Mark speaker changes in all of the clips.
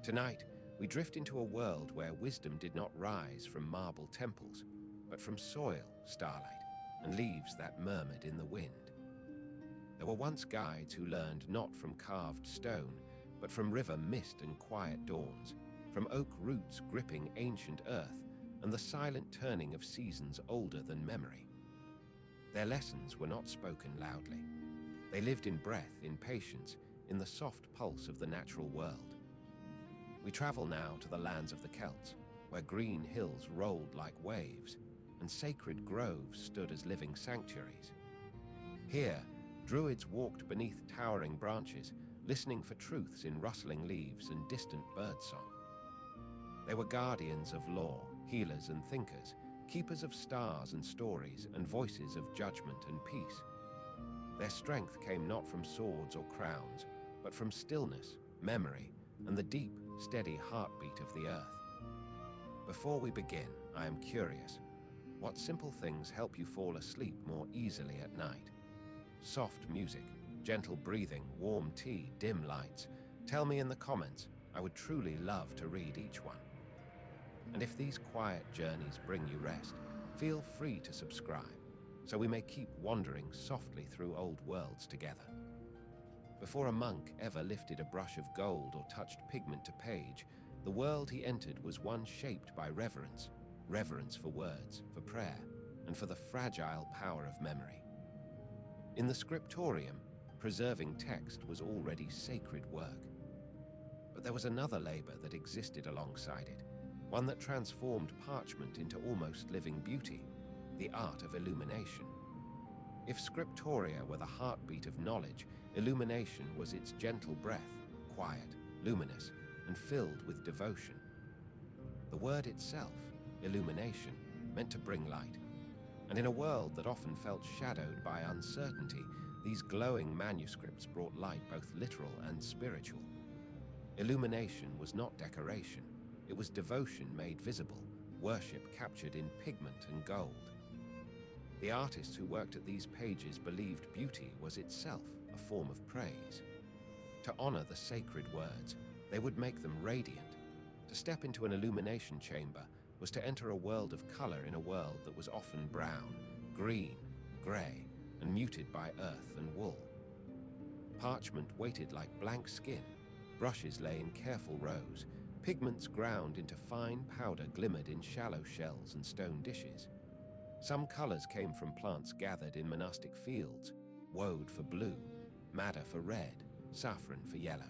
Speaker 1: Tonight, we drift into a world where wisdom did not rise from marble temples, but from soil, starlight, and leaves that murmured in the wind. There were once guides who learned not from carved stone, but from river mist and quiet dawns, from oak roots gripping ancient earth, and the silent turning of seasons older than memory. Their lessons were not spoken loudly. They lived in breath, in patience, in the soft pulse of the natural world. We travel now to the lands of the Celts, where green hills rolled like waves, and sacred groves stood as living sanctuaries. Here, Druids walked beneath towering branches, listening for truths in rustling leaves and distant birdsong. They were guardians of law, healers and thinkers, keepers of stars and stories, and voices of judgment and peace. Their strength came not from swords or crowns, but from stillness, memory, and the deep, steady heartbeat of the earth. Before we begin, I am curious. What simple things help you fall asleep more easily at night? Soft music, gentle breathing, warm tea, dim lights. Tell me in the comments. I would truly love to read each one. And if these quiet journeys bring you rest, feel free to subscribe, so we may keep wandering softly through old worlds together. Before a monk ever lifted a brush of gold or touched pigment to page, the world he entered was one shaped by reverence. Reverence for words, for prayer, and for the fragile power of memory. In the scriptorium, preserving text was already sacred work. But there was another labor that existed alongside it, one that transformed parchment into almost living beauty, the art of illumination. If scriptoria were the heartbeat of knowledge, illumination was its gentle breath, quiet, luminous, and filled with devotion. The word itself, illumination, meant to bring light. And in a world that often felt shadowed by uncertainty, these glowing manuscripts brought light both literal and spiritual. Illumination was not decoration. It was devotion made visible, worship captured in pigment and gold. The artists who worked at these pages believed beauty was itself a form of praise. To honor the sacred words, they would make them radiant. To step into an illumination chamber was to enter a world of color in a world that was often brown, green, gray, and muted by earth and wool. Parchment waited like blank skin, brushes lay in careful rows, pigments ground into fine powder glimmered in shallow shells and stone dishes. Some colors came from plants gathered in monastic fields, woad for blue, madder for red, saffron for yellow.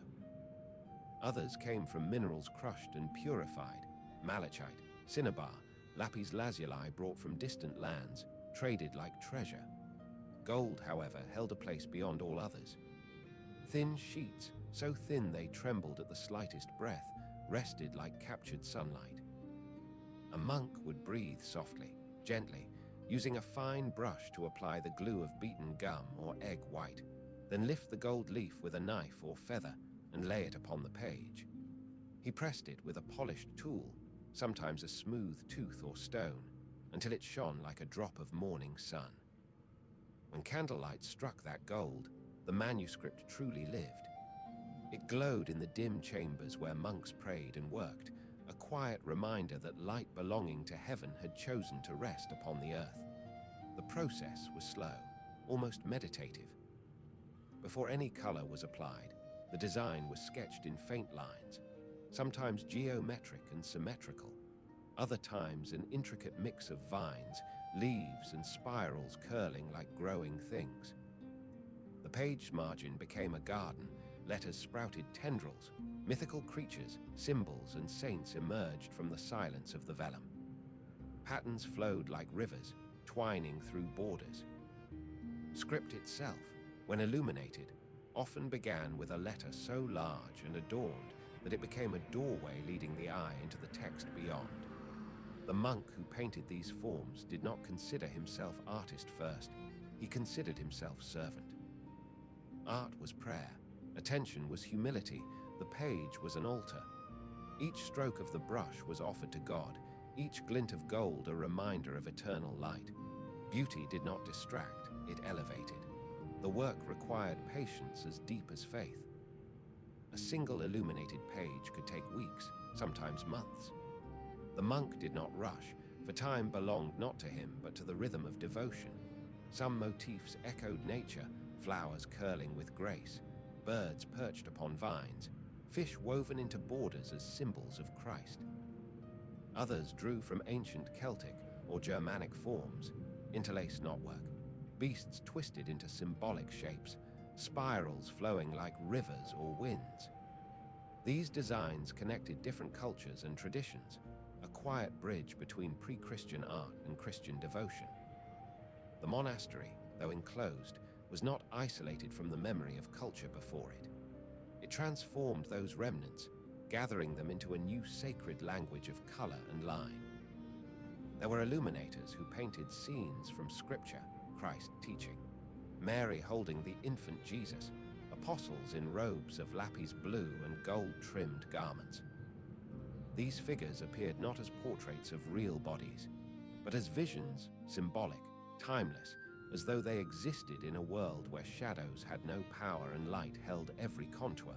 Speaker 1: Others came from minerals crushed and purified, malachite, cinnabar, lapis lazuli brought from distant lands, traded like treasure. Gold, however, held a place beyond all others. Thin sheets, so thin they trembled at the slightest breath, rested like captured sunlight. A monk would breathe softly, gently, using a fine brush to apply the glue of beaten gum or egg white, then lift the gold leaf with a knife or feather and lay it upon the page. He pressed it with a polished tool, sometimes a smooth tooth or stone, until it shone like a drop of morning sun. When candlelight struck that gold, the manuscript truly lived. It glowed in the dim chambers where monks prayed and worked, a quiet reminder that light belonging to heaven had chosen to rest upon the earth. The process was slow, almost meditative. Before any color was applied, the design was sketched in faint lines, sometimes geometric and symmetrical, other times an intricate mix of vines, leaves, and spirals curling like growing things. The page margin became a garden, letters sprouted tendrils, mythical creatures, symbols, and saints emerged from the silence of the vellum. Patterns flowed like rivers, twining through borders. Script itself, when illuminated, often began with a letter so large and adorned that it became a doorway leading the eye into the text beyond. The monk who painted these forms did not consider himself artist first, he considered himself servant. Art was prayer, attention was humility, the page was an altar. Each stroke of the brush was offered to God, each glint of gold a reminder of eternal light. Beauty did not distract, it elevated. The work required patience as deep as faith. A single illuminated page could take weeks, sometimes months. The monk did not rush, for time belonged not to him but to the rhythm of devotion. Some motifs echoed nature, flowers curling with grace, birds perched upon vines, fish woven into borders as symbols of Christ. Others drew from ancient Celtic or Germanic forms, interlaced knotwork, beasts twisted into symbolic shapes, spirals flowing like rivers or winds. These designs connected different cultures and traditions, a quiet bridge between pre-Christian art and Christian devotion. The monastery, though enclosed, was not isolated from the memory of culture before it. It transformed those remnants, gathering them into a new sacred language of color and line. There were illuminators who painted scenes from Scripture, Christ teaching, Mary holding the infant Jesus, apostles in robes of lapis blue and gold-trimmed garments. These figures appeared not as portraits of real bodies, but as visions, symbolic, timeless, as though they existed in a world where shadows had no power and light held every contour.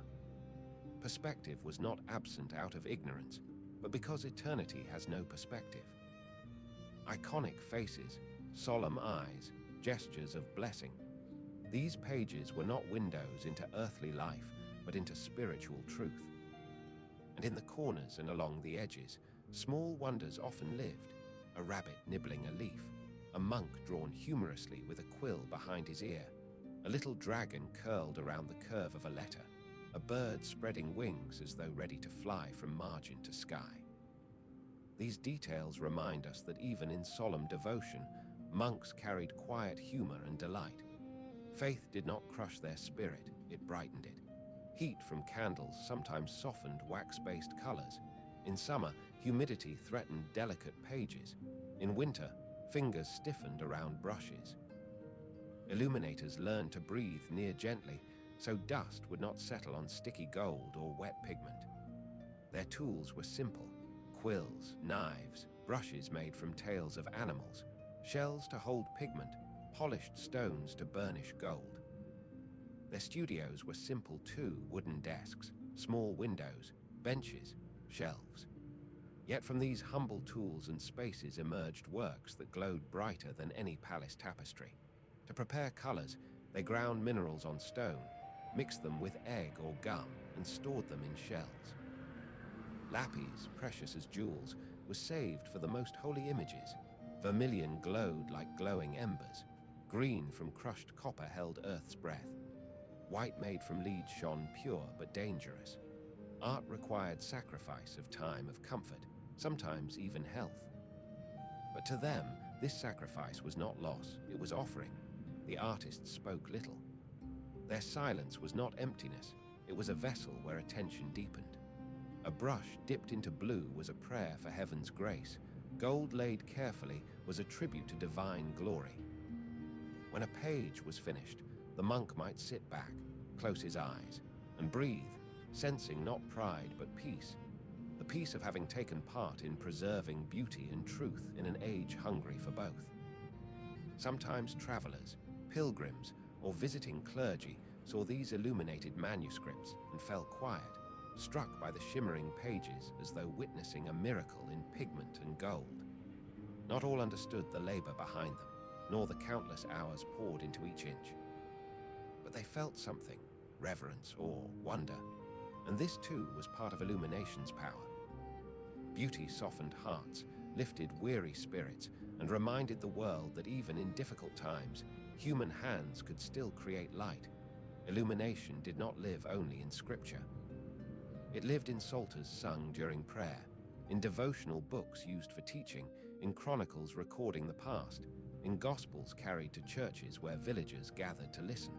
Speaker 1: Perspective was not absent out of ignorance, but because eternity has no perspective. Iconic faces, solemn eyes, gestures of blessing. These pages were not windows into earthly life, but into spiritual truth. And in the corners and along the edges, small wonders often lived: a rabbit nibbling a leaf, a monk drawn humorously with a quill behind his ear, a little dragon curled around the curve of a letter, a bird spreading wings as though ready to fly from margin to sky. These details remind us that even in solemn devotion, monks carried quiet humor and delight. Faith did not crush their spirit, it brightened it. Heat from candles sometimes softened wax-based colors. In summer, humidity threatened delicate pages. In winter, fingers stiffened around brushes. Illuminators learned to breathe near gently, so dust would not settle on sticky gold or wet pigment. Their tools were simple: quills, knives, brushes made from tails of animals, shells to hold pigment, polished stones to burnish gold. Their studios were simple too: wooden desks, small windows, benches, shelves. Yet from these humble tools and spaces emerged works that glowed brighter than any palace tapestry. To prepare colors, they ground minerals on stone, mixed them with egg or gum, and stored them in shells. Lapis, precious as jewels, was saved for the most holy images. Vermilion glowed like glowing embers. Green from crushed copper held earth's breath. White made from lead shone pure but dangerous. Art required sacrifice of time, of comfort, sometimes even health. But to them, this sacrifice was not loss, it was offering. The artists spoke little. Their silence was not emptiness, it was a vessel where attention deepened. A brush dipped into blue was a prayer for heaven's grace. Gold laid carefully was a tribute to divine glory. When a page was finished, the monk might sit back, close his eyes, and breathe, sensing not pride but peace, the peace of having taken part in preserving beauty and truth in an age hungry for both. Sometimes travelers, pilgrims, or visiting clergy saw these illuminated manuscripts and fell quiet, struck by the shimmering pages as though witnessing a miracle in pigment and gold. Not all understood the labor behind them, nor the countless hours poured into each inch. But they felt something: reverence, awe, wonder, and this too was part of illumination's power. Beauty softened hearts, lifted weary spirits, and reminded the world that even in difficult times, human hands could still create light. Illumination did not live only in scripture. It lived in psalters sung during prayer, in devotional books used for teaching, in chronicles recording the past, in gospels carried to churches where villagers gathered to listen.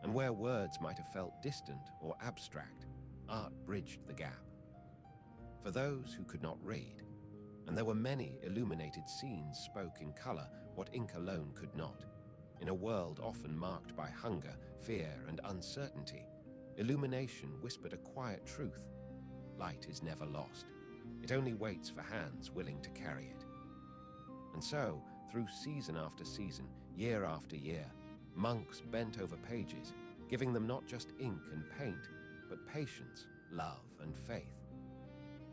Speaker 1: And where words might have felt distant or abstract, art bridged the gap. For those who could not read, and there were many illuminated scenes spoke in color what ink alone could not. In a world often marked by hunger, fear, and uncertainty, illumination whispered a quiet truth: light is never lost. It only waits for hands willing to carry it. And so, through season after season, year after year, monks bent over pages, giving them not just ink and paint, but patience, love, and faith.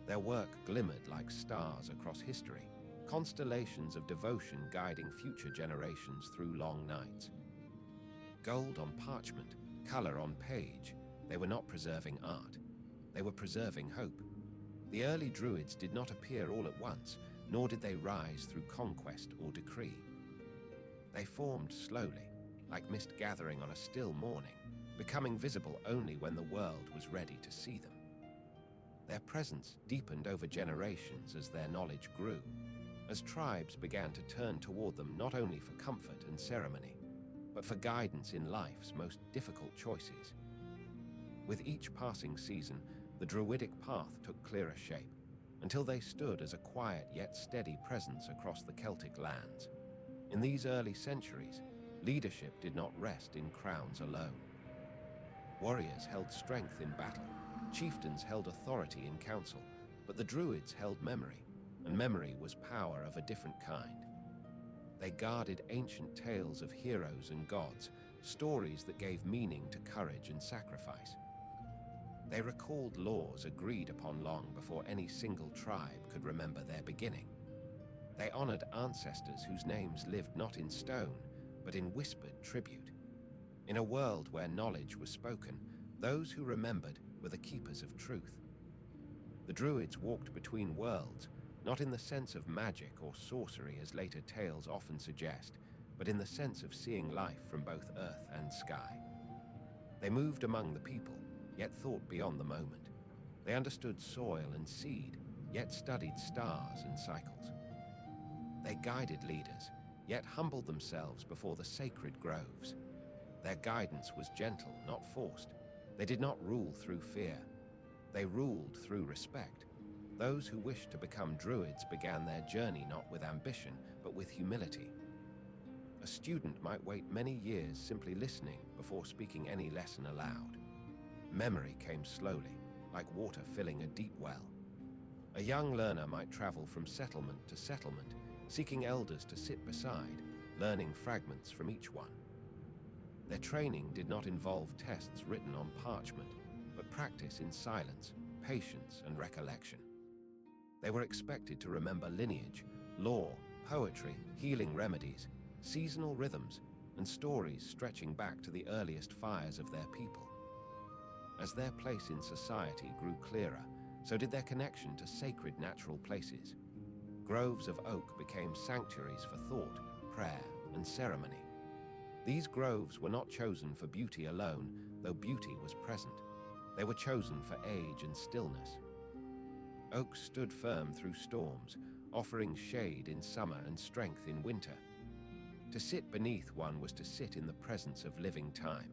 Speaker 1: Their work glimmered like stars across history, constellations of devotion guiding future generations through long nights. Gold on parchment, color on page, they were not preserving art. They were preserving hope. The early Druids did not appear all at once, nor did they rise through conquest or decree. They formed slowly, like mist gathering on a still morning, becoming visible only when the world was ready to see them. Their presence deepened over generations as their knowledge grew, as tribes began to turn toward them not only for comfort and ceremony, but for guidance in life's most difficult choices. With each passing season, the Druidic path took clearer shape, until they stood as a quiet yet steady presence across the Celtic lands. In these early centuries, leadership did not rest in crowns alone. Warriors held strength in battle, chieftains held authority in council, but the Druids held memory, and memory was power of a different kind. They guarded ancient tales of heroes and gods, stories that gave meaning to courage and sacrifice. They recalled laws agreed upon long before any single tribe could remember their beginning. They honored ancestors whose names lived not in stone, but in whispered tribute. In a world where knowledge was spoken, those who remembered were the keepers of truth. The Druids walked between worlds, not in the sense of magic or sorcery as later tales often suggest, but in the sense of seeing life from both earth and sky. They moved among the people, yet thought beyond the moment. They understood soil and seed, yet studied stars and cycles. They guided leaders, yet humbled themselves before the sacred groves. Their guidance was gentle, not forced. They did not rule through fear. They ruled through respect. Those who wished to become Druids began their journey not with ambition, but with humility. A student might wait many years simply listening before speaking any lesson aloud. Memory came slowly, like water filling a deep well. A young learner might travel from settlement to settlement, seeking elders to sit beside, learning fragments from each one. Their training did not involve tests written on parchment, but practice in silence, patience, and recollection. They were expected to remember lineage, lore, poetry, healing remedies, seasonal rhythms, and stories stretching back to the earliest fires of their people. As their place in society grew clearer, so did their connection to sacred natural places. Groves of oak became sanctuaries for thought, prayer, and ceremony. These groves were not chosen for beauty alone, though beauty was present. They were chosen for age and stillness. Oaks stood firm through storms, offering shade in summer and strength in winter. To sit beneath one was to sit in the presence of living time.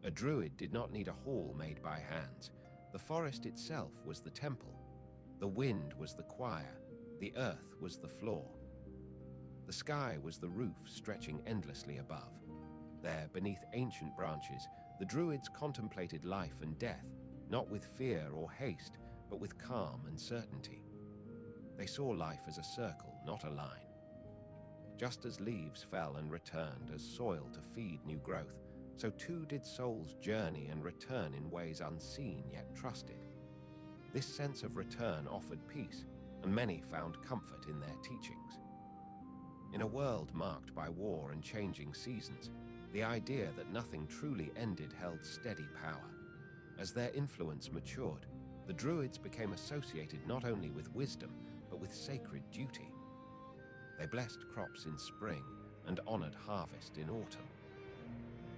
Speaker 1: A druid did not need a hall made by hands. The forest itself was the temple. The wind was the choir. The earth was the floor. The sky was the roof stretching endlessly above. There, beneath ancient branches, the Druids contemplated life and death, not with fear or haste, but with calm and certainty. They saw life as a circle, not a line. Just as leaves fell and returned as soil to feed new growth, so too did souls journey and return in ways unseen yet trusted. This sense of return offered peace, and many found comfort in their teachings. In a world marked by war and changing seasons, the idea that nothing truly ended held steady power. As their influence matured, the Druids became associated not only with wisdom, but with sacred duty. They blessed crops in spring and honored harvest in autumn.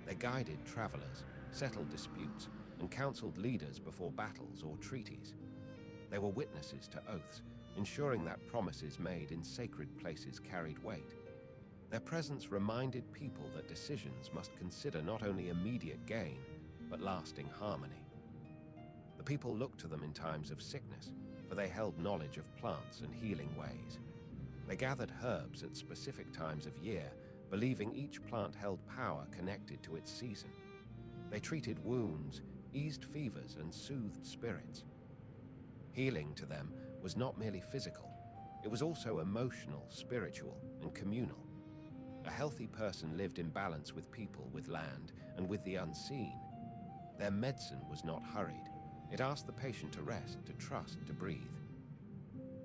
Speaker 1: They guided travelers, settled disputes, and counseled leaders before battles or treaties. They were witnesses to oaths, ensuring that promises made in sacred places carried weight. Their presence reminded people that decisions must consider not only immediate gain, but lasting harmony. The people looked to them in times of sickness, for they held knowledge of plants and healing ways. They gathered herbs at specific times of year, believing each plant held power connected to its season. They treated wounds, eased fevers, and soothed spirits. Healing to them was not merely physical, it was also emotional, spiritual, and communal. A healthy person lived in balance with people, with land, and with the unseen. Their medicine was not hurried, It asked the patient to rest, to trust, to breathe.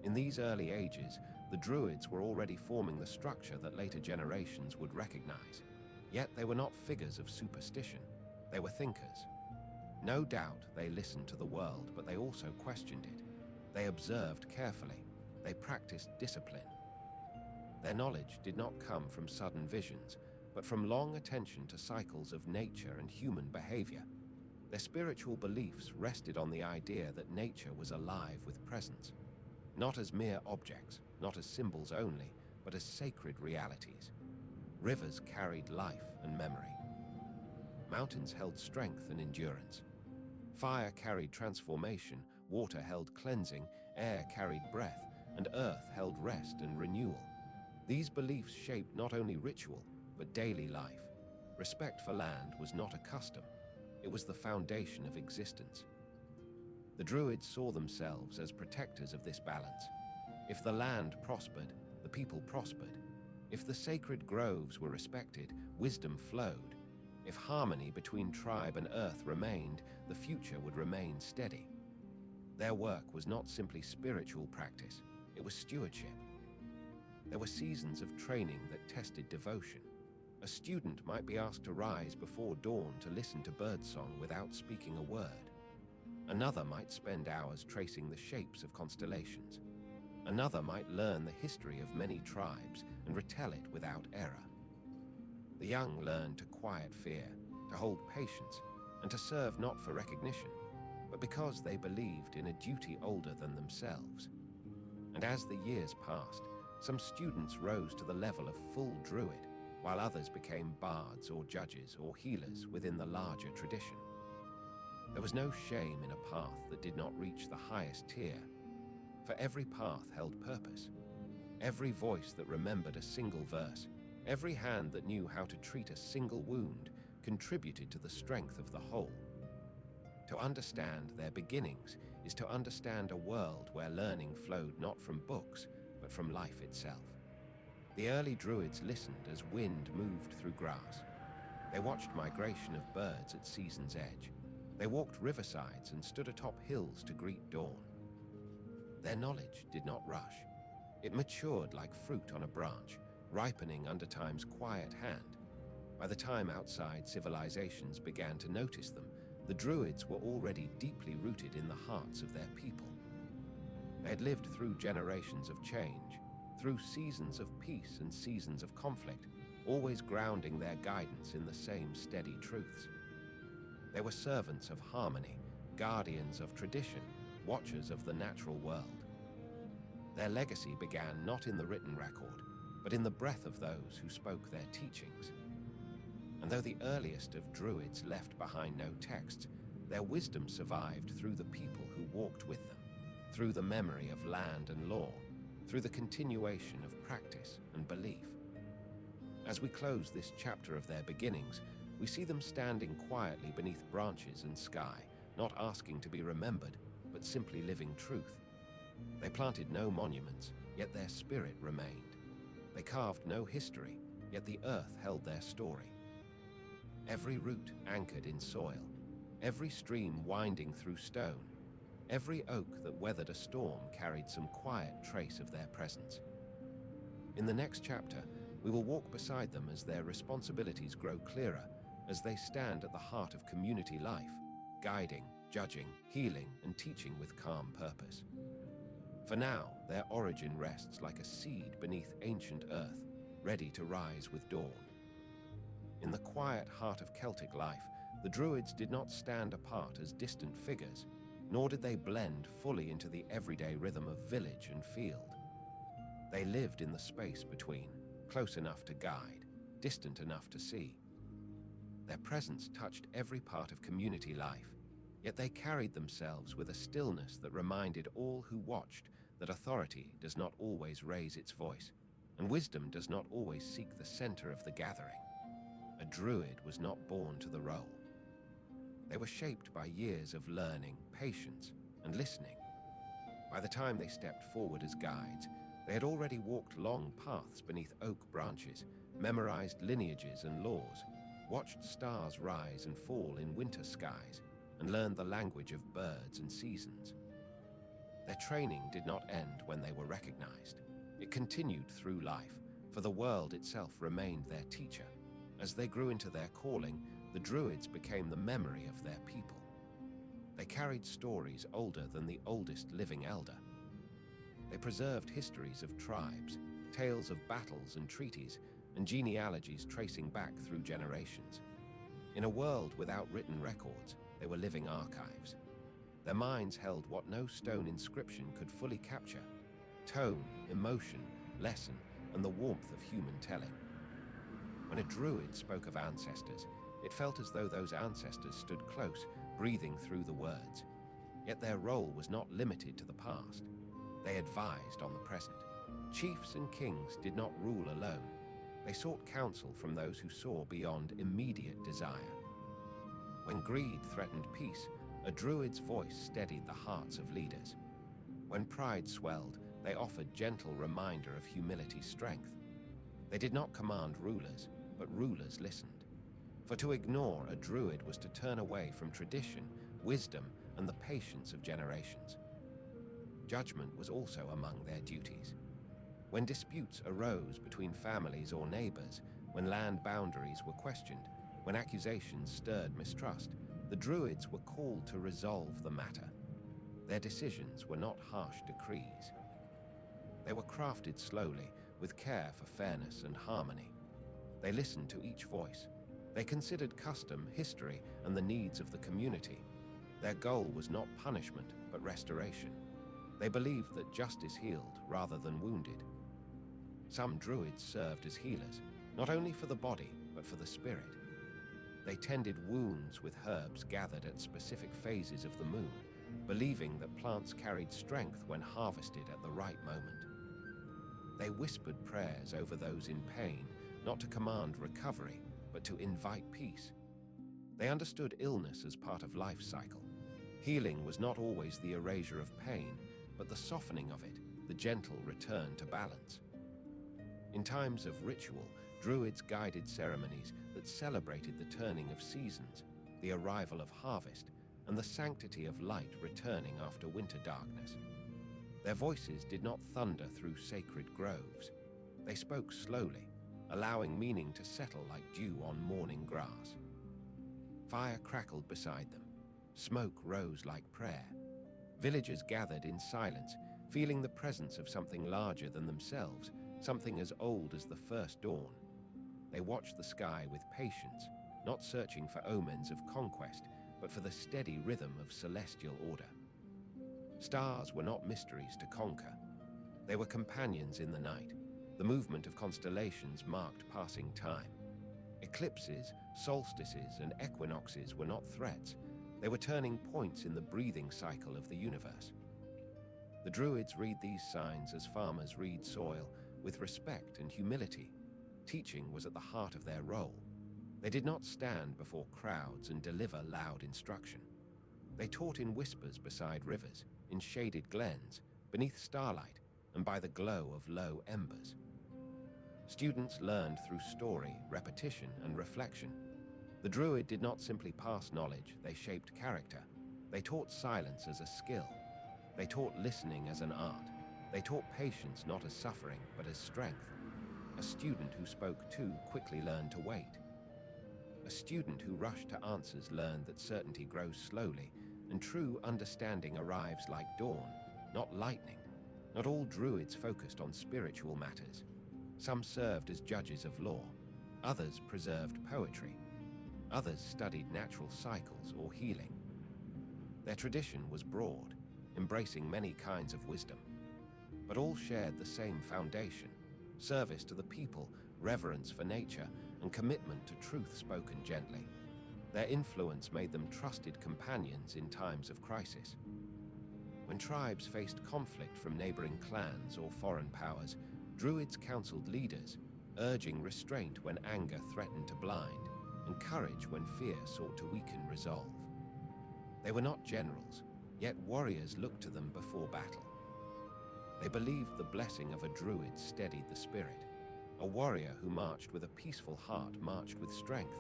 Speaker 1: In these early ages, the Druids were already forming the structure that later generations would recognize. Yet they were not figures of superstition. They were thinkers. No doubt they listened to the world, but they also questioned it. They observed carefully. They practiced discipline. Their knowledge did not come from sudden visions, but from long attention to cycles of nature and human behavior. Their spiritual beliefs rested on the idea that nature was alive with presence, not as mere objects, not as symbols only, but as sacred realities. Rivers carried life and memory. Mountains held strength and endurance. Fire carried transformation, water held cleansing, air carried breath, and earth held rest and renewal. These beliefs shaped not only ritual, but daily life. Respect for land was not a custom. It was the foundation of existence. The Druids saw themselves as protectors of this balance. If the land prospered, the people prospered. If the sacred groves were respected, wisdom flowed. If harmony between tribe and earth remained, the future would remain steady. Their work was not simply spiritual practice, it was stewardship. There were seasons of training that tested devotion. A student might be asked to rise before dawn to listen to birdsong without speaking a word. Another might spend hours tracing the shapes of constellations. Another might learn the history of many tribes and retell it without error. The young learned to quiet fear, to hold patience, and to serve not for recognition, but because they believed in a duty older than themselves. And as the years passed, some students rose to the level of full druid, while others became bards or judges or healers within the larger tradition. There was no shame in a path that did not reach the highest tier, for every path held purpose. Every voice that remembered a single verse, every hand that knew how to treat a single wound contributed to the strength of the whole. To understand their beginnings is to understand a world where learning flowed not from books, but from life itself. The early Druids listened as wind moved through grass. They watched migration of birds at season's edge. They walked riversides and stood atop hills to greet dawn. Their knowledge did not rush. It matured like fruit on a branch, ripening under time's quiet hand. By the time outside civilizations began to notice them, the Druids were already deeply rooted in the hearts of their people. They had lived through generations of change, through seasons of peace and seasons of conflict, always grounding their guidance in the same steady truths. They were servants of harmony, guardians of tradition, watchers of the natural world. Their legacy began not in the written record, but in the breath of those who spoke their teachings. And though the earliest of Druids left behind no texts, their wisdom survived through the people who walked with them, through the memory of land and law, through the continuation of practice and belief. As we close this chapter of their beginnings, we see them standing quietly beneath branches and sky, not asking to be remembered, but simply living truth. They planted no monuments, yet their spirit remained. They carved no history, yet the earth held their story. Every root anchored in soil, every stream winding through stone, every oak that weathered a storm carried some quiet trace of their presence. In the next chapter, we will walk beside them as their responsibilities grow clearer, as they stand at the heart of community life, guiding, judging, healing, and teaching with calm purpose. For now, their origin rests like a seed beneath ancient earth, ready to rise with dawn. In the quiet heart of Celtic life, the Druids did not stand apart as distant figures, nor did they blend fully into the everyday rhythm of village and field. They lived in the space between, close enough to guide, distant enough to see. Their presence touched every part of community life, yet they carried themselves with a stillness that reminded all who watched that authority does not always raise its voice, and wisdom does not always seek the center of the gathering. A Druid was not born to the role. They were shaped by years of learning, patience, and listening. By the time they stepped forward as guides, they had already walked long paths beneath oak branches, memorized lineages and laws, watched stars rise and fall in winter skies, and learned the language of birds and seasons. Their training did not end when they were recognized. It continued through life, for the world itself remained their teacher. As they grew into their calling, the Druids became the memory of their people. They carried stories older than the oldest living elder. They preserved histories of tribes, tales of battles and treaties, and genealogies tracing back through generations. In a world without written records, they were living archives. Their minds held what no stone inscription could fully capture: tone, emotion, lesson, and the warmth of human telling. When a Druid spoke of ancestors, it felt as though those ancestors stood close, breathing through the words. Yet their role was not limited to the past. They advised on the present. Chiefs and kings did not rule alone. They sought counsel from those who saw beyond immediate desire. When greed threatened peace, a Druid's voice steadied the hearts of leaders. When pride swelled, they offered gentle reminder of humility's strength. They did not command rulers, but rulers listened. For to ignore a Druid was to turn away from tradition, wisdom, and the patience of generations. Judgment was also among their duties. When disputes arose between families or neighbors, when land boundaries were questioned, when accusations stirred mistrust, the Druids were called to resolve the matter. Their decisions were not harsh decrees. They were crafted slowly, with care for fairness and harmony. They listened to each voice. They considered custom, history, and the needs of the community. Their goal was not punishment, but restoration. They believed that justice healed rather than wounded. Some Druids served as healers, not only for the body, but for the spirit. They tended wounds with herbs gathered at specific phases of the moon, believing that plants carried strength when harvested at the right moment. They whispered prayers over those in pain, not to command recovery, but to invite peace. They understood illness as part of life's cycle. Healing was not always the erasure of pain, but the softening of it, the gentle return to balance. In times of ritual, Druids guided ceremonies that celebrated the turning of seasons, the arrival of harvest, and the sanctity of light returning after winter darkness. Their voices did not thunder through sacred groves. They spoke slowly, allowing meaning to settle like dew on morning grass. Fire crackled beside them. Smoke rose like prayer. Villagers gathered in silence, feeling the presence of something larger than themselves, something as old as the first dawn. They watched the sky with patience, not searching for omens of conquest, but for the steady rhythm of celestial order. Stars were not mysteries to conquer. They were companions in the night. The movement of constellations marked passing time. Eclipses, solstices, and equinoxes were not threats. They were turning points in the breathing cycle of the universe. The Druids read these signs as farmers read soil, with respect and humility. Teaching was at the heart of their role. They did not stand before crowds and deliver loud instruction. They taught in whispers beside rivers, in shaded glens, beneath starlight, and by the glow of low embers. Students learned through story, repetition, and reflection. The Druid did not simply pass knowledge, they shaped character. They taught silence as a skill. They taught listening as an art. They taught patience not as suffering, but as strength. A student who spoke too quickly learned to wait. A student who rushed to answers learned that certainty grows slowly, and true understanding arrives like dawn, not lightning. Not all Druids focused on spiritual matters. Some served as judges of law. Others preserved poetry. Others studied natural cycles or healing. Their tradition was broad, embracing many kinds of wisdom. But all shared the same foundation: service to the people, reverence for nature, and commitment to truth spoken gently. Their influence made them trusted companions in times of crisis. When tribes faced conflict from neighboring clans or foreign powers, Druids counseled leaders, urging restraint when anger threatened to blind, and courage when fear sought to weaken resolve. They were not generals, yet warriors looked to them before battle. They believed the blessing of a Druid steadied the spirit. A warrior who marched with a peaceful heart marched with strength.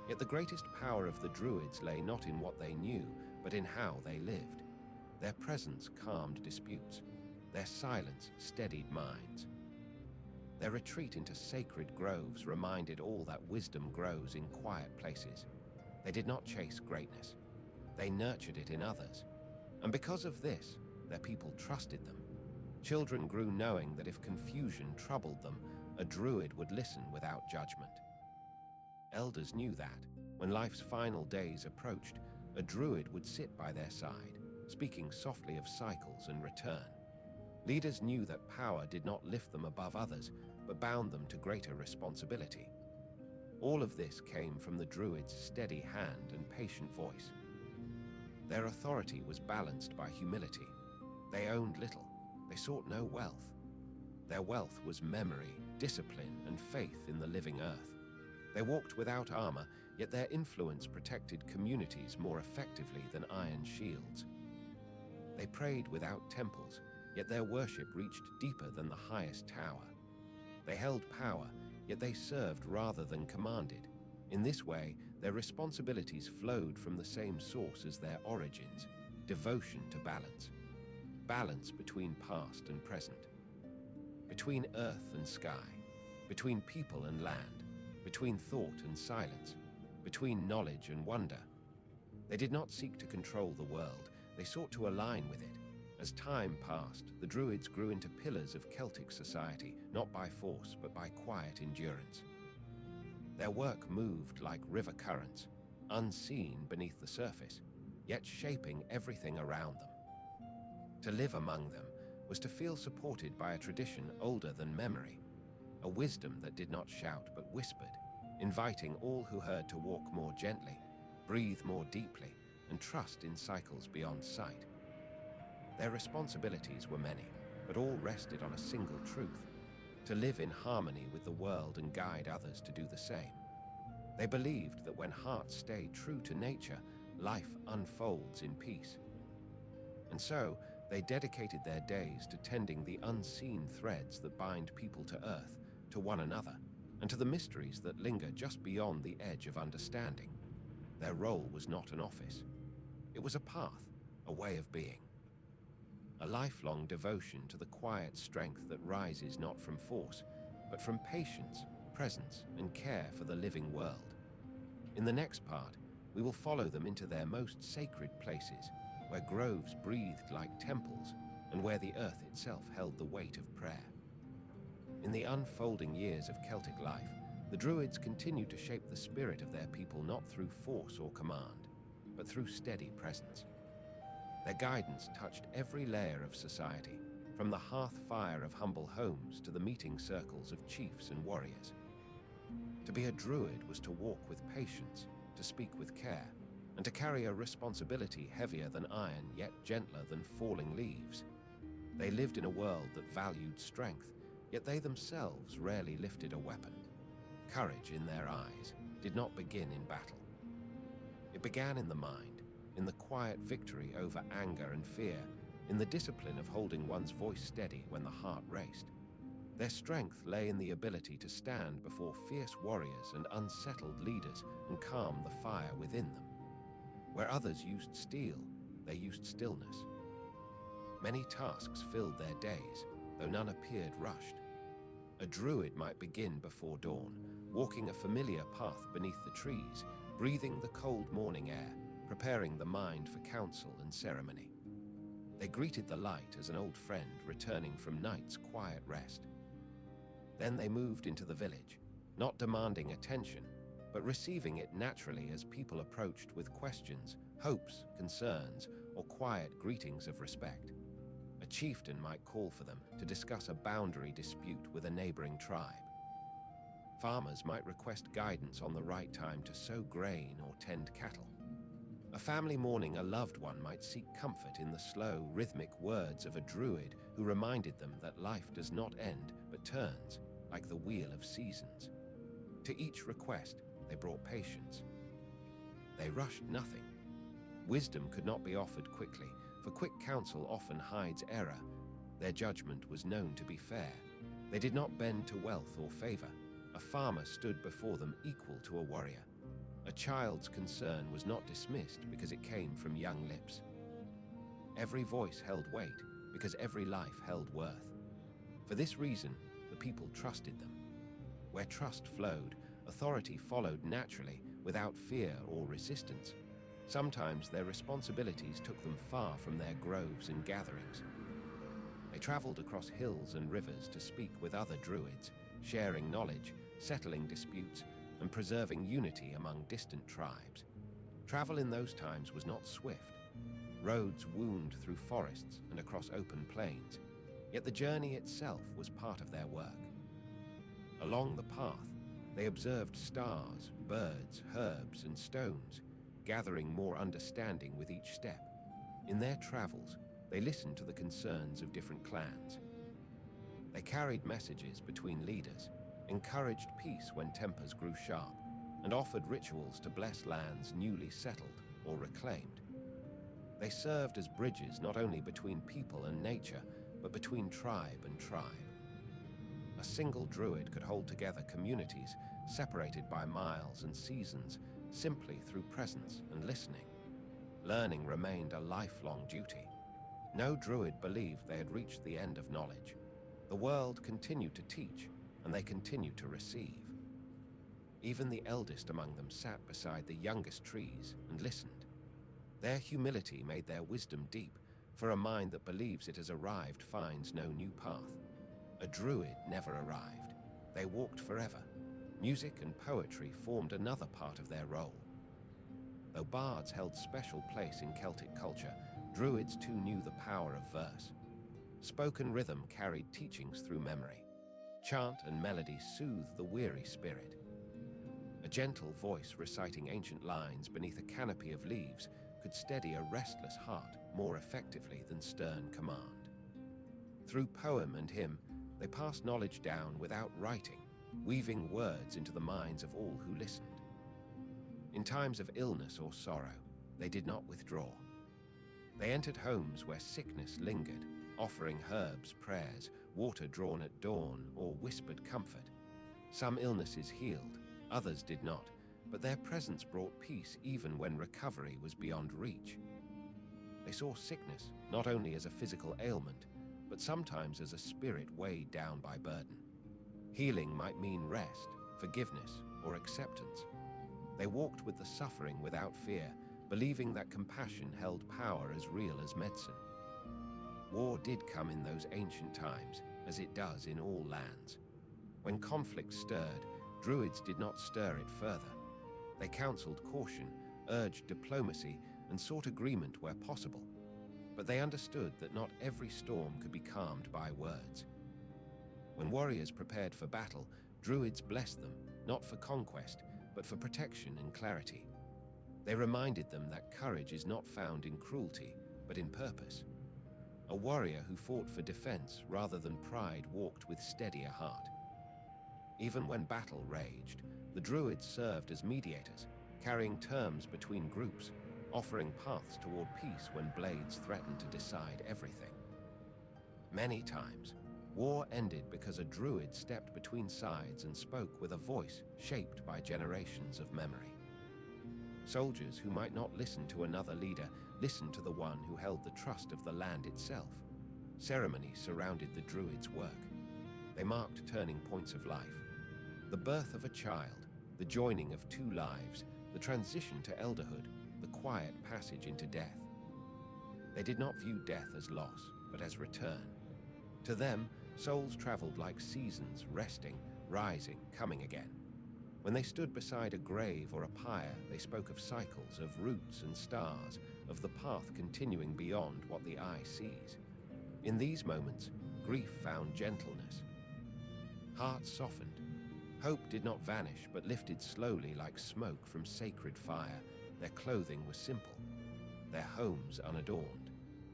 Speaker 1: Yet the greatest power of the Druids lay not in what they knew, but in how they lived. Their presence calmed disputes. Their silence steadied minds. Their retreat into sacred groves reminded all that wisdom grows in quiet places. They did not chase greatness. They nurtured it in others. And because of this, their people trusted them. Children grew knowing that if confusion troubled them, a druid would listen without judgment. Elders knew that, when life's final days approached, a druid would sit by their side, speaking softly of cycles and return. Leaders knew that power did not lift them above others, but bound them to greater responsibility. All of this came from the druids' steady hand and patient voice. Their authority was balanced by humility. They owned little. They sought no wealth. Their wealth was memory, discipline, and faith in the living earth. They walked without armor, yet their influence protected communities more effectively than iron shields. They prayed without temples, yet their worship reached deeper than the highest tower. They held power, yet they served rather than commanded. In this way, their responsibilities flowed from the same source as their origins: devotion to balance. Balance between past and present, between earth and sky, between people and land, between thought and silence, between knowledge and wonder. They did not seek to control the world, they sought to align with it. As time passed, the Druids grew into pillars of Celtic society, not by force, but by quiet endurance. Their work moved like river currents, unseen beneath the surface, yet shaping everything around them. To live among them was to feel supported by a tradition older than memory, a wisdom that did not shout but whispered, inviting all who heard to walk more gently, breathe more deeply, and trust in cycles beyond sight. Their responsibilities were many, but all rested on a single truth: to live in harmony with the world and guide others to do the same. They believed that when hearts stay true to nature, life unfolds in peace. And so, they dedicated their days to tending the unseen threads that bind people to earth, to one another, and to the mysteries that linger just beyond the edge of understanding. Their role was not an office. It was a path, a way of being. A lifelong devotion to the quiet strength that rises not from force, but from patience, presence, and care for the living world. In the next part, we will follow them into their most sacred places, where groves breathed like temples, and where the earth itself held the weight of prayer. In the unfolding years of Celtic life, the Druids continued to shape the spirit of their people not through force or command, but through steady presence. Their guidance touched every layer of society, from the hearth fire of humble homes to the meeting circles of chiefs and warriors. To be a Druid was to walk with patience, to speak with care, and to carry a responsibility heavier than iron, yet gentler than falling leaves. They lived in a world that valued strength, yet they themselves rarely lifted a weapon. Courage in their eyes did not begin in battle. It began in the mind, in the quiet victory over anger and fear, in the discipline of holding one's voice steady when the heart raced. Their strength lay in the ability to stand before fierce warriors and unsettled leaders and calm the fire within them. Where others used steel, they used stillness. Many tasks filled their days, though none appeared rushed. A druid might begin before dawn, walking a familiar path beneath the trees, breathing the cold morning air, preparing the mind for council and ceremony. They greeted the light as an old friend returning from night's quiet rest. Then they moved into the village, not demanding attention, but receiving it naturally as people approached with questions, hopes, concerns, or quiet greetings of respect. A chieftain might call for them to discuss a boundary dispute with a neighboring tribe. Farmers might request guidance on the right time to sow grain or tend cattle. A family mourning a loved one might seek comfort in the slow, rhythmic words of a druid who reminded them that life does not end but turns, like the wheel of seasons. To each request, they brought patience. They rushed nothing. Wisdom could not be offered quickly, for quick counsel often hides error. Their judgment was known to be fair. They did not bend to wealth or favor. A farmer stood before them equal to a warrior. A child's concern was not dismissed because it came from young lips. Every voice held weight because every life held worth. For this reason, the people trusted them. Where trust flowed, authority followed naturally, without fear or resistance. Sometimes their responsibilities took them far from their groves and gatherings. They traveled across hills and rivers to speak with other Druids, sharing knowledge, settling disputes, and preserving unity among distant tribes. Travel in those times was not swift. Roads wound through forests and across open plains, yet the journey itself was part of their work. Along the path, they observed stars, birds, herbs, and stones, gathering more understanding with each step. In their travels, they listened to the concerns of different clans. They carried messages between leaders, encouraged peace when tempers grew sharp, and offered rituals to bless lands newly settled or reclaimed. They served as bridges not only between people and nature, but between tribe and tribe. A single druid could hold together communities separated by miles and seasons simply through presence and listening. Learning remained a lifelong duty. No druid believed they had reached the end of knowledge. The world continued to teach, and they continued to receive. Even the eldest among them sat beside the youngest trees and listened. Their humility made their wisdom deep, for a mind that believes it has arrived finds no new path. A druid never arrived. They walked forever. Music and poetry formed another part of their role. Though bards held special place in Celtic culture, druids too knew the power of verse. Spoken rhythm carried teachings through memory. Chant and melody soothed the weary spirit. A gentle voice reciting ancient lines beneath a canopy of leaves could steady a restless heart more effectively than stern command. Through poem and hymn, they passed knowledge down without writing, weaving words into the minds of all who listened. In times of illness or sorrow, they did not withdraw. They entered homes where sickness lingered, offering herbs, prayers, water drawn at dawn, or whispered comfort. Some illnesses healed, others did not, but their presence brought peace even when recovery was beyond reach. They saw sickness not only as a physical ailment, but sometimes as a spirit weighed down by burden. Healing might mean rest, forgiveness, or acceptance. They walked with the suffering without fear, believing that compassion held power as real as medicine. War did come in those ancient times, as it does in all lands. When conflict stirred, druids did not stir it further. They counseled caution, urged diplomacy, and sought agreement where possible. But they understood that not every storm could be calmed by words. When warriors prepared for battle, druids blessed them, not for conquest, but for protection and clarity. They reminded them that courage is not found in cruelty, but in purpose. A warrior who fought for defense rather than pride walked with steadier heart. Even when battle raged, the druids served as mediators, carrying terms between groups, offering paths toward peace when blades threatened to decide everything. Many times, war ended because a druid stepped between sides and spoke with a voice shaped by generations of memory. Soldiers who might not listen to another leader listened to the one who held the trust of the land itself. Ceremonies surrounded the druids' work. They marked turning points of life. The birth of a child, the joining of two lives, the transition to elderhood, the quiet passage into death. They did not view death as loss, but as return. To them, souls traveled like seasons, resting, rising, coming again. When they stood beside a grave or a pyre, they spoke of cycles, of roots and stars, of the path continuing beyond what the eye sees. In these moments, grief found gentleness. Hearts softened. Hope did not vanish, but lifted slowly like smoke from sacred fire. Their clothing was simple, their homes unadorned.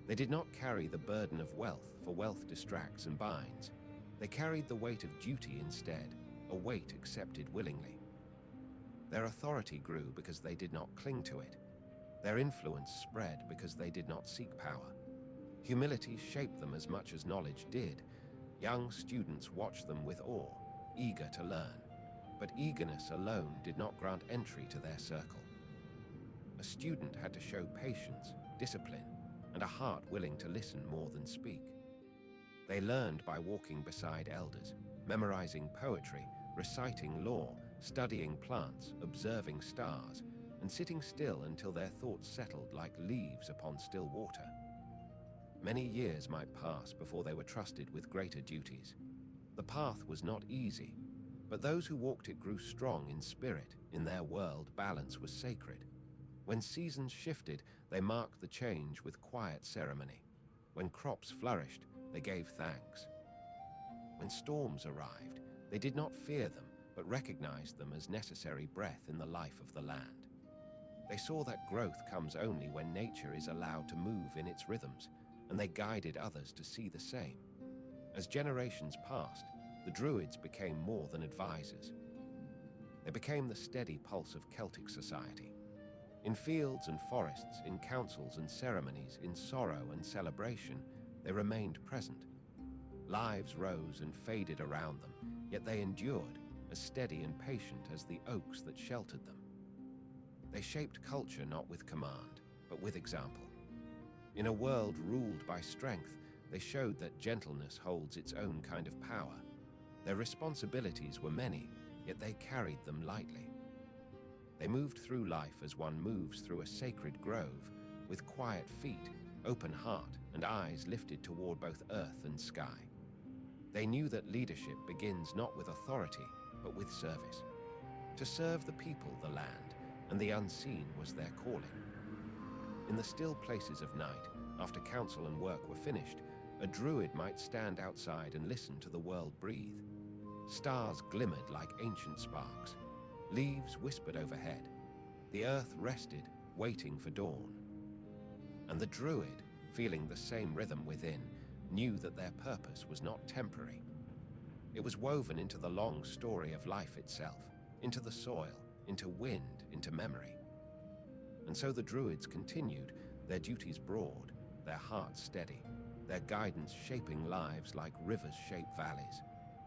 Speaker 1: They did not carry the burden of wealth, for wealth distracts and binds. They carried the weight of duty instead, a weight accepted willingly. Their authority grew because they did not cling to it. Their influence spread because they did not seek power. Humility shaped them as much as knowledge did. Young students watched them with awe, eager to learn. But eagerness alone did not grant entry to their circle. A student had to show patience, discipline, and a heart willing to listen more than speak. They learned by walking beside elders, memorizing poetry, reciting law, studying plants, observing stars, and sitting still until their thoughts settled like leaves upon still water. Many years might pass before they were trusted with greater duties. The path was not easy, but those who walked it grew strong in spirit. In their world, balance was sacred. When seasons shifted, they marked the change with quiet ceremony. When crops flourished, they gave thanks. When storms arrived, they did not fear them, but recognized them as necessary breath in the life of the land. They saw that growth comes only when nature is allowed to move in its rhythms, and they guided others to see the same. As generations passed, the Druids became more than advisors. They became the steady pulse of Celtic society. In fields and forests, in councils and ceremonies, in sorrow and celebration, they remained present. Lives rose and faded around them, yet they endured, as steady and patient as the oaks that sheltered them. They shaped culture not with command, but with example. In a world ruled by strength, they showed that gentleness holds its own kind of power. Their responsibilities were many, yet they carried them lightly. They moved through life as one moves through a sacred grove, with quiet feet, open heart, and eyes lifted toward both earth and sky. They knew that leadership begins not with authority, but with service. To serve the people, the land, and the unseen was their calling. In the still places of night, after council and work were finished, a druid might stand outside and listen to the world breathe. Stars glimmered like ancient sparks. Leaves whispered overhead. The earth rested, waiting for dawn. And the druid, feeling the same rhythm within, knew that their purpose was not temporary. It was woven into the long story of life itself, into the soil, into wind, into memory. And so the Druids continued, their duties broad, their hearts steady, their guidance shaping lives like rivers shape valleys.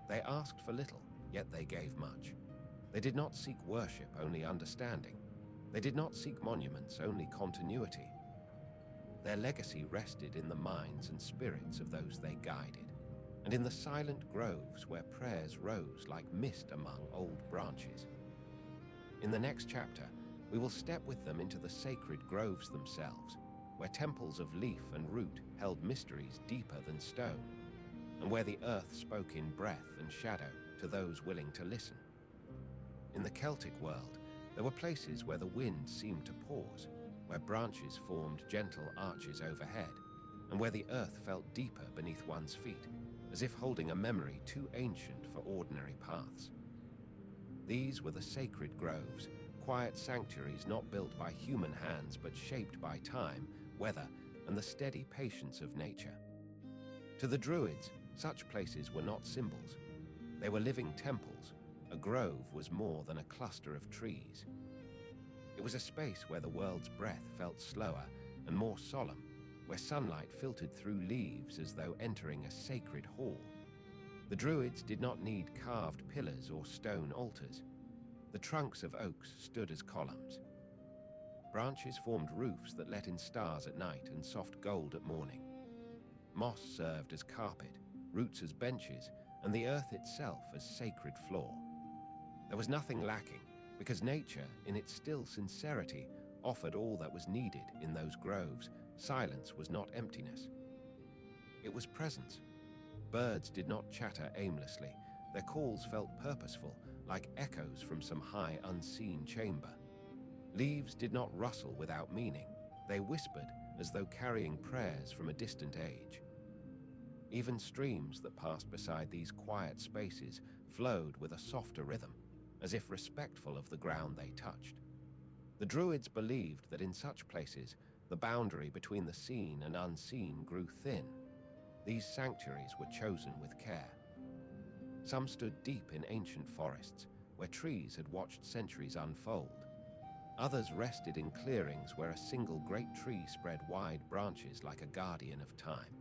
Speaker 1: They asked for little, yet they gave much. They did not seek worship, only understanding. They did not seek monuments, only continuity. Their legacy rested in the minds and spirits of those they guided, and in the silent groves where prayers rose like mist among old branches. In the next chapter, we will step with them into the sacred groves themselves, where temples of leaf and root held mysteries deeper than stone, and where the earth spoke in breath and shadow to those willing to listen. In the Celtic world, there were places where the wind seemed to pause, where branches formed gentle arches overhead, and where the earth felt deeper beneath one's feet, as if holding a memory too ancient for ordinary paths. These were the sacred groves, quiet sanctuaries not built by human hands but shaped by time, weather, and the steady patience of nature. To the Druids, such places were not symbols. They were living temples. A grove was more than a cluster of trees. It was a space where the world's breath felt slower and more solemn, where sunlight filtered through leaves as though entering a sacred hall. The Druids did not need carved pillars or stone altars. The trunks of oaks stood as columns. Branches formed roofs that let in stars at night and soft gold at morning. Moss served as carpet, roots as benches, and the earth itself as sacred floor. There was nothing lacking, because nature, in its still sincerity, offered all that was needed in those groves. Silence was not emptiness. It was presence. Birds did not chatter aimlessly. Their calls felt purposeful, like echoes from some high, unseen chamber. Leaves did not rustle without meaning. They whispered as though carrying prayers from a distant age. Even streams that passed beside these quiet spaces flowed with a softer rhythm, as if respectful of the ground they touched. The Druids believed that in such places, the boundary between the seen and unseen grew thin. These sanctuaries were chosen with care. Some stood deep in ancient forests, where trees had watched centuries unfold. Others rested in clearings where a single great tree spread wide branches like a guardian of time.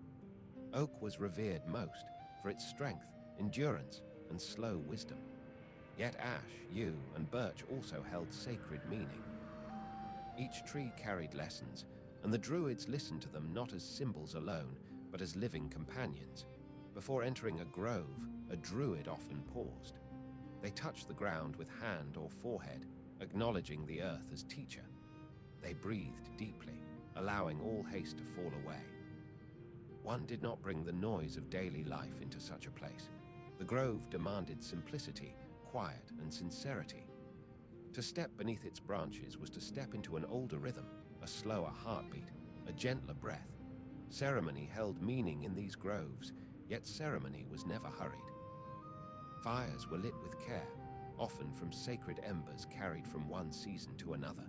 Speaker 1: Oak was revered most for its strength, endurance, and slow wisdom. Yet ash, yew, and birch also held sacred meaning. Each tree carried lessons, and the Druids listened to them not as symbols alone, but as living companions. Before entering a grove, a Druid often paused. They touched the ground with hand or forehead, acknowledging the earth as teacher. They breathed deeply, allowing all haste to fall away. One did not bring the noise of daily life into such a place. The grove demanded simplicity, quiet, and sincerity. To step beneath its branches was to step into an older rhythm, a slower heartbeat, a gentler breath. Ceremony held meaning in these groves, yet ceremony was never hurried. Fires were lit with care, often from sacred embers carried from one season to another.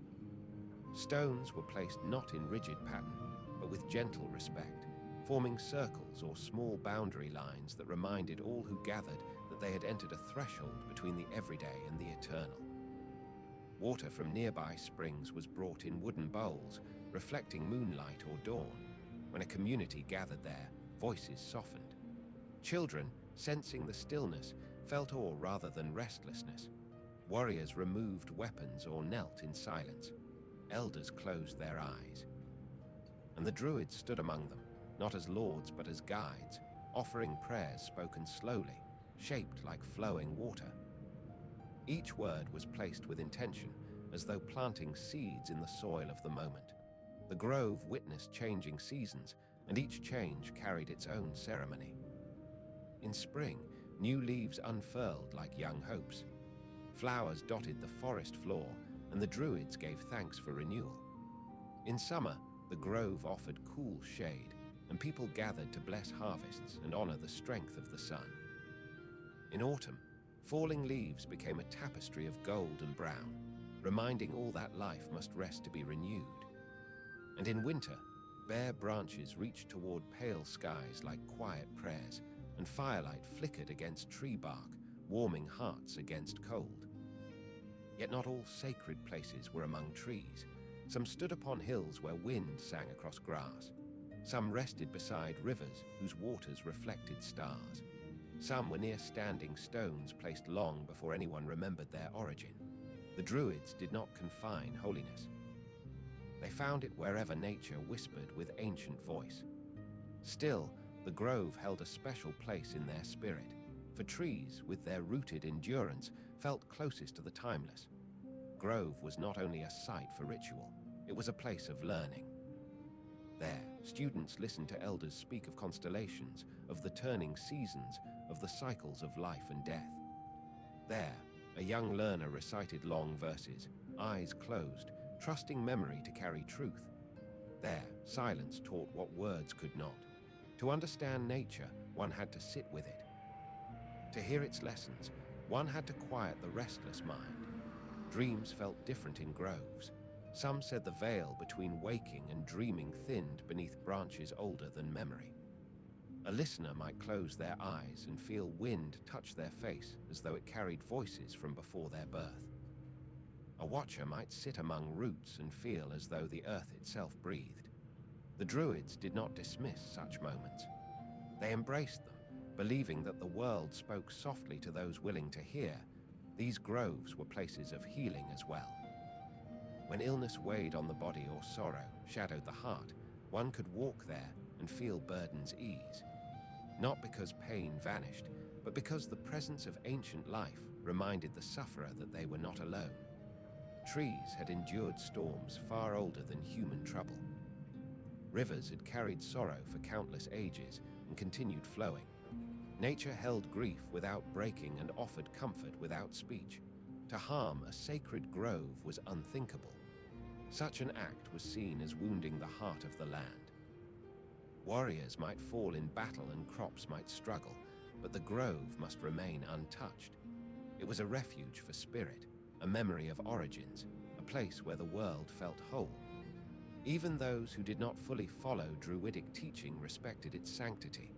Speaker 1: Stones were placed not in rigid pattern, but with gentle respect, forming circles or small boundary lines that reminded all who gathered that they had entered a threshold between the everyday and the eternal. Water from nearby springs was brought in wooden bowls, reflecting moonlight or dawn. When a community gathered there, voices softened. Children, sensing the stillness, felt awe rather than restlessness. Warriors removed weapons or knelt in silence. Elders closed their eyes. And the Druids stood among them, not as lords but as guides, offering prayers spoken slowly, shaped like flowing water. Each word was placed with intention, as though planting seeds in the soil of the moment. The grove witnessed changing seasons, and each change carried its own ceremony. In spring, new leaves unfurled like young hopes. Flowers dotted the forest floor, and the Druids gave thanks for renewal. In summer, the grove offered cool shade, and people gathered to bless harvests and honor the strength of the sun. In autumn, falling leaves became a tapestry of gold and brown, reminding all that life must rest to be renewed. And in winter, bare branches reached toward pale skies like quiet prayers, and firelight flickered against tree bark, warming hearts against cold. Yet not all sacred places were among trees. Some stood upon hills where wind sang across grass. Some rested beside rivers whose waters reflected stars. Some were near standing stones placed long before anyone remembered their origin. The Druids did not confine holiness. They found it wherever nature whispered with ancient voice. Still, the grove held a special place in their spirit, for trees, with their rooted endurance, felt closest to the timeless. Grove was not only a site for ritual, it was a place of learning. There, students listened to elders speak of constellations, of the turning seasons, of the cycles of life and death. There, a young learner recited long verses, eyes closed, trusting memory to carry truth. There, silence taught what words could not. To understand nature, one had to sit with it. To hear its lessons, one had to quiet the restless mind. Dreams felt different in groves. Some said the veil between waking and dreaming thinned beneath branches older than memory. A listener might close their eyes and feel wind touch their face as though it carried voices from before their birth. A watcher might sit among roots and feel as though the earth itself breathed. The Druids did not dismiss such moments. They embraced them, believing that the world spoke softly to those willing to hear. These groves were places of healing as well. When illness weighed on the body or sorrow shadowed the heart, one could walk there and feel burdens ease. Not because pain vanished, but because the presence of ancient life reminded the sufferer that they were not alone. Trees had endured storms far older than human trouble. Rivers had carried sorrow for countless ages and continued flowing. Nature held grief without breaking and offered comfort without speech. To harm a sacred grove was unthinkable. Such an act was seen as wounding the heart of the land. Warriors might fall in battle and crops might struggle, but the grove must remain untouched. It was a refuge for spirit, a memory of origins, a place where the world felt whole. Even those who did not fully follow Druidic teaching respected its sanctity.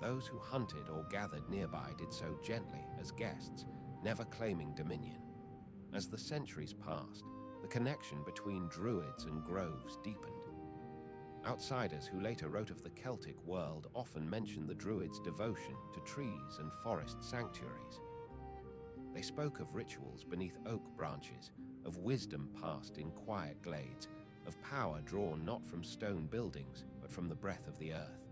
Speaker 1: Those who hunted or gathered nearby did so gently as guests, never claiming dominion. As the centuries passed, the connection between Druids and groves deepened. Outsiders who later wrote of the Celtic world often mentioned the Druids' devotion to trees and forest sanctuaries. They spoke of rituals beneath oak branches, of wisdom passed in quiet glades, of power drawn not from stone buildings, but from the breath of the earth.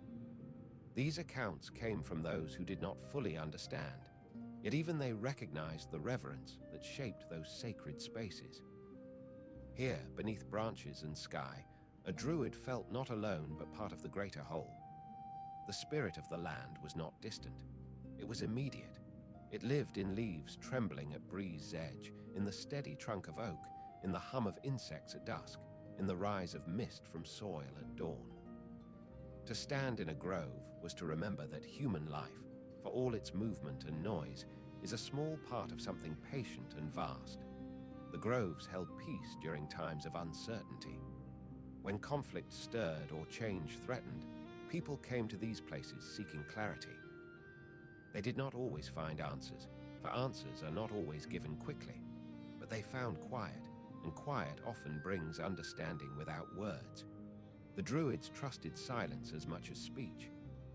Speaker 1: These accounts came from those who did not fully understand, yet even they recognized the reverence that shaped those sacred spaces. Here, beneath branches and sky, a druid felt not alone but part of the greater whole. The spirit of the land was not distant. It was immediate. It lived in leaves trembling at breeze's edge, in the steady trunk of oak, in the hum of insects at dusk, in the rise of mist from soil at dawn. To stand in a grove was to remember that human life, for all its movement and noise, is a small part of something patient and vast. The groves held peace during times of uncertainty. When conflict stirred or change threatened, people came to these places seeking clarity. They did not always find answers, for answers are not always given quickly, but they found quiet, and quiet often brings understanding without words. The Druids trusted silence as much as speech.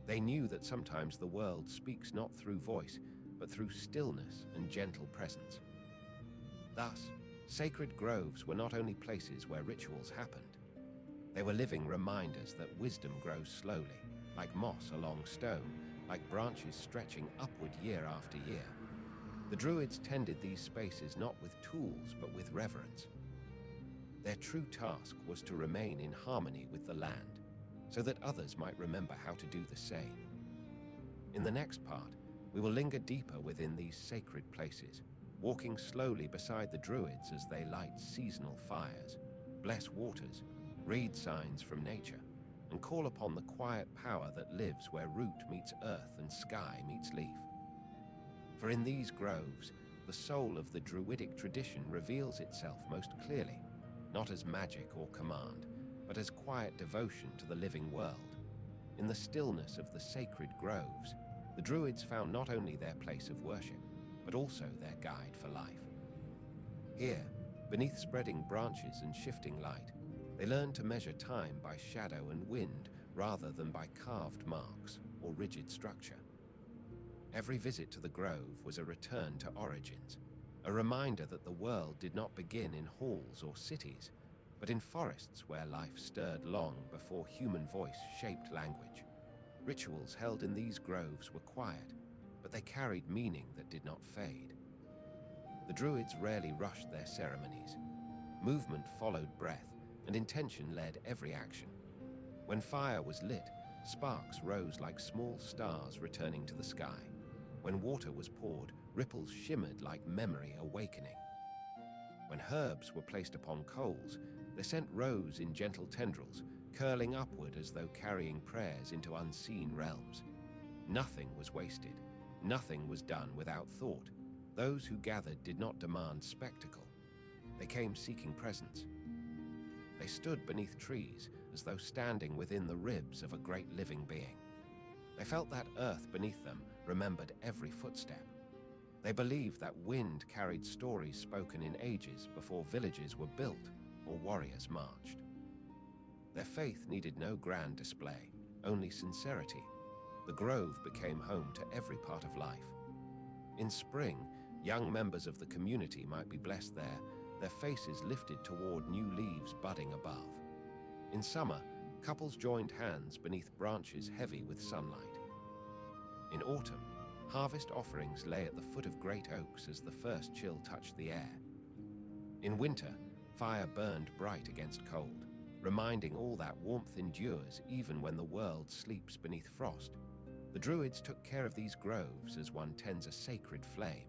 Speaker 1: They knew that sometimes the world speaks not through voice, but through stillness and gentle presence. Thus, sacred groves were not only places where rituals happened. They were living reminders that wisdom grows slowly, like moss along stone, like branches stretching upward year after year. The Druids tended these spaces not with tools, but with reverence. Their true task was to remain in harmony with the land, so that others might remember how to do the same. In the next part, we will linger deeper within these sacred places, walking slowly beside the Druids as they light seasonal fires, bless waters, read signs from nature, and call upon the quiet power that lives where root meets earth and sky meets leaf. For in these groves, the soul of the Druidic tradition reveals itself most clearly, not as magic or command, but as quiet devotion to the living world. In the stillness of the sacred groves, the Druids found not only their place of worship, but also their guide for life. Here, beneath spreading branches and shifting light, they learned to measure time by shadow and wind rather than by carved marks or rigid structure. Every visit to the grove was a return to origins, a reminder that the world did not begin in halls or cities, but in forests where life stirred long before human voice shaped language. Rituals held in these groves were quiet, but they carried meaning that did not fade. The Druids rarely rushed their ceremonies. Movement followed breath, and intention led every action. When fire was lit, sparks rose like small stars returning to the sky. When water was poured, ripples shimmered like memory awakening. When herbs were placed upon coals, the scent rose in gentle tendrils, curling upward as though carrying prayers into unseen realms. Nothing was wasted. Nothing was done without thought. Those who gathered did not demand spectacle. They came seeking presence. They stood beneath trees as though standing within the ribs of a great living being. They felt that earth beneath them remembered every footstep. They believed that wind carried stories spoken in ages before villages were built or warriors marched. Their faith needed no grand display, only sincerity. The grove became home to every part of life. In spring, young members of the community might be blessed there, their faces lifted toward new leaves budding above. In summer, couples joined hands beneath branches heavy with sunlight. In autumn, harvest offerings lay at the foot of great oaks as the first chill touched the air. In winter, fire burned bright against cold, reminding all that warmth endures even when the world sleeps beneath frost. The Druids took care of these groves as one tends a sacred flame.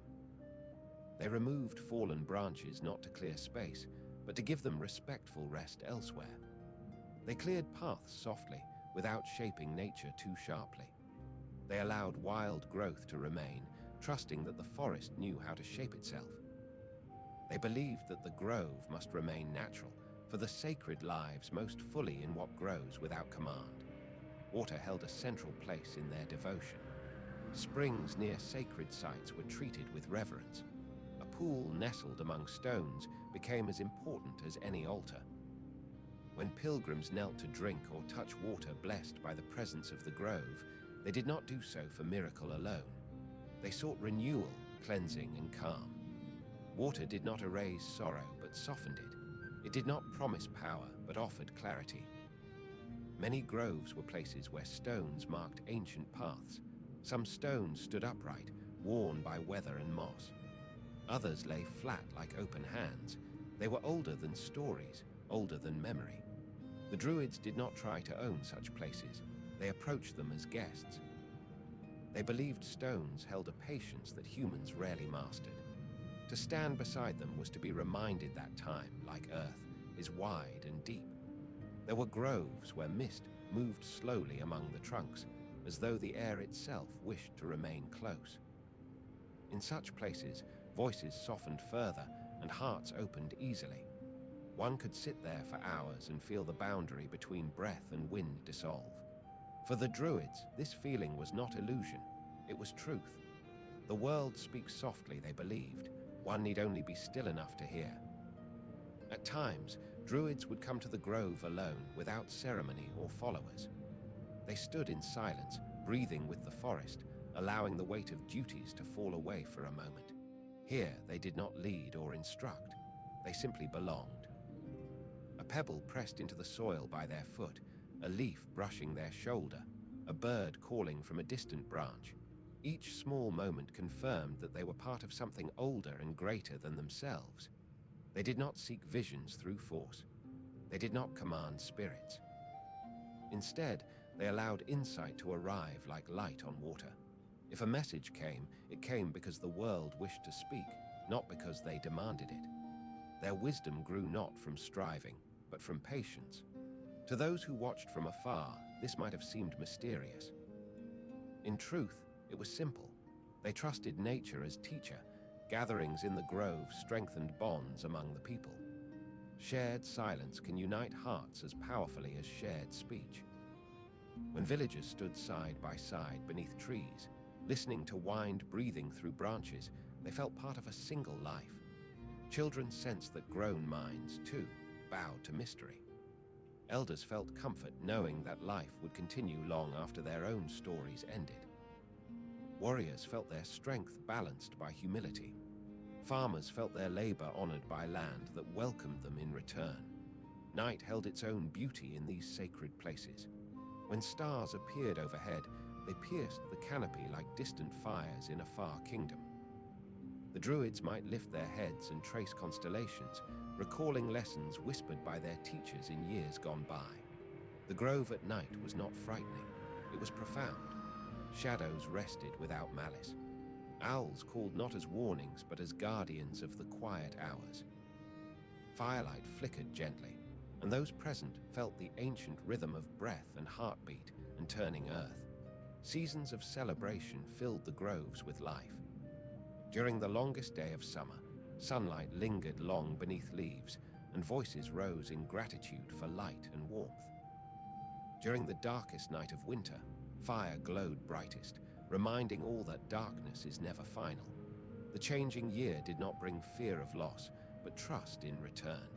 Speaker 1: They removed fallen branches not to clear space, but to give them respectful rest elsewhere. They cleared paths softly, without shaping nature too sharply. They allowed wild growth to remain, trusting that the forest knew how to shape itself. They believed that the grove must remain natural, for the sacred lives most fully in what grows without command. Water held a central place in their devotion. Springs near sacred sites were treated with reverence. A pool nestled among stones became as important as any altar. When pilgrims knelt to drink or touch water blessed by the presence of the grove, they did not do so for miracle alone. They sought renewal cleansing and calm. Water did not erase sorrow, but softened it. It did not promise power, but offered clarity. Many groves were places where stones marked ancient paths. Some stones stood upright, worn by weather and moss. Others lay flat like open hands. They were older than stories, older than memory. The Druids did not try to own such places. They approached them as guests. They believed stones held a patience that humans rarely mastered. To stand beside them was to be reminded that time, like Earth, is wide and deep. There were groves where mist moved slowly among the trunks, as though the air itself wished to remain close. In such places, voices softened further and hearts opened easily. One could sit there for hours and feel the boundary between breath and wind dissolve. For the Druids, this feeling was not illusion, it was truth. The world speaks softly, they believed. One need only be still enough to hear. At times, Druids would come to the grove alone, without ceremony or followers. They stood in silence, breathing with the forest, allowing the weight of duties to fall away for a moment. Here, they did not lead or instruct. They simply belonged. A pebble pressed into the soil by their foot, a leaf brushing their shoulder, a bird calling from a distant branch. Each small moment confirmed that they were part of something older and greater than themselves. They did not seek visions through force. They did not command spirits. Instead, they allowed insight to arrive like light on water. If a message came, it came because the world wished to speak, not because they demanded it. Their wisdom grew not from striving, but from patience. To those who watched from afar, this might have seemed mysterious. In truth, it was simple. They trusted nature as teacher. Gatherings in the grove strengthened bonds among the people. Shared silence can unite hearts as powerfully as shared speech. When villagers stood side by side beneath trees, listening to wind breathing through branches, they felt part of a single life. Children sensed that grown minds, too, bowed to mystery. Elders felt comfort knowing that life would continue long after their own stories ended. Warriors felt their strength balanced by humility. Farmers felt their labor honored by land that welcomed them in return. Night held its own beauty in these sacred places. When stars appeared overhead, they pierced the canopy like distant fires in a far kingdom. The Druids might lift their heads and trace constellations, recalling lessons whispered by their teachers in years gone by. The grove at night was not frightening, it was profound. Shadows rested without malice. Owls called not as warnings, but as guardians of the quiet hours. Firelight flickered gently, and those present felt the ancient rhythm of breath and heartbeat and turning earth. Seasons of celebration filled the groves with life. During the longest day of summer, sunlight lingered long beneath leaves, and voices rose in gratitude for light and warmth. During the darkest night of winter, fire glowed brightest, reminding all that darkness is never final. The changing year did not bring fear of loss, but trust in return.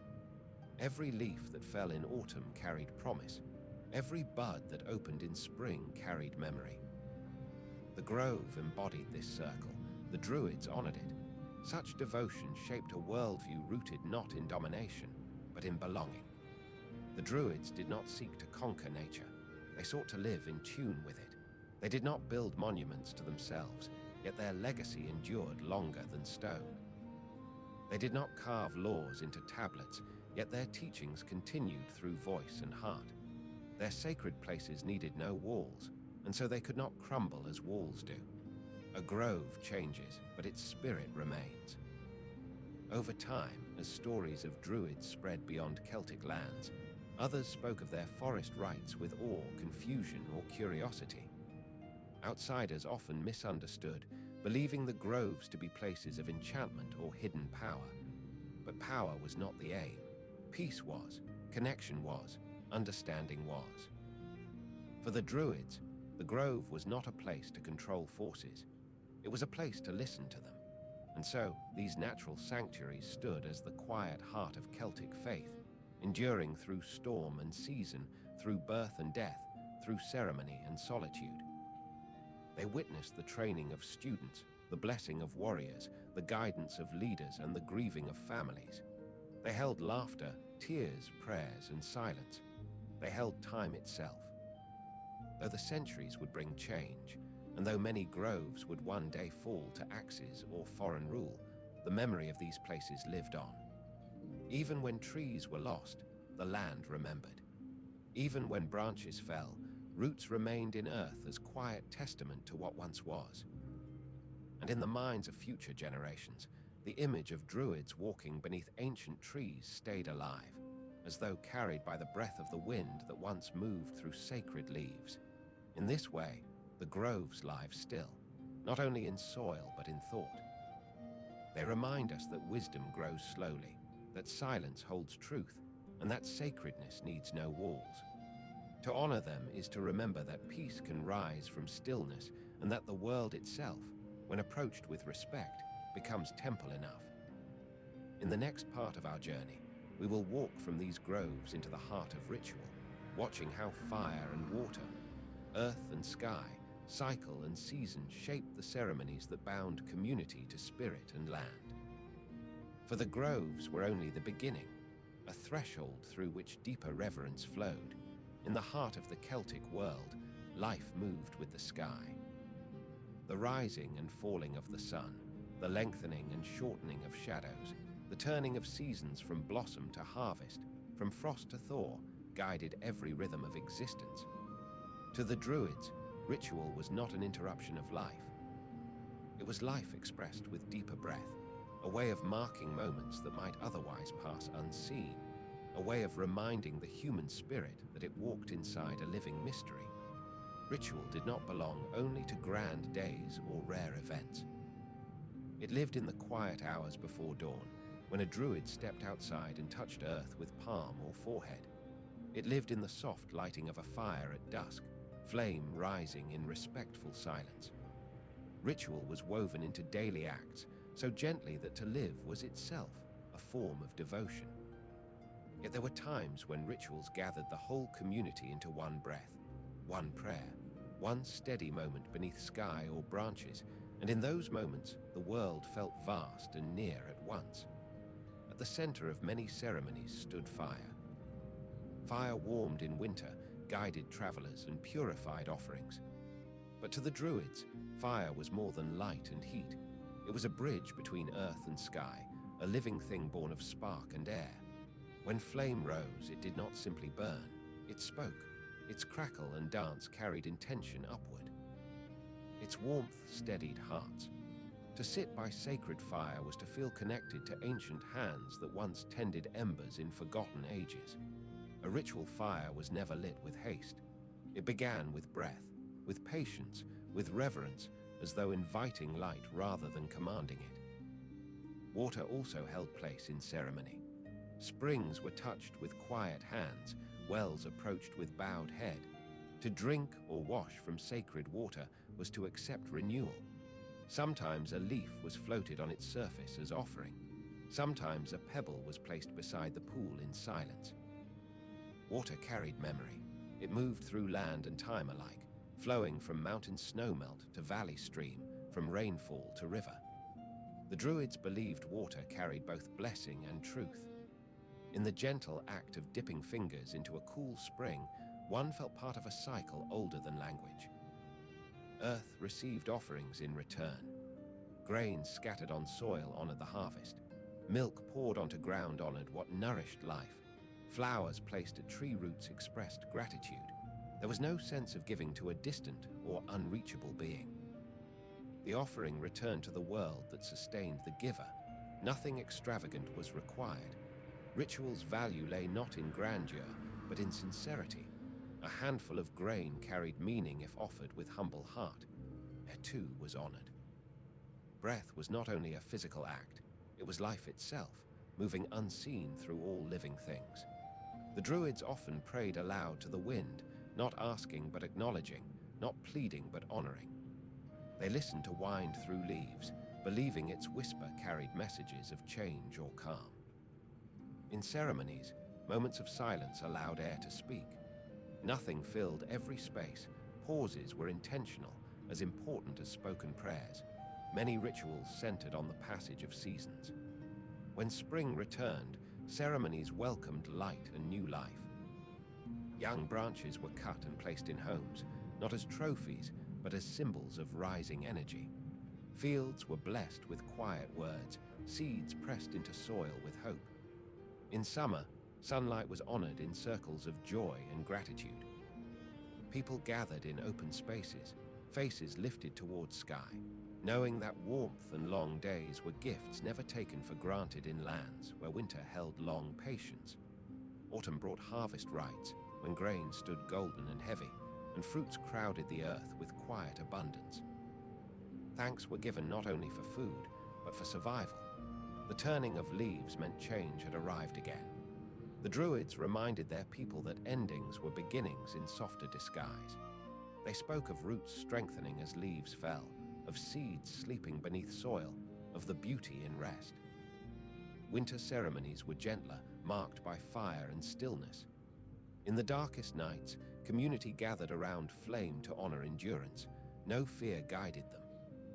Speaker 1: Every leaf that fell in autumn carried promise. Every bud that opened in spring carried memory. The grove embodied this circle. The Druids honored it. Such devotion shaped a worldview rooted not in domination, but in belonging. The Druids did not seek to conquer nature. They sought to live in tune with it. They did not build monuments to themselves, yet their legacy endured longer than stone. They did not carve laws into tablets, yet their teachings continued through voice and heart. Their sacred places needed no walls, and so they could not crumble as walls do. A grove changes, but its spirit remains. Over time, as stories of Druids spread beyond Celtic lands, others spoke of their forest rites with awe, confusion, or curiosity. Outsiders often misunderstood, believing the groves to be places of enchantment or hidden power. But power was not the aim. Peace was, connection was, understanding was. For the Druids, the grove was not a place to control forces. It was a place to listen to them. And so, these natural sanctuaries stood as the quiet heart of Celtic faith, enduring through storm and season, through birth and death, through ceremony and solitude. They witnessed the training of students, the blessing of warriors, the guidance of leaders, and the grieving of families. They held laughter, tears, prayers, and silence. They held time itself. Though the centuries would bring change, and though many groves would one day fall to axes or foreign rule, the memory of these places lived on. Even when trees were lost, the land remembered. Even when branches fell, roots remained in earth as quiet testament to what once was. And in the minds of future generations, the image of Druids walking beneath ancient trees stayed alive, as though carried by the breath of the wind that once moved through sacred leaves. In this way, the groves live still, not only in soil but in thought. They remind us that wisdom grows slowly, that silence holds truth, and that sacredness needs no walls. To honor them is to remember that peace can rise from stillness, and that the world itself, when approached with respect, becomes temple enough. In the next part of our journey, we will walk from these groves into the heart of ritual, watching how fire and water, earth and sky, cycle and season shape the ceremonies that bound community to spirit and land. For the groves were only the beginning, a threshold through which deeper reverence flowed. In the heart of the Celtic world, life moved with the sky. The rising and falling of the sun, the lengthening and shortening of shadows, the turning of seasons from blossom to harvest, from frost to thaw, guided every rhythm of existence. To the Druids, ritual was not an interruption of life. It was life expressed with deeper breath, a way of marking moments that might otherwise pass unseen, a way of reminding the human spirit that it walked inside a living mystery. Ritual did not belong only to grand days or rare events. It lived in the quiet hours before dawn, when a druid stepped outside and touched earth with palm or forehead. It lived in the soft lighting of a fire at dusk, flame rising in respectful silence. Ritual was woven into daily acts, so gently that to live was itself a form of devotion. Yet there were times when rituals gathered the whole community into one breath, one prayer, one steady moment beneath sky or branches, and in those moments the world felt vast and near at once. At the center of many ceremonies stood fire. Fire warmed in winter, guided travelers and purified offerings. But to the Druids, fire was more than light and heat. It was a bridge between earth and sky, a living thing born of spark and air. When flame rose, it did not simply burn, it spoke. Its crackle and dance carried intention upward. Its warmth steadied hearts. To sit by sacred fire was to feel connected to ancient hands that once tended embers in forgotten ages. A ritual fire was never lit with haste. It began with breath, with patience, with reverence, as though inviting light rather than commanding it. Water also held place in ceremony. Springs were touched with quiet hands, wells approached with bowed head. To drink or wash from sacred water was to accept renewal. Sometimes a leaf was floated on its surface as offering. Sometimes a pebble was placed beside the pool in silence. Water carried memory. It moved through land and time alike, flowing from mountain snowmelt to valley stream, from rainfall to river. The Druids believed water carried both blessing and truth. In the gentle act of dipping fingers into a cool spring, one felt part of a cycle older than language. Earth received offerings in return. Grain scattered on soil honored the harvest. Milk poured onto ground honored what nourished life. Flowers placed at tree roots expressed gratitude. There was no sense of giving to a distant or unreachable being. The offering returned to the world that sustained the giver. Nothing extravagant was required. Ritual's value lay not in grandeur, but in sincerity. A handful of grain carried meaning if offered with humble heart. It too was honored. Breath was not only a physical act, it was life itself, moving unseen through all living things. The Druids often prayed aloud to the wind, not asking but acknowledging, not pleading but honoring. They listened to wind through leaves, believing its whisper carried messages of change or calm. In ceremonies, moments of silence allowed air to speak. Nothing filled every space. Pauses were intentional, as important as spoken prayers. Many rituals centered on the passage of seasons. When spring returned, ceremonies welcomed light and new life. Young branches were cut and placed in homes, not as trophies, but as symbols of rising energy. Fields were blessed with quiet words, seeds pressed into soil with hope. In summer, sunlight was honored in circles of joy and gratitude. People gathered in open spaces, faces lifted towards sky, knowing that warmth and long days were gifts never taken for granted in lands where winter held long patience. Autumn brought harvest rites, when grain stood golden and heavy, and fruits crowded the earth with quiet abundance. Thanks were given not only for food, but for survival. The turning of leaves meant change had arrived again. The Druids reminded their people that endings were beginnings in softer disguise. They spoke of roots strengthening as leaves fell, of seeds sleeping beneath soil, of the beauty in rest. Winter ceremonies were gentler, marked by fire and stillness. In the darkest nights, community gathered around flame to honor endurance. No fear guided them.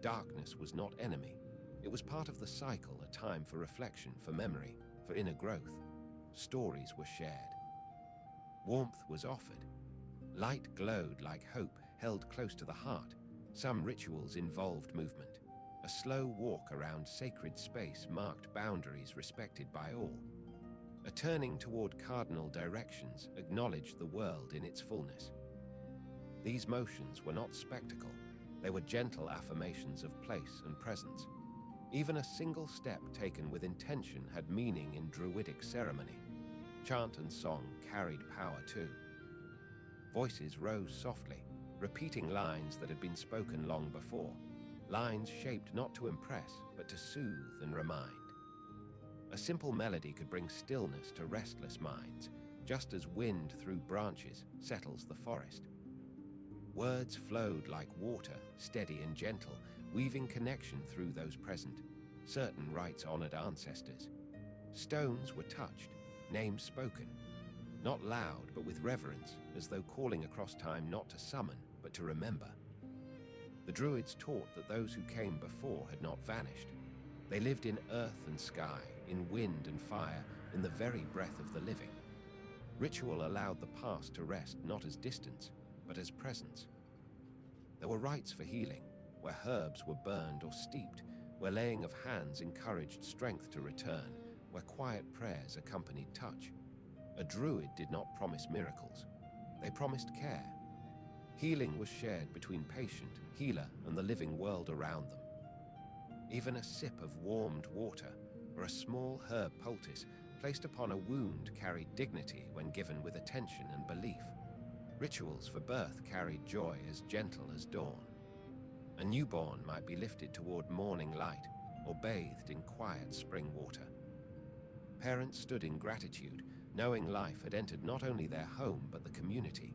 Speaker 1: Darkness was not enemy. It was part of the cycle, a time for reflection, for memory, for inner growth. Stories were shared. Warmth was offered. Light glowed like hope, held close to the heart. Some rituals involved movement. A slow walk around sacred space marked boundaries respected by all. A turning toward cardinal directions acknowledged the world in its fullness. These motions were not spectacle. They were gentle affirmations of place and presence. Even a single step taken with intention had meaning in Druidic ceremony. Chant and song carried power too. Voices rose softly, repeating lines that had been spoken long before, lines shaped not to impress, but to soothe and remind. A simple melody could bring stillness to restless minds, just as wind through branches settles the forest. Words flowed like water, steady and gentle, weaving connection through those present. Certain rites honored ancestors. Stones were touched, names spoken, not loud but with reverence, as though calling across time not to summon, but to remember. The Druids taught that those who came before had not vanished. They lived in earth and sky, in wind and fire, in the very breath of the living. Ritual allowed the past to rest not as distance, but as presence. There were rites for healing, where herbs were burned or steeped, where laying of hands encouraged strength to return, where quiet prayers accompanied touch. A Druid did not promise miracles. They promised care. Healing was shared between patient, healer, and the living world around them. Even a sip of warmed water or a small herb poultice placed upon a wound carried dignity when given with attention and belief. Rituals for birth carried joy as gentle as dawn. A newborn might be lifted toward morning light or bathed in quiet spring water. Parents stood in gratitude, knowing life had entered not only their home but the community.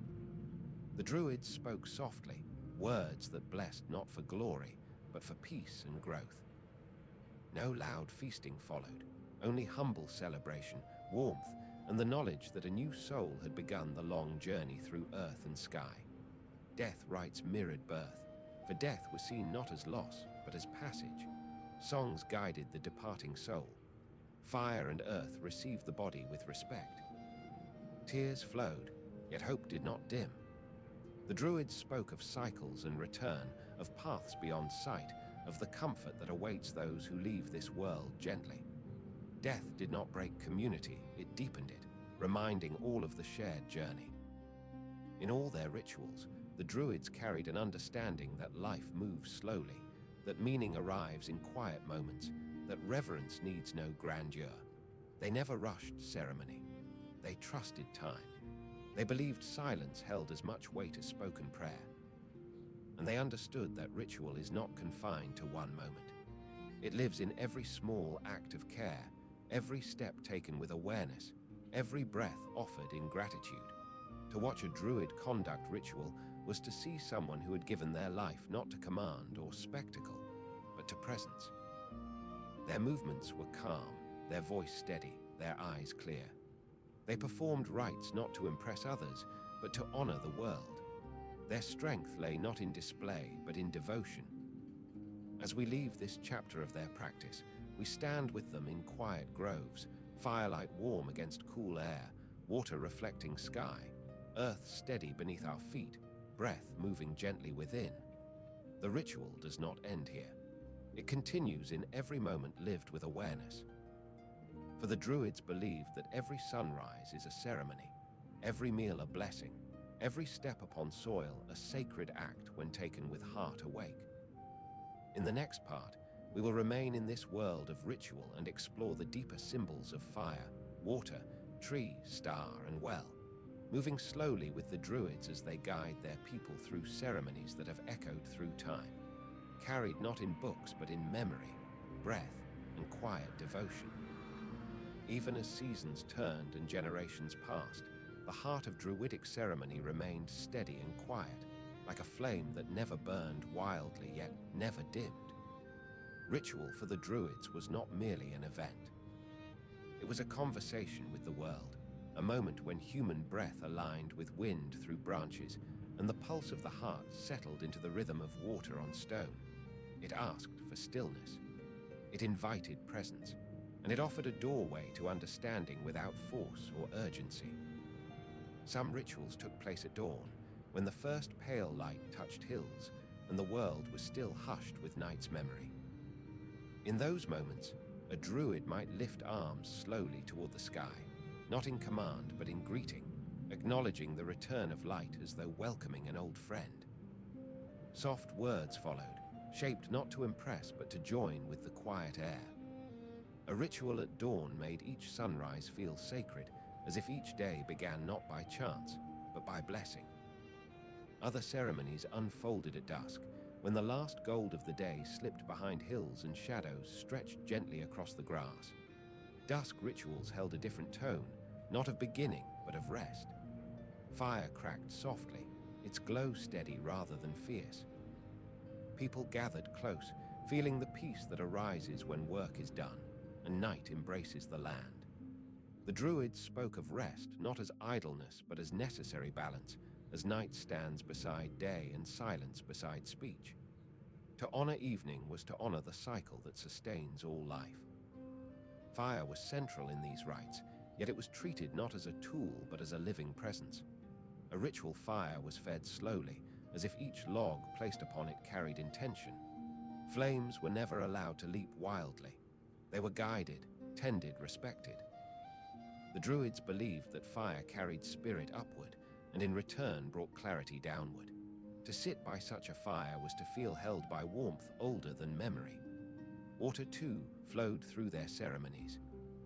Speaker 1: The Druids spoke softly, words that blessed not for glory, but for peace and growth. No loud feasting followed, only humble celebration, warmth, and the knowledge that a new soul had begun the long journey through earth and sky. Death rites mirrored birth, for death was seen not as loss, but as passage. Songs guided the departing soul. Fire and earth received the body with respect. Tears flowed, yet hope did not dim. The Druids spoke of cycles and return, of paths beyond sight, of the comfort that awaits those who leave this world gently. Death did not break community, it deepened it, reminding all of the shared journey. In all their rituals, the Druids carried an understanding that life moves slowly, that meaning arrives in quiet moments, that reverence needs no grandeur. They never rushed ceremony. They trusted time. They believed silence held as much weight as spoken prayer. And they understood that ritual is not confined to one moment. It lives in every small act of care, every step taken with awareness, every breath offered in gratitude. To watch a Druid conduct ritual was to see someone who had given their life not to command or spectacle, but to presence. Their movements were calm, their voice steady, their eyes clear. They performed rites not to impress others, but to honor the world. Their strength lay not in display, but in devotion. As we leave this chapter of their practice, we stand with them in quiet groves, firelight warm against cool air, water reflecting sky, earth steady beneath our feet, breath moving gently within. The ritual does not end here. It continues in every moment lived with awareness. For the Druids believed that every sunrise is a ceremony, every meal a blessing, every step upon soil a sacred act when taken with heart awake. In the next part, we will remain in this world of ritual and explore the deeper symbols of fire, water, tree, star, and well, moving slowly with the Druids as they guide their people through ceremonies that have echoed through time, carried not in books but in memory, breath, and quiet devotion. Even as seasons turned and generations passed, the heart of Druidic ceremony remained steady and quiet, like a flame that never burned wildly yet never dimmed. Ritual for the Druids was not merely an event. It was a conversation with the world, a moment when human breath aligned with wind through branches, and the pulse of the heart settled into the rhythm of water on stone. It asked for stillness. It invited presence, and it offered a doorway to understanding without force or urgency. Some rituals took place at dawn, when the first pale light touched hills, and the world was still hushed with night's memory. In those moments, a druid might lift arms slowly toward the sky, not in command but in greeting, acknowledging the return of light as though welcoming an old friend. Soft words followed, shaped not to impress but to join with the quiet air. A ritual at dawn made each sunrise feel sacred, as if each day began not by chance, but by blessing. Other ceremonies unfolded at dusk, when the last gold of the day slipped behind hills and shadows stretched gently across the grass. Dusk rituals held a different tone, not of beginning, but of rest. Fire cracked softly, its glow steady rather than fierce. People gathered close, feeling the peace that arises when work is done, and night embraces the land. The Druids spoke of rest not as idleness but as necessary balance, as night stands beside day and silence beside speech. To honor evening was to honor the cycle that sustains all life. Fire was central in these rites, yet it was treated not as a tool but as a living presence. A ritual fire was fed slowly, as if each log placed upon it carried intention. Flames were never allowed to leap wildly. They were guided, tended, respected. The Druids believed that fire carried spirit upward, and in return brought clarity downward. To sit by such a fire was to feel held by warmth older than memory. Water, too, flowed through their ceremonies.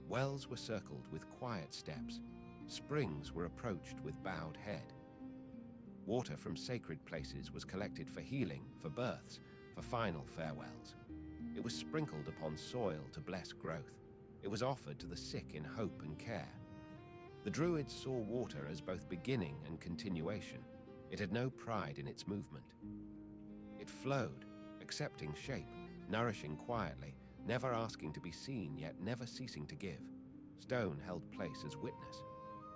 Speaker 1: Wells were circled with quiet steps. Springs were approached with bowed head. Water from sacred places was collected for healing, for births, for final farewells. It was sprinkled upon soil to bless growth. It was offered to the sick in hope and care. The Druids saw water as both beginning and continuation. It had no pride in its movement. It flowed, accepting shape, nourishing quietly, never asking to be seen yet never ceasing to give. Stone held place as witness.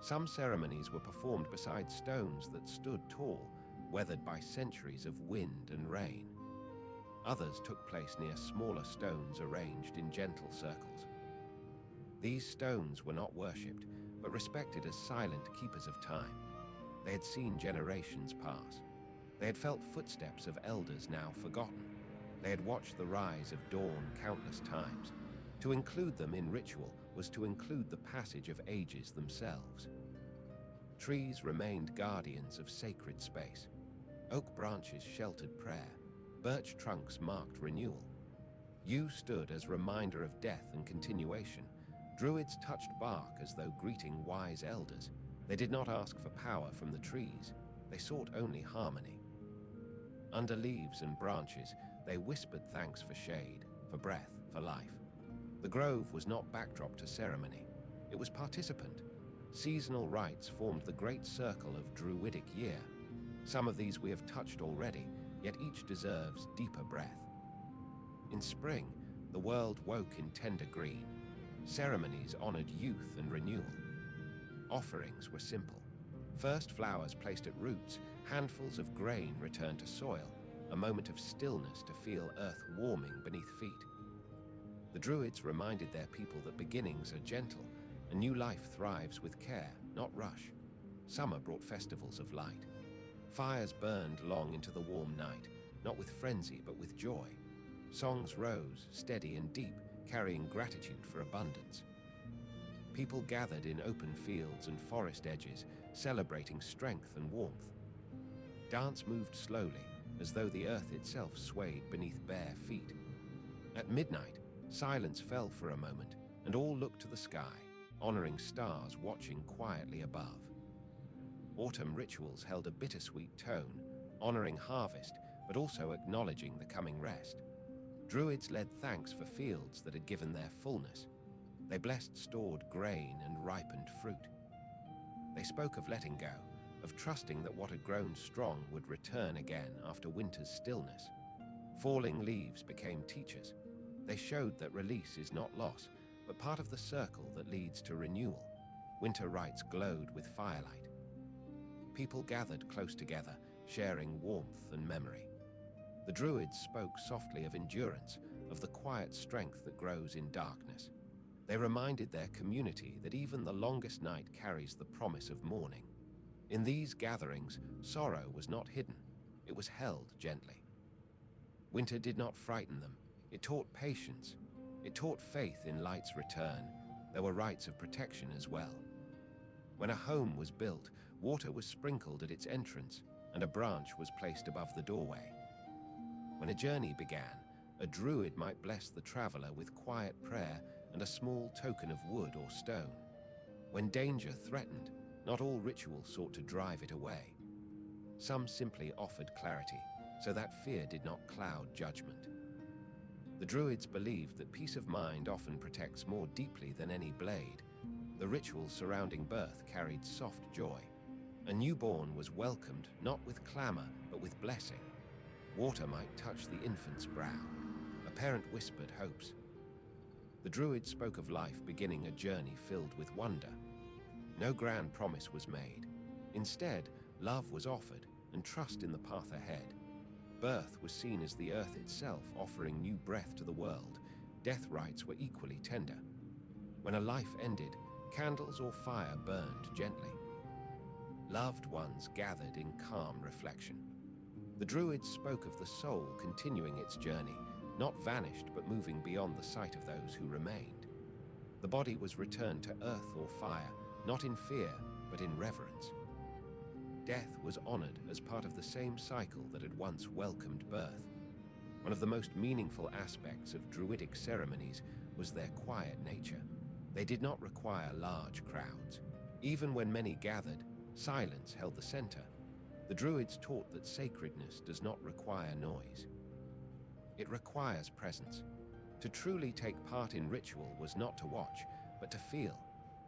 Speaker 1: Some ceremonies were performed beside stones that stood tall, weathered by centuries of wind and rain. Others took place near smaller stones arranged in gentle circles. These stones were not worshipped, but respected as silent keepers of time. They had seen generations pass. They had felt footsteps of elders now forgotten. They had watched the rise of dawn countless times. To include them in ritual was to include the passage of ages themselves. Trees remained guardians of sacred space. Oak branches sheltered prayer. Birch trunks marked renewal. Yew stood as reminder of death and continuation. Druids touched bark as though greeting wise elders. They did not ask for power from the trees. They sought only harmony. Under leaves and branches, they whispered thanks for shade, for breath, for life. The grove was not backdrop to ceremony. It was participant. Seasonal rites formed the great circle of Druidic year. Some of these we have touched already, yet each deserves deeper breath. In spring, the world woke in tender green. Ceremonies honored youth and renewal. Offerings were simple. First flowers placed at roots, handfuls of grain returned to soil. a moment of stillness to feel earth warming beneath feet. The Druids reminded their people that beginnings are gentle, and new life thrives with care, not rush. Summer brought festivals of light. Fires burned long into the warm night, not with frenzy but with joy. Songs rose, steady and deep, carrying gratitude for abundance. People gathered in open fields and forest edges, celebrating strength and warmth. Dance moved slowly, as though the earth itself swayed beneath bare feet. At midnight, silence fell for a moment, and all looked to the sky, honoring stars watching quietly above. Autumn rituals held a bittersweet tone, honoring harvest, but also acknowledging the coming rest. Druids led thanks for fields that had given their fullness. They blessed stored grain and ripened fruit. They spoke of letting go, of trusting that what had grown strong would return again after winter's stillness. Falling leaves became teachers. They showed that release is not loss, but part of the circle that leads to renewal. Winter rites glowed with firelight. People gathered close together, sharing warmth and memory. The Druids spoke softly of endurance, of the quiet strength that grows in darkness. They reminded their community that even the longest night carries the promise of morning. In these gatherings, sorrow was not hidden, it was held gently. Winter did not frighten them, it taught patience. It taught faith in light's return. There were rites of protection as well. When a home was built, water was sprinkled at its entrance, and a branch was placed above the doorway. When a journey began, a druid might bless the traveler with quiet prayer and a small token of wood or stone. When danger threatened, not all rituals sought to drive it away. Some simply offered clarity, so that fear did not cloud judgment. The Druids believed that peace of mind often protects more deeply than any blade. The rituals surrounding birth carried soft joy. A newborn was welcomed not with clamor, but with blessing. Water might touch the infant's brow. A parent whispered hopes. The Druids spoke of life beginning a journey filled with wonder. No grand promise was made. Instead, love was offered and trust in the path ahead. Birth was seen as the earth itself offering new breath to the world. Death rites were equally tender. When a life ended, candles or fire burned gently. Loved ones gathered in calm reflection. The Druids spoke of the soul continuing its journey, not vanished but moving beyond the sight of those who remained. The body was returned to earth or fire, not in fear, but in reverence. Death was honored as part of the same cycle that had once welcomed birth. One of the most meaningful aspects of Druidic ceremonies was their quiet nature. They did not require large crowds. Even when many gathered, silence held the center. The Druids taught that sacredness does not require noise. It requires presence. To truly take part in ritual was not to watch, but to feel.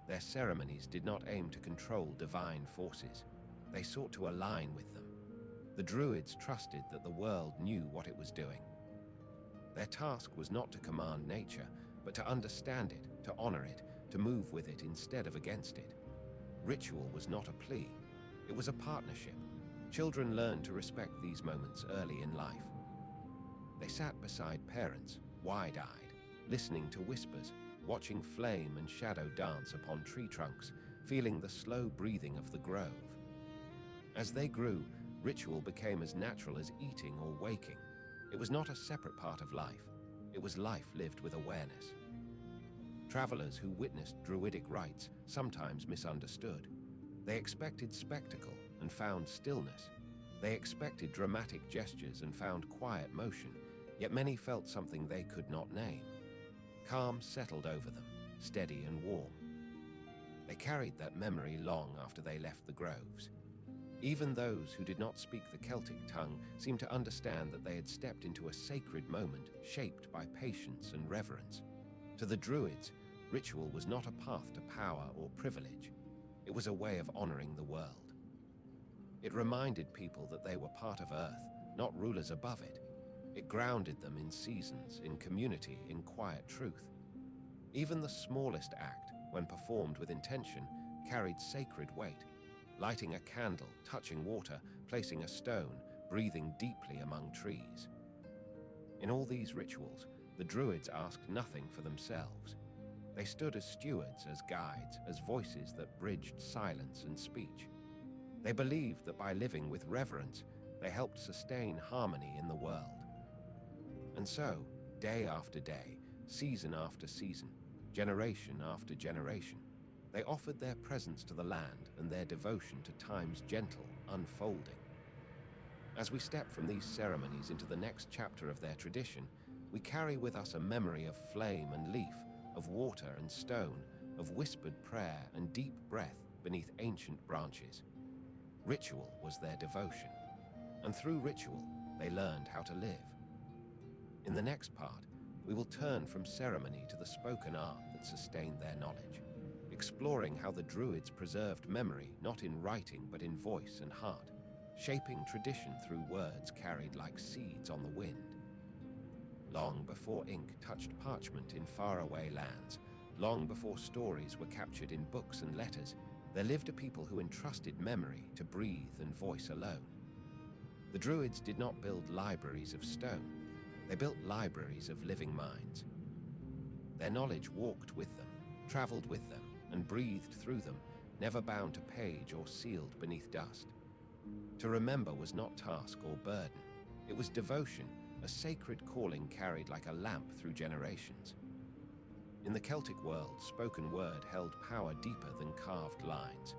Speaker 1: Their ceremonies did not aim to control divine forces. They sought to align with them. The Druids trusted that the world knew what it was doing. Their task was not to command nature, but to understand it, to honor it, to move with it instead of against it. Ritual was not a plea, it was a partnership. Children learned to respect these moments early in life. They sat beside parents, wide-eyed, listening to whispers, watching flame and shadow dance upon tree trunks, feeling the slow breathing of the grove. As they grew, ritual became as natural as eating or waking. It was not a separate part of life. It was life lived with awareness. Travelers who witnessed Druidic rites sometimes misunderstood. They expected spectacle and found stillness. They expected dramatic gestures and found quiet motion, yet many felt something they could not name. Calm settled over them, steady and warm. They carried that memory long after they left the groves. Even those who did not speak the Celtic tongue seemed to understand that they had stepped into a sacred moment shaped by patience and reverence. To the Druids, ritual was not a path to power or privilege. It was a way of honoring the world. It reminded people that they were part of Earth, not rulers above it. It grounded them in seasons, in community, in quiet truth. Even the smallest act, when performed with intention, carried sacred weight. Lighting a candle, touching water, placing a stone, breathing deeply among trees. In all these rituals, the Druids asked nothing for themselves. They stood as stewards, as guides, as voices that bridged silence and speech. They believed that by living with reverence, they helped sustain harmony in the world. And so, day after day, season after season, generation after generation, they offered their presence to the land and their devotion to time's gentle unfolding. As we step from these ceremonies into the next chapter of their tradition, we carry with us a memory of flame and leaf, of water and stone, of whispered prayer and deep breath beneath ancient branches. Ritual was their devotion, and through ritual, they learned how to live. In the next part, we will turn from ceremony to the spoken art that sustained their knowledge, exploring how the Druids preserved memory not in writing but in voice and heart, shaping tradition through words carried like seeds on the wind. Long before ink touched parchment in faraway lands, long before stories were captured in books and letters, there lived a people who entrusted memory to breathe and voice alone. The Druids did not build libraries of stone. They built libraries of living minds. Their knowledge walked with them, traveled with them, and breathed through them, never bound to page or sealed beneath dust. To remember was not task or burden. It was devotion, a sacred calling carried like a lamp through generations. In the Celtic world, spoken word held power deeper than carved lines.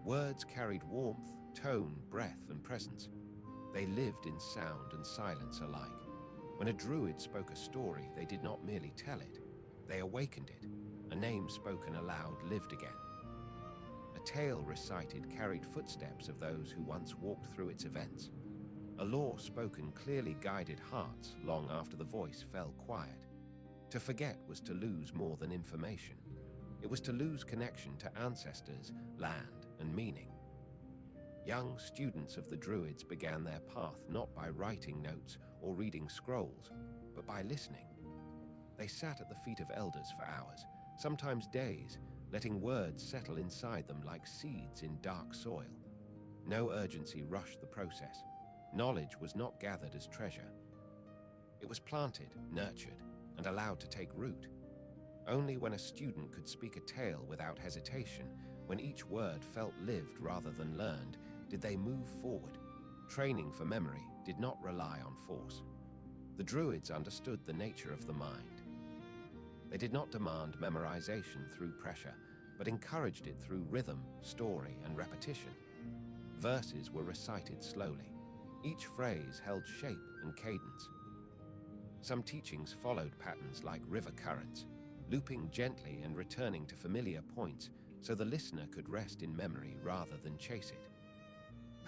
Speaker 1: Words carried warmth, tone, breath, and presence. They lived in sound and silence alike. When a Druid spoke a story, they did not merely tell it, they awakened it. A name spoken aloud lived again. A tale recited carried footsteps of those who once walked through its events. A law spoken clearly guided hearts long after the voice fell quiet. To forget was to lose more than information. It was to lose connection to ancestors, land, and meaning. Young students of the Druids began their path not by writing notes or reading scrolls, but by listening. They sat at the feet of elders for hours, sometimes days, letting words settle inside them like seeds in dark soil. No urgency rushed the process. Knowledge was not gathered as treasure. It was planted, nurtured, and allowed to take root. Only when a student could speak a tale without hesitation, when each word felt lived rather than learned, did they move forward. Training for memory did not rely on force. The Druids understood the nature of the mind. They did not demand memorization through pressure, but encouraged it through rhythm, story, and repetition. Verses were recited slowly. Each phrase held shape and cadence. Some teachings followed patterns like river currents, looping gently and returning to familiar points so the listener could rest in memory rather than chase it.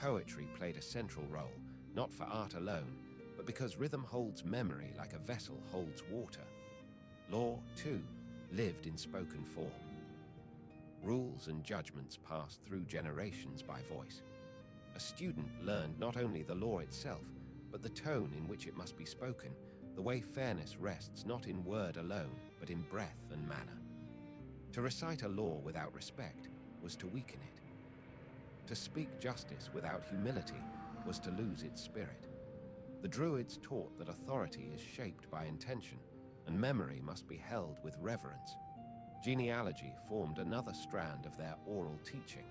Speaker 1: Poetry played a central role, not for art alone, but because rhythm holds memory like a vessel holds water. Law, too, lived in spoken form. Rules and judgments passed through generations by voice. A student learned not only the law itself, but the tone in which it must be spoken, the way fairness rests not in word alone, but in breath and manner. To recite a law without respect was to weaken it. To speak justice without humility was to lose its spirit. The Druids taught that authority is shaped by intention, and memory must be held with reverence. Genealogy formed another strand of their oral teaching.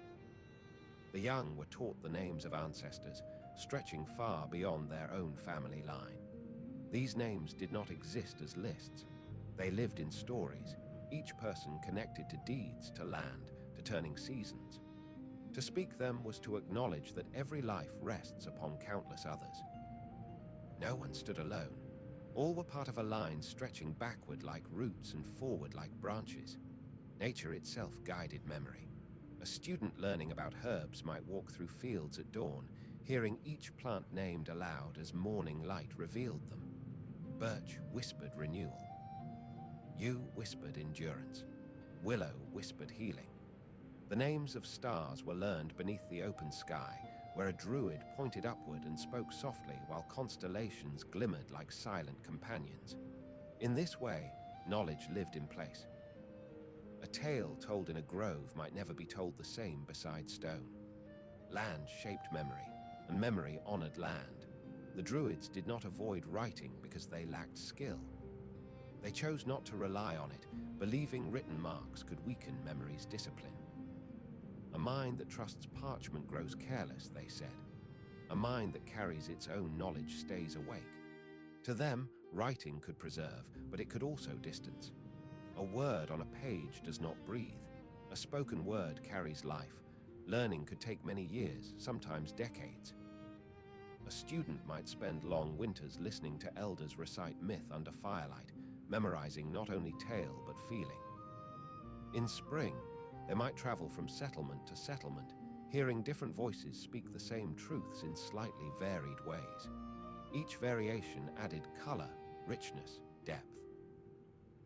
Speaker 1: The young were taught the names of ancestors, stretching far beyond their own family line. These names did not exist as lists. They lived in stories, each person connected to deeds, to land, to turning seasons. To speak them was to acknowledge that every life rests upon countless others. No one stood alone. All were part of a line stretching backward like roots and forward like branches. Nature itself guided memory. A student learning about herbs might walk through fields at dawn, hearing each plant named aloud as morning light revealed them. Birch whispered renewal. Yew whispered endurance. Willow whispered healing. The names of stars were learned beneath the open sky, where a druid pointed upward and spoke softly while constellations glimmered like silent companions. In this way, knowledge lived in place. A tale told in a grove might never be told the same beside stone. Land shaped memory, and memory honored land. The Druids did not avoid writing because they lacked skill. They chose not to rely on it, believing written marks could weaken memory's discipline. A mind that trusts parchment grows careless, they said. A mind that carries its own knowledge stays awake. To them, writing could preserve, but it could also distance. A word on a page does not breathe. A spoken word carries life. Learning could take many years, sometimes decades. A student might spend long winters listening to elders recite myth under firelight, memorizing not only tale but feeling. In spring, they might travel from settlement to settlement, hearing different voices speak the same truths in slightly varied ways. Each variation added color, richness, depth.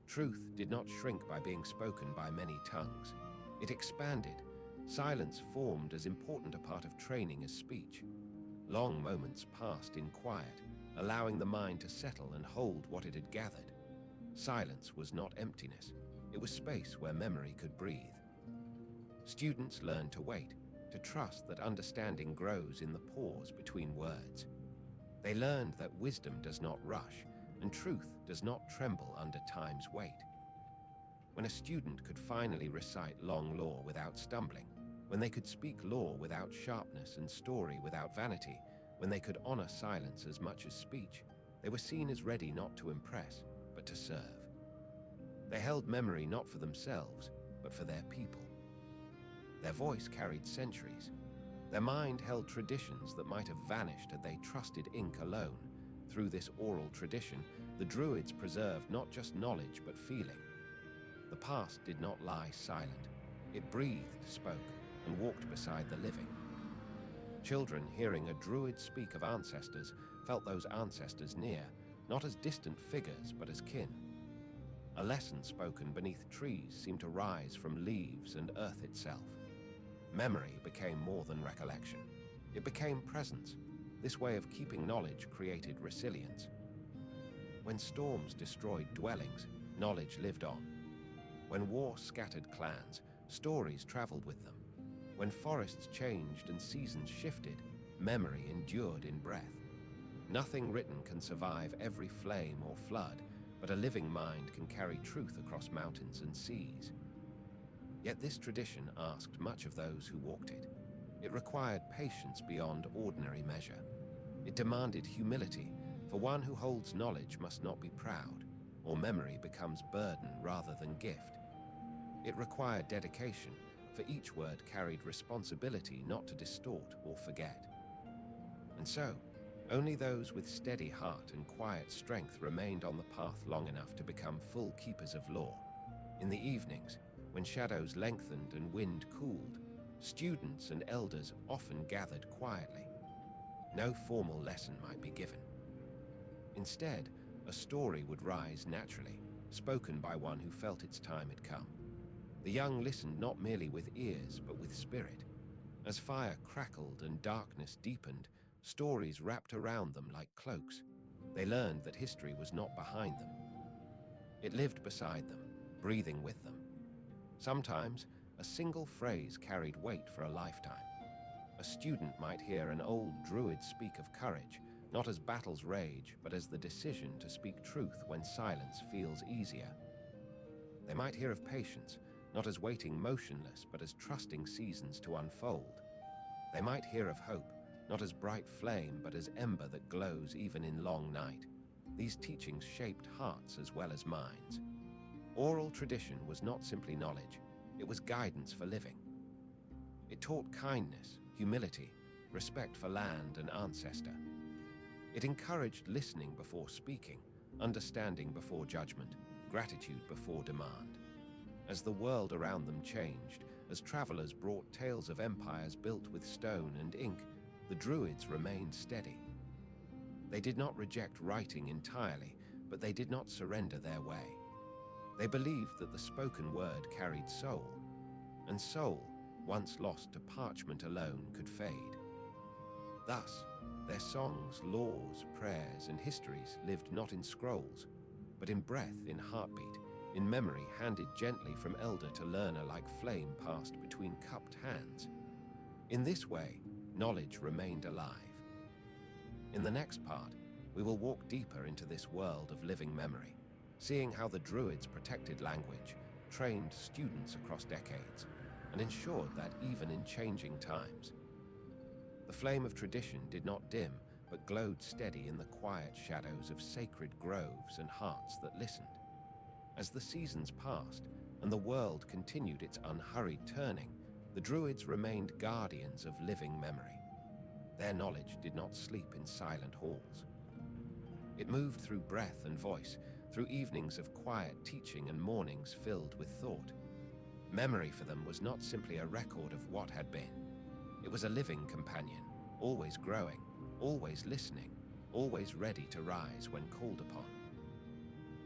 Speaker 1: Truth did not shrink by being spoken by many tongues. It expanded. Silence formed as important a part of training as speech. Long moments passed in quiet, allowing the mind to settle and hold what it had gathered. Silence was not emptiness. It was space where memory could breathe. Students learned to wait, to trust that understanding grows in the pause between words. They learned that wisdom does not rush, and truth does not tremble under time's weight. When a student could finally recite long lore without stumbling, when they could speak lore without sharpness and story without vanity, when they could honor silence as much as speech, they were seen as ready not to impress, but to serve. They held memory not for themselves, but for their people. Their voice carried centuries. Their mind held traditions that might have vanished had they trusted ink alone. Through this oral tradition, the Druids preserved not just knowledge but feeling. The past did not lie silent. It breathed, spoke, and walked beside the living. Children hearing a Druid speak of ancestors felt those ancestors near, not as distant figures but as kin. A lesson spoken beneath trees seemed to rise from leaves and earth itself. Memory became more than recollection. It became presence. This way of keeping knowledge created resilience. When storms destroyed dwellings, knowledge lived on. When war scattered clans, stories traveled with them. When forests changed and seasons shifted, memory endured in breath. Nothing written can survive every flame or flood, but a living mind can carry truth across mountains and seas. Yet this tradition asked much of those who walked it. It required patience beyond ordinary measure. It demanded humility, for one who holds knowledge must not be proud, or memory becomes burden rather than gift. It required dedication, for each word carried responsibility not to distort or forget. And so, only those with steady heart and quiet strength remained on the path long enough to become full keepers of lore. In the evenings, when shadows lengthened and wind cooled, students and elders often gathered quietly. No formal lesson might be given. Instead, a story would rise naturally, spoken by one who felt its time had come. The young listened not merely with ears, but with spirit. As fire crackled and darkness deepened, stories wrapped around them like cloaks. They learned that history was not behind them. It lived beside them, breathing with them. Sometimes, a single phrase carried weight for a lifetime. A student might hear an old Druid speak of courage, not as battles rage, but as the decision to speak truth when silence feels easier. They might hear of patience, not as waiting motionless, but as trusting seasons to unfold. They might hear of hope, not as bright flame, but as ember that glows even in long night. These teachings shaped hearts as well as minds. Oral tradition was not simply knowledge, it was guidance for living. It taught kindness, humility, respect for land and ancestor. It encouraged listening before speaking, understanding before judgment, gratitude before demand. As the world around them changed, as travelers brought tales of empires built with stone and ink, the Druids remained steady. They did not reject writing entirely, but they did not surrender their way. They believed that the spoken word carried soul, and soul, once lost to parchment alone, could fade. Thus, their songs, laws, prayers, and histories lived not in scrolls, but in breath, in heartbeat, in memory handed gently from elder to learner like flame passed between cupped hands. In this way, knowledge remained alive. In the next part, we will walk deeper into this world of living memory, seeing how the Druids protected language, trained students across decades, and ensured that even in changing times, the flame of tradition did not dim but glowed steady in the quiet shadows of sacred groves and hearts that listened. As the seasons passed and the world continued its unhurried turning, the Druids remained guardians of living memory. Their knowledge did not sleep in silent halls. It moved through breath and voice, through evenings of quiet teaching and mornings filled with thought. Memory for them was not simply a record of what had been. It was a living companion, always growing, always listening, always ready to rise when called upon.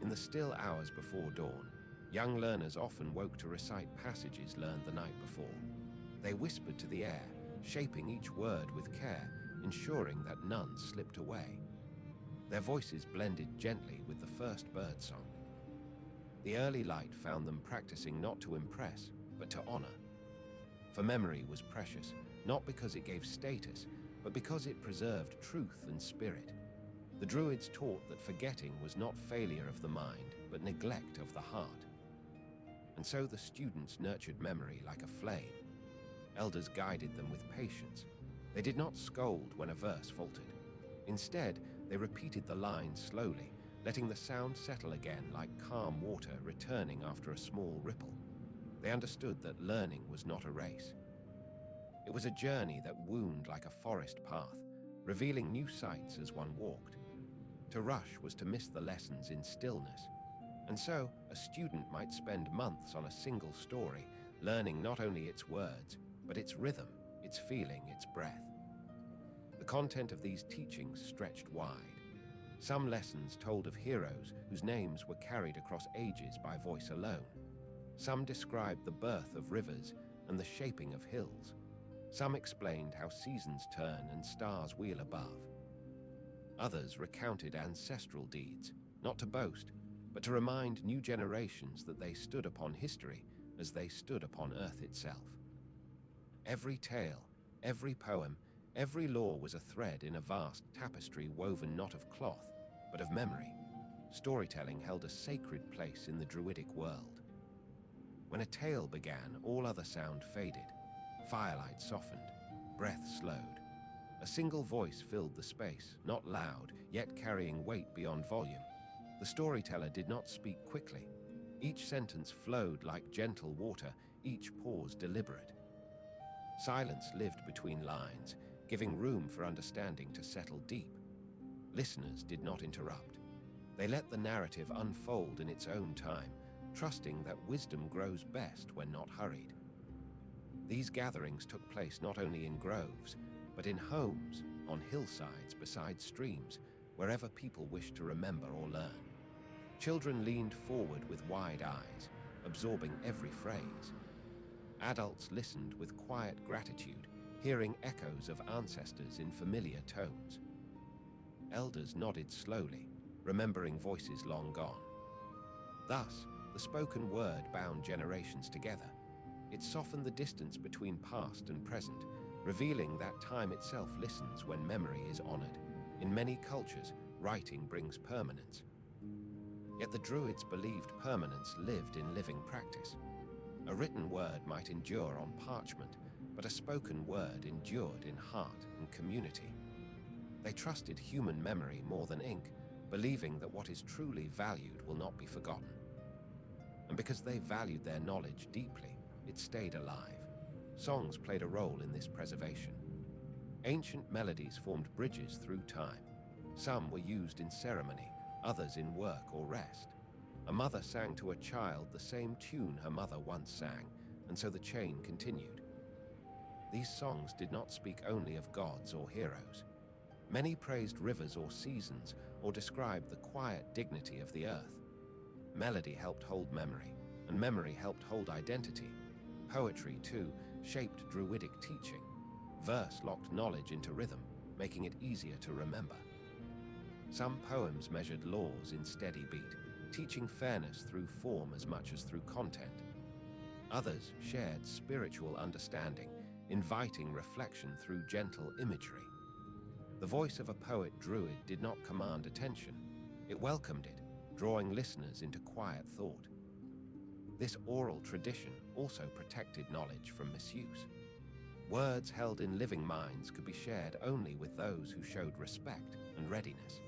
Speaker 1: In the still hours before dawn, young learners often woke to recite passages learned the night before. They whispered to the air, shaping each word with care, ensuring that none slipped away. Their voices blended gently with the first birdsong. The early light found them practicing not to impress, but to honor. For memory was precious, not because it gave status, but because it preserved truth and spirit. The Druids taught that forgetting was not failure of the mind, but neglect of the heart. And so the students nurtured memory like a flame. Elders guided them with patience. They did not scold when a verse faltered. Instead, they repeated the lines slowly, letting the sound settle again like calm water returning after a small ripple. They understood that learning was not a race. It was a journey that wound like a forest path, revealing new sights as one walked. To rush was to miss the lessons in stillness. And so, a student might spend months on a single story, learning not only its words, but its rhythm, its feeling, its breath. The content of these teachings stretched wide. Some lessons told of heroes whose names were carried across ages by voice alone. Some described the birth of rivers and the shaping of hills. Some explained how seasons turn and stars wheel above. Others recounted ancestral deeds, not to boast, but to remind new generations that they stood upon history as they stood upon earth itself. Every tale, every poem, every law was a thread in a vast tapestry woven not of cloth, but of memory. Storytelling held a sacred place in the Druidic world. When a tale began, all other sound faded. Firelight softened, breath slowed. A single voice filled the space, not loud, yet carrying weight beyond volume. The storyteller did not speak quickly. Each sentence flowed like gentle water, each pause deliberate. Silence lived between lines, giving room for understanding to settle deep. Listeners did not interrupt. They let the narrative unfold in its own time, trusting that wisdom grows best when not hurried. These gatherings took place not only in groves, but in homes, on hillsides, beside streams, wherever people wished to remember or learn. Children leaned forward with wide eyes, absorbing every phrase. Adults listened with quiet gratitude, hearing echoes of ancestors in familiar tones. Elders nodded slowly, remembering voices long gone. Thus, the spoken word bound generations together. It softened the distance between past and present, revealing that time itself listens when memory is honored. In many cultures, writing brings permanence. Yet the Druids believed permanence lived in living practice. A written word might endure on parchment, but a spoken word endured in heart and community. They trusted human memory more than ink, believing that what is truly valued will not be forgotten. And because they valued their knowledge deeply, it stayed alive. Songs played a role in this preservation. Ancient melodies formed bridges through time. Some were used in ceremony, others in work or rest. A mother sang to a child the same tune her mother once sang, and so the chain continued. These songs did not speak only of gods or heroes. Many praised rivers or seasons, or described the quiet dignity of the earth. Melody helped hold memory, and memory helped hold identity. Poetry, too, shaped Druidic teaching. Verse locked knowledge into rhythm, making it easier to remember. Some poems measured laws in steady beat, teaching fairness through form as much as through content. Others shared spiritual understanding, inviting reflection through gentle imagery. The voice of a poet druid did not command attention. It welcomed it, drawing listeners into quiet thought. This oral tradition also protected knowledge from misuse. Words held in living minds could be shared only with those who showed respect and readiness.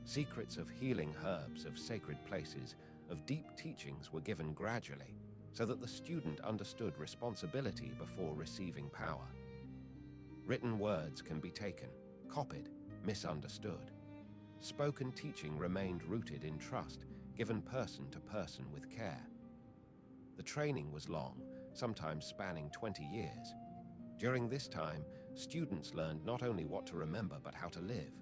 Speaker 1: Secrets of healing herbs, of sacred places, of deep teachings were given gradually, so that the student understood responsibility before receiving power. Written words can be taken, copied, misunderstood. Spoken teaching remained rooted in trust, given person to person with care. The training was long, sometimes spanning 20 years. During this time, students learned not only what to remember but how to live.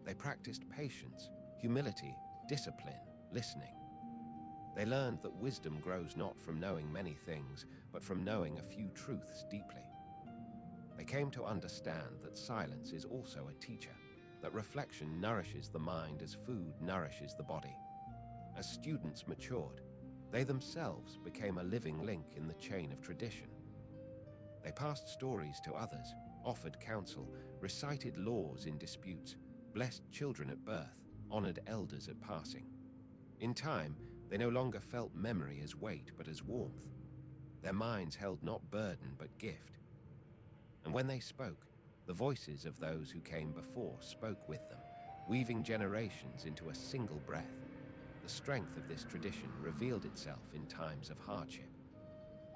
Speaker 1: They practiced patience, humility, discipline, listening. They learned that wisdom grows not from knowing many things, but from knowing a few truths deeply. They came to understand that silence is also a teacher, that reflection nourishes the mind as food nourishes the body. As students matured, they themselves became a living link in the chain of tradition. They passed stories to others, offered counsel, recited laws in disputes, blessed children at birth, honored elders at passing. In time, they no longer felt memory as weight but as warmth. Their minds held not burden but gift. And when they spoke, the voices of those who came before spoke with them, weaving generations into a single breath. The strength of this tradition revealed itself in times of hardship.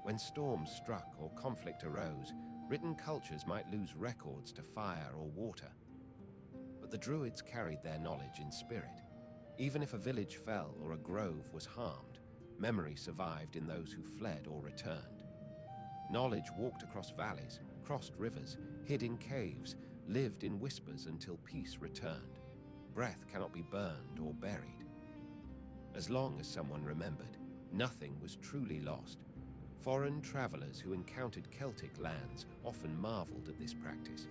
Speaker 1: When storms struck or conflict arose, written cultures might lose records to fire or water. But the Druids carried their knowledge in spirit. Even if a village fell or a grove was harmed, memory survived in those who fled or returned. Knowledge walked across valleys, crossed rivers, hid in caves, lived in whispers until peace returned. Breath cannot be burned or buried. As long as someone remembered, nothing was truly lost. Foreign travelers who encountered Celtic lands often marveled at this practice.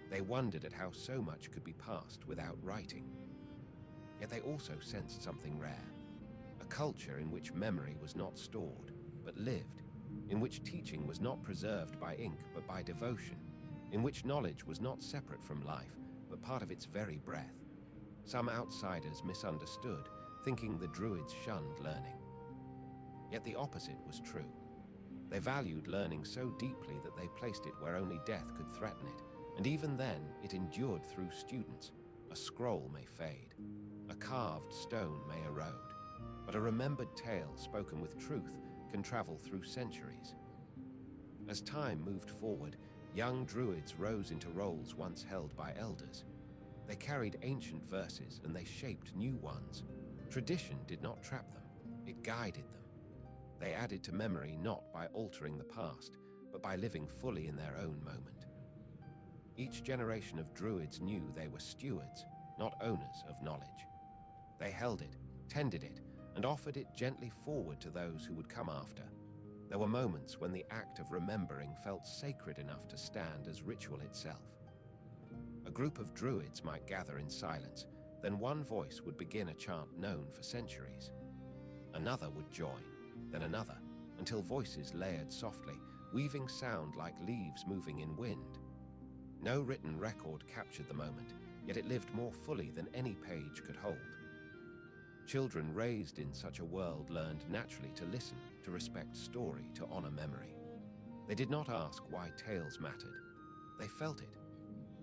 Speaker 1: They wondered at how so much could be passed without writing. Yet they also sensed something rare, a culture in which memory was not stored, but lived, in which teaching was not preserved by ink, but by devotion, in which knowledge was not separate from life, but part of its very breath. Some outsiders misunderstood, thinking the Druids shunned learning. Yet the opposite was true. They valued learning so deeply that they placed it where only death could threaten it, and even then it endured through students. A scroll may fade, a carved stone may erode, but a remembered tale spoken with truth can travel through centuries. As time moved forward, young Druids rose into roles once held by elders. They carried ancient verses and they shaped new ones. Tradition did not trap them, it guided them. They added to memory not by altering the past, but by living fully in their own moment. Each generation of Druids knew they were stewards, not owners of knowledge. They held it, tended it, and offered it gently forward to those who would come after. There were moments when the act of remembering felt sacred enough to stand as ritual itself. A group of Druids might gather in silence, then one voice would begin a chant known for centuries. Another would join, then another, until voices layered softly, weaving sound like leaves moving in wind. No written record captured the moment, yet it lived more fully than any page could hold. Children raised in such a world learned naturally to listen, to respect story, to honor memory. They did not ask why tales mattered. They felt it.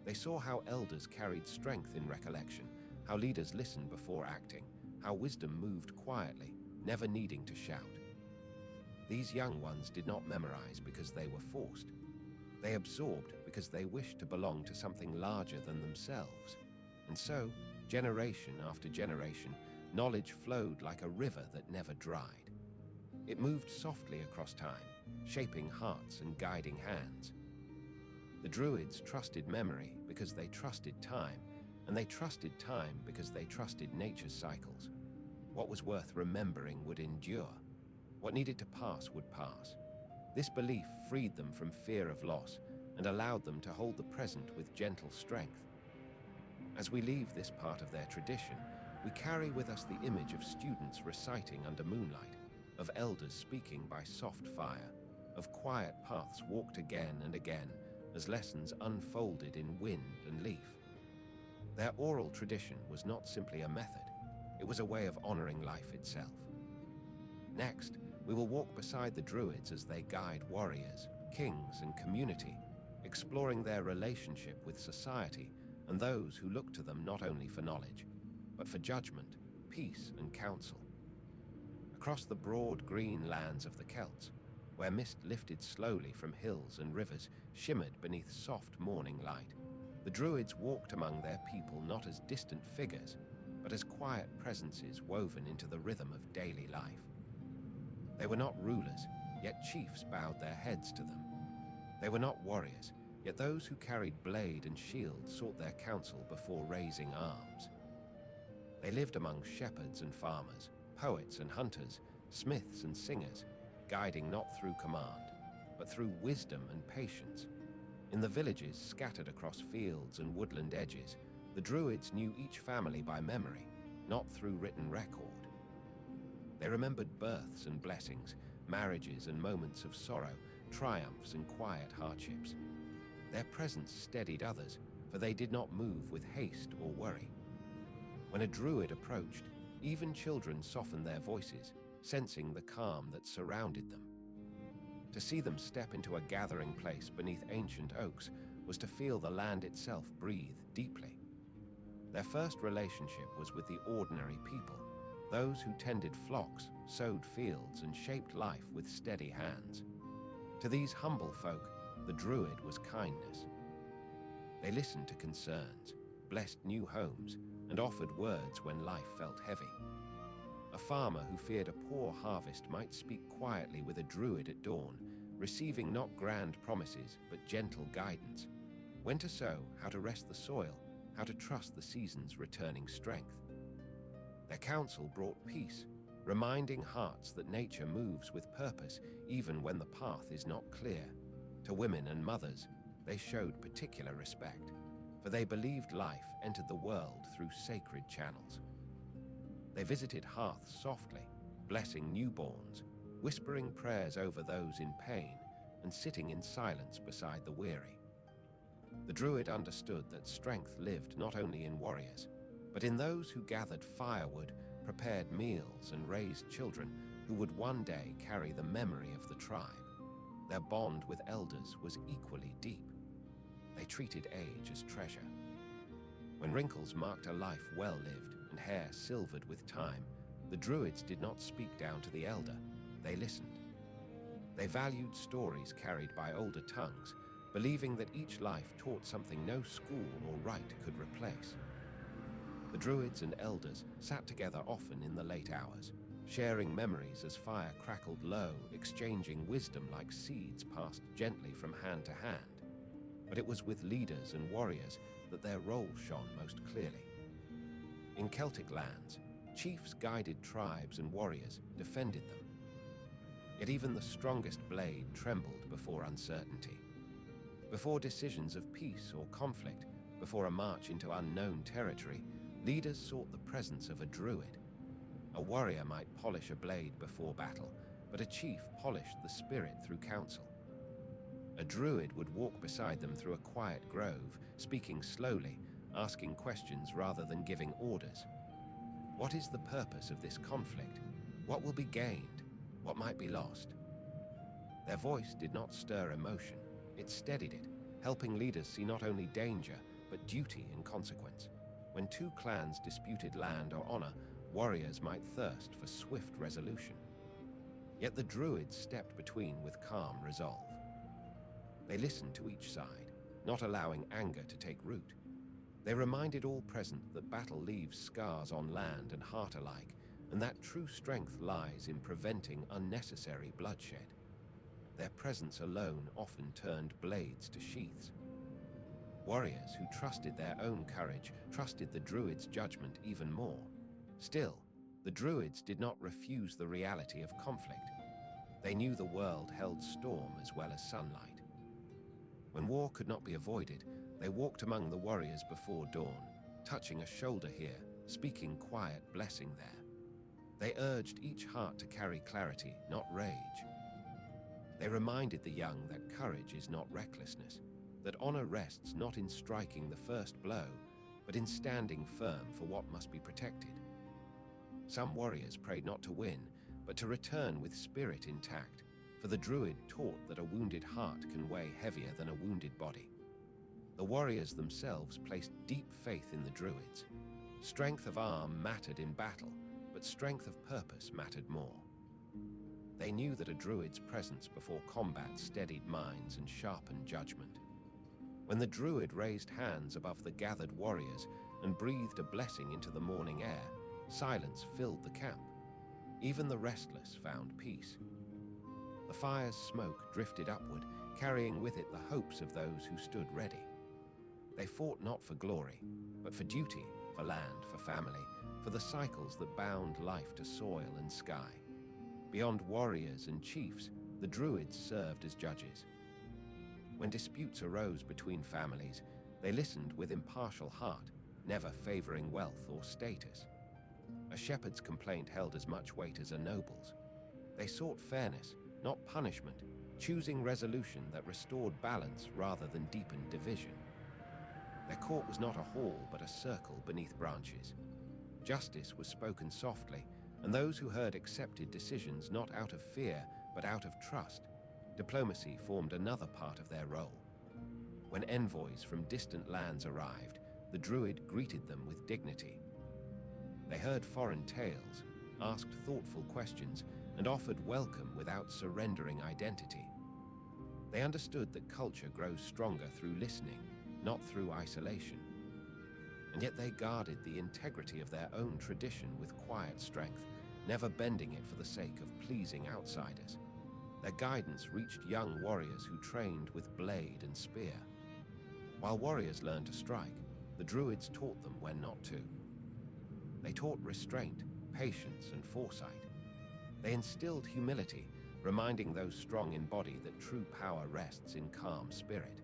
Speaker 1: They saw how elders carried strength in recollection, how leaders listened before acting, how wisdom moved quietly, never needing to shout. These young ones did not memorize because they were forced. They absorbed because they wished to belong to something larger than themselves. And so, generation after generation, knowledge flowed like a river that never dried. It moved softly across time, shaping hearts and guiding hands. The Druids trusted memory because they trusted time, and they trusted time because they trusted nature's cycles. What was worth remembering would endure. What needed to pass would pass. This belief freed them from fear of loss and allowed them to hold the present with gentle strength. As we leave this part of their tradition, we carry with us the image of students reciting under moonlight, of elders speaking by soft fire, of quiet paths walked again and again as lessons unfolded in wind and leaf. Their oral tradition was not simply a method, it was a way of honoring life itself. Next, we will walk beside the Druids as they guide warriors, kings, and community, exploring their relationship with society and those who look to them not only for knowledge, but for judgment, peace, and counsel. Across the broad green lands of the Celts, where mist lifted slowly from hills and rivers shimmered beneath soft morning light, the Druids walked among their people not as distant figures, but as quiet presences woven into the rhythm of daily life. They were not rulers, yet chiefs bowed their heads to them. They were not warriors, yet those who carried blade and shield sought their counsel before raising arms. They lived among shepherds and farmers, poets and hunters, smiths and singers, guiding not through command, but through wisdom and patience. In the villages scattered across fields and woodland edges, the Druids knew each family by memory, not through written record. They remembered births and blessings, marriages and moments of sorrow, triumphs and quiet hardships. Their presence steadied others, for they did not move with haste or worry. When a Druid approached, even children softened their voices, sensing the calm that surrounded them. To see them step into a gathering place beneath ancient oaks was to feel the land itself breathe deeply. Their first relationship was with the ordinary people, those who tended flocks, sowed fields, and shaped life with steady hands. To these humble folk, the Druid was kindness. They listened to concerns, blessed new homes, and offered words when life felt heavy. A farmer who feared a poor harvest might speak quietly with a Druid at dawn, receiving not grand promises, but gentle guidance. When to sow, how to rest the soil, how to trust the season's returning strength. Their counsel brought peace, reminding hearts that nature moves with purpose even when the path is not clear. To women and mothers, they showed particular respect, for they believed life entered the world through sacred channels. They visited hearths softly, blessing newborns, whispering prayers over those in pain, and sitting in silence beside the weary. The Druid understood that strength lived not only in warriors, but in those who gathered firewood, prepared meals, and raised children who would one day carry the memory of the tribe. Their bond with elders was equally deep. They treated age as treasure. When wrinkles marked a life well lived and hair silvered with time, the Druids did not speak down to the elder, they listened. They valued stories carried by older tongues, believing that each life taught something no school or rite could replace. The Druids and elders sat together often in the late hours, sharing memories as fire crackled low, exchanging wisdom like seeds passed gently from hand to hand. But it was with leaders and warriors that their role shone most clearly. In Celtic lands, chiefs guided tribes and warriors defended them. Yet even the strongest blade trembled before uncertainty. Before decisions of peace or conflict, before a march into unknown territory, leaders sought the presence of a Druid. A warrior might polish a blade before battle, but a chief polished the spirit through counsel. A Druid would walk beside them through a quiet grove, speaking slowly, asking questions rather than giving orders. What is the purpose of this conflict? What will be gained? What might be lost? Their voice did not stir emotion, it steadied it, helping leaders see not only danger, but duty and consequence. When two clans disputed land or honor, warriors might thirst for swift resolution. Yet the Druids stepped between with calm resolve. They listened to each side, not allowing anger to take root. They reminded all present that battle leaves scars on land and heart alike, and that true strength lies in preventing unnecessary bloodshed. Their presence alone often turned blades to sheaths. Warriors who trusted their own courage trusted the Druids' judgment even more. Still, the Druids did not refuse the reality of conflict. They knew the world held storm as well as sunlight. When war could not be avoided, they walked among the warriors before dawn, touching a shoulder here, speaking quiet blessing there. They urged each heart to carry clarity, not rage. They reminded the young that courage is not recklessness, that honor rests not in striking the first blow, but in standing firm for what must be protected. Some warriors prayed not to win, but to return with spirit intact, for the Druid taught that a wounded heart can weigh heavier than a wounded body. The warriors themselves placed deep faith in the Druids. Strength of arm mattered in battle, but strength of purpose mattered more. They knew that a Druid's presence before combat steadied minds and sharpened judgment. When the Druid raised hands above the gathered warriors and breathed a blessing into the morning air, silence filled the camp. Even the restless found peace. The fire's smoke drifted upward, carrying with it the hopes of those who stood ready. They fought not for glory, but for duty, for land, for family, for the cycles that bound life to soil and sky. Beyond warriors and chiefs, the Druids served as judges. When disputes arose between families, they listened with impartial heart, never favoring wealth or status. A shepherd's complaint held as much weight as a noble's. They sought fairness, not punishment, choosing resolution that restored balance rather than deepened division. Their court was not a hall, but a circle beneath branches. Justice was spoken softly, and those who heard accepted decisions not out of fear, but out of trust. Diplomacy formed another part of their role. When envoys from distant lands arrived, the Druid greeted them with dignity. They heard foreign tales, asked thoughtful questions, and offered welcome without surrendering identity. They understood that culture grows stronger through listening, not through isolation. And yet they guarded the integrity of their own tradition with quiet strength, never bending it for the sake of pleasing outsiders. Their guidance reached young warriors who trained with blade and spear. While warriors learned to strike, the Druids taught them when not to. They taught restraint, patience, and foresight. They instilled humility, reminding those strong in body that true power rests in calm spirit.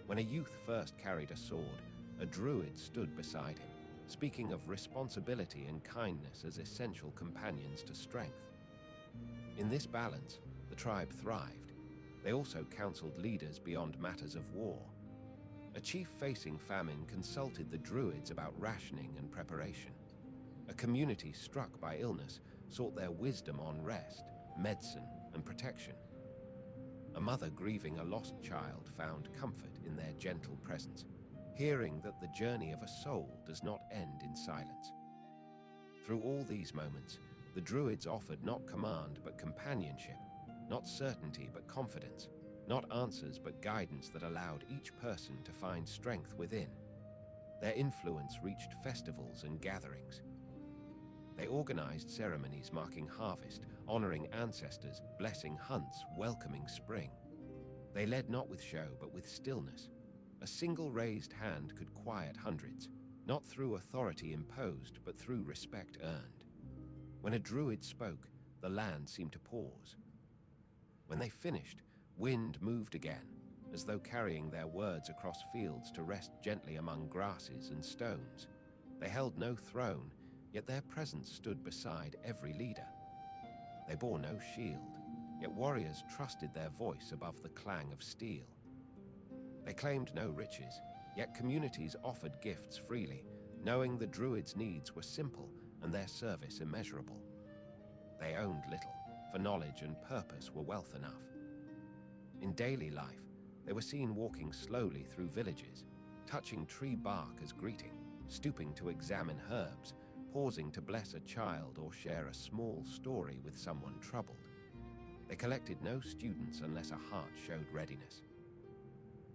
Speaker 1: When a youth first carried a sword, a Druid stood beside him, speaking of responsibility and kindness as essential companions to strength. In this balance, the tribe thrived. They also counseled leaders beyond matters of war. A chief facing famine consulted the Druids about rationing and preparation. A community struck by illness sought their wisdom on rest, medicine, and protection. A mother grieving a lost child found comfort in their gentle presence, hearing that the journey of a soul does not end in silence. Through all these moments, the Druids offered not command but companionship, not certainty but confidence, not answers but guidance that allowed each person to find strength within. Their influence reached festivals and gatherings. They organized ceremonies marking harvest, honoring ancestors, blessing hunts, welcoming spring. They led not with show but with stillness. A single raised hand could quiet hundreds, not through authority imposed but through respect earned. When a Druid spoke, the land seemed to pause. When they finished, wind moved again, as though carrying their words across fields to rest gently among grasses and stones. They held no throne, yet their presence stood beside every leader. They bore no shield, yet warriors trusted their voice above the clang of steel. They claimed no riches, yet communities offered gifts freely, knowing the Druids' needs were simple and their service immeasurable. They owned little, for knowledge and purpose were wealth enough. In daily life, they were seen walking slowly through villages, touching tree bark as greeting, stooping to examine herbs, pausing to bless a child or share a small story with someone troubled. They collected no students unless a heart showed readiness.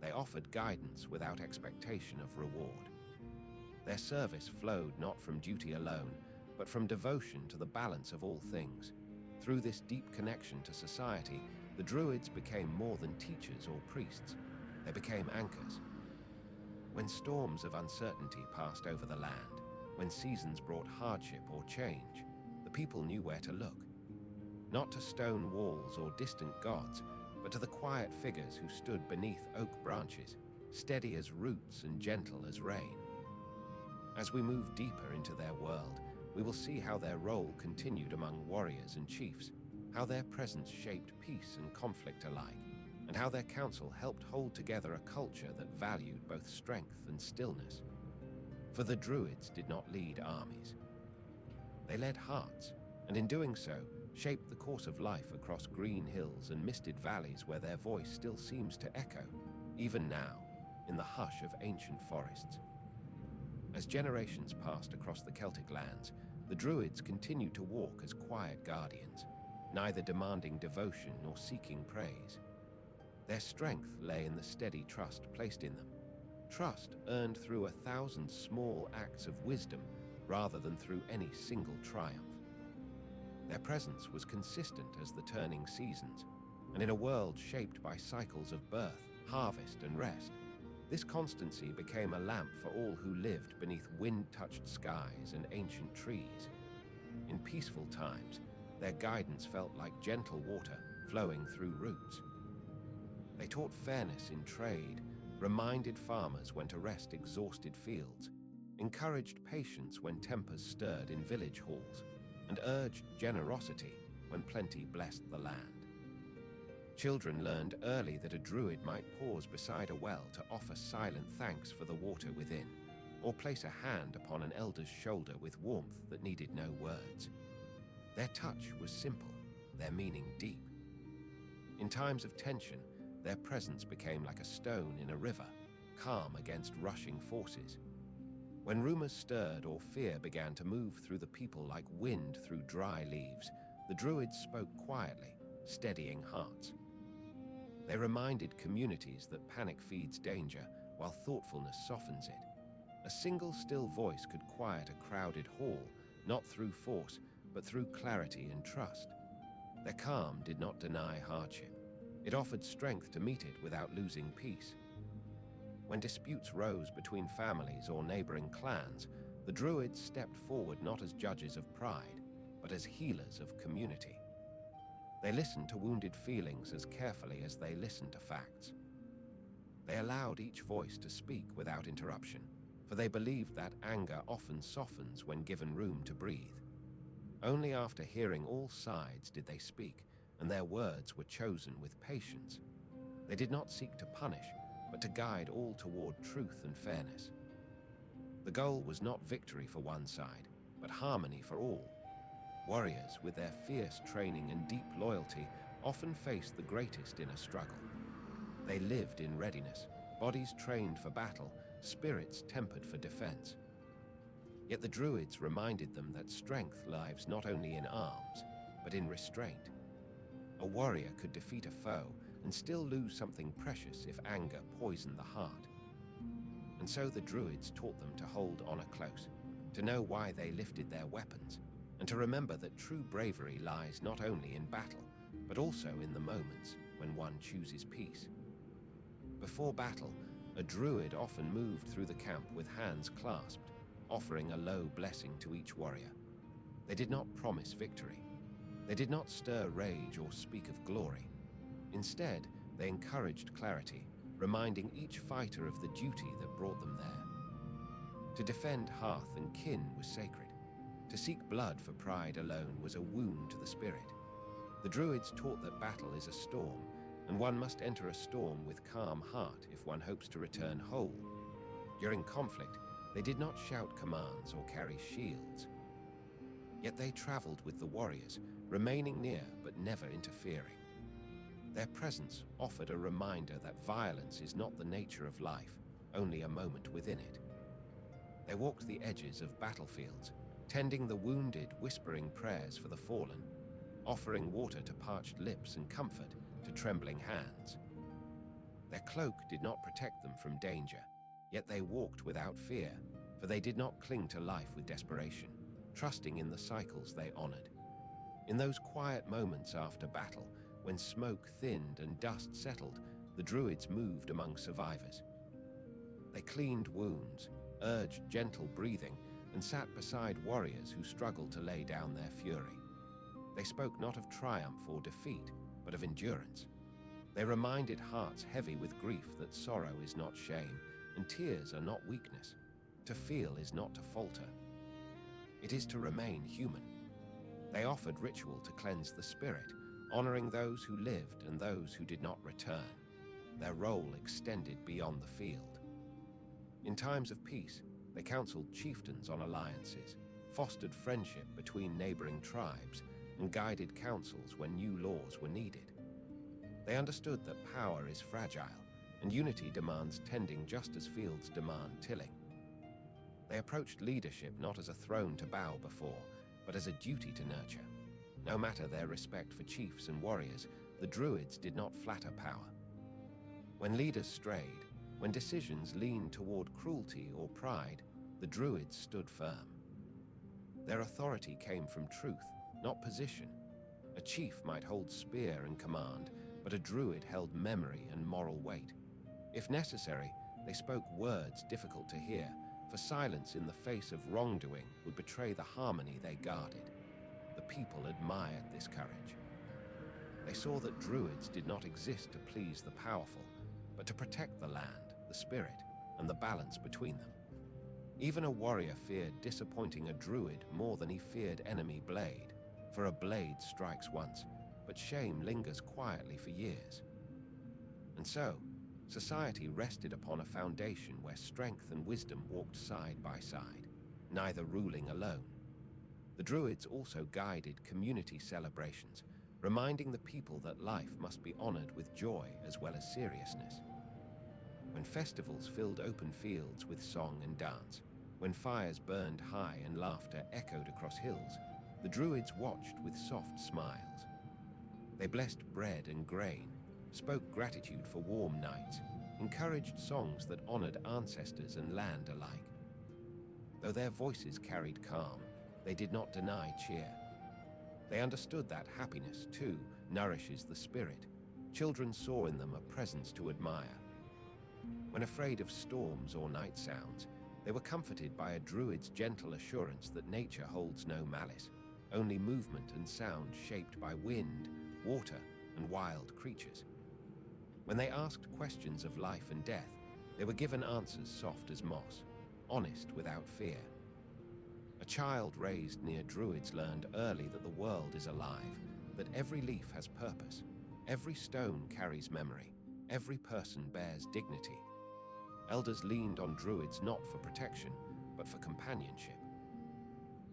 Speaker 1: They offered guidance without expectation of reward. Their service flowed not from duty alone, but from devotion to the balance of all things. Through this deep connection to society, the Druids became more than teachers or priests. They became anchors. When storms of uncertainty passed over the land, when seasons brought hardship or change, the people knew where to look. Not to stone walls or distant gods, but to the quiet figures who stood beneath oak branches, steady as roots and gentle as rain. As we move deeper into their world, we will see how their role continued among warriors and chiefs, how their presence shaped peace and conflict alike, and how their counsel helped hold together a culture that valued both strength and stillness. For the Druids did not lead armies. They led hearts, and in doing so, shaped the course of life across green hills and misted valleys where their voice still seems to echo, even now, in the hush of ancient forests. As generations passed across the Celtic lands, the Druids continued to walk as quiet guardians, neither demanding devotion nor seeking praise. Their strength lay in the steady trust placed in them, trust earned through 1,000 small acts of wisdom rather than through any single triumph. Their presence was consistent as the turning seasons, and in a world shaped by cycles of birth, harvest, and rest, this constancy became a lamp for all who lived beneath wind-touched skies and ancient trees. In peaceful times, their guidance felt like gentle water flowing through roots. They taught fairness in trade, reminded farmers when to rest exhausted fields, encouraged patience when tempers stirred in village halls, and urged generosity when plenty blessed the land. Children learned early that a druid might pause beside a well to offer silent thanks for the water within, or place a hand upon an elder's shoulder with warmth that needed no words. Their touch was simple, their meaning deep. In times of tension, their presence became like a stone in a river, calm against rushing forces. When rumors stirred or fear began to move through the people like wind through dry leaves, the Druids spoke quietly, steadying hearts. They reminded communities that panic feeds danger, while thoughtfulness softens it. A single still voice could quiet a crowded hall, not through force, but through clarity and trust. Their calm did not deny hardship. It offered strength to meet it without losing peace. When disputes rose between families or neighboring clans, the Druids stepped forward not as judges of pride, but as healers of community. They listened to wounded feelings as carefully as they listened to facts. They allowed each voice to speak without interruption, for they believed that anger often softens when given room to breathe. Only after hearing all sides did they speak, and their words were chosen with patience. They did not seek to punish, but to guide all toward truth and fairness. The goal was not victory for one side, but harmony for all. Warriors, with their fierce training and deep loyalty, often faced the greatest in a struggle. They lived in readiness, bodies trained for battle, spirits tempered for defense. Yet the Druids reminded them that strength lies not only in arms, but in restraint. A warrior could defeat a foe and still lose something precious if anger poisoned the heart. And so the Druids taught them to hold honor close, to know why they lifted their weapons, and to remember that true bravery lies not only in battle, but also in the moments when one chooses peace. Before battle, a Druid often moved through the camp with hands clasped, offering a low blessing to each warrior. They did not promise victory. They did not stir rage or speak of glory. Instead, they encouraged clarity, reminding each fighter of the duty that brought them there. To defend hearth and kin was sacred. To seek blood for pride alone was a wound to the spirit. The Druids taught that battle is a storm, and one must enter a storm with calm heart if one hopes to return whole. During conflict, they did not shout commands or carry shields. Yet they traveled with the warriors, remaining near but never interfering. Their presence offered a reminder that violence is not the nature of life, only a moment within it. They walked the edges of battlefields, tending the wounded, whispering prayers for the fallen, offering water to parched lips and comfort to trembling hands. Their cloak did not protect them from danger, yet they walked without fear, for they did not cling to life with desperation, trusting in the cycles they honored. In those quiet moments after battle, when smoke thinned and dust settled, the Druids moved among survivors. They cleaned wounds, urged gentle breathing, and sat beside warriors who struggled to lay down their fury. They spoke not of triumph or defeat, but of endurance. They reminded hearts heavy with grief that sorrow is not shame, and tears are not weakness. To feel is not to falter. It is to remain human. They offered ritual to cleanse the spirit, honoring those who lived and those who did not return. Their role extended beyond the field. In times of peace, They counseled chieftains on alliances, fostered friendship between neighboring tribes, and guided councils when new laws were needed. They understood that power is fragile, and unity demands tending just as fields demand tilling. They approached leadership not as a throne to bow before, but as a duty to nurture. No matter their respect for chiefs and warriors, the Druids did not flatter power. When leaders strayed, when decisions leaned toward cruelty or pride, the Druids stood firm. Their authority came from truth, not position. A chief might hold spear and command, but a Druid held memory and moral weight. If necessary, they spoke words difficult to hear, for silence in the face of wrongdoing would betray the harmony they guarded. The people admired this courage. They saw that Druids did not exist to please the powerful, but to protect the land, the spirit, and the balance between them. Even a warrior feared disappointing a Druid more than he feared enemy blade, for a blade strikes once, but shame lingers quietly for years. And so, society rested upon a foundation where strength and wisdom walked side by side, neither ruling alone. The Druids also guided community celebrations, reminding the people that life must be honored with joy as well as seriousness. When festivals filled open fields with song and dance, when fires burned high and laughter echoed across hills, the Druids watched with soft smiles. They blessed bread and grain, spoke gratitude for warm nights, encouraged songs that honored ancestors and land alike. Though their voices carried calm, they did not deny cheer. They understood that happiness, too, nourishes the spirit. Children saw in them a presence to admire. When afraid of storms or night sounds, they were comforted by a Druid's gentle assurance that nature holds no malice, only movement and sound shaped by wind, water, and wild creatures. When they asked questions of life and death, they were given answers soft as moss, honest without fear. A child raised near Druids learned early that the world is alive, that every leaf has purpose, every stone carries memory, every person bears dignity. Elders leaned on Druids not for protection, but for companionship.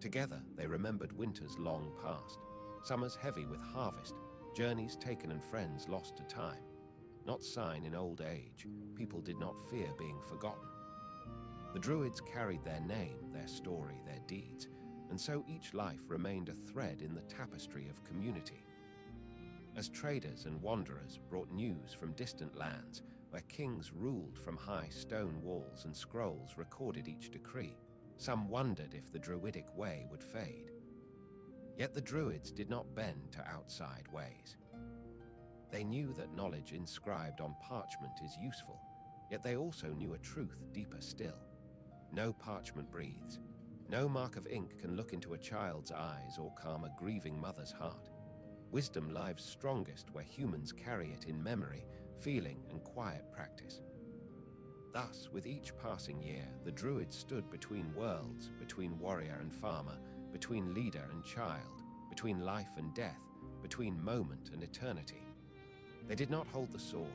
Speaker 1: Together, they remembered winters long past, summers heavy with harvest, journeys taken and friends lost to time. Not sign in old age, people did not fear being forgotten. The Druids carried their name, their story, their deeds, and so each life remained a thread in the tapestry of community. As traders and wanderers brought news from distant lands, where kings ruled from high stone walls and scrolls recorded each decree, some wondered if the Druidic way would fade. Yet the Druids did not bend to outside ways. They knew that knowledge inscribed on parchment is useful, yet they also knew a truth deeper still. No parchment breathes. No mark of ink can look into a child's eyes or calm a grieving mother's heart. Wisdom lives strongest where humans carry it in memory, feeling, and quiet practice. Thus, with each passing year, the Druids stood between worlds, between warrior and farmer, between leader and child, between life and death, between moment and eternity. They did not hold the sword,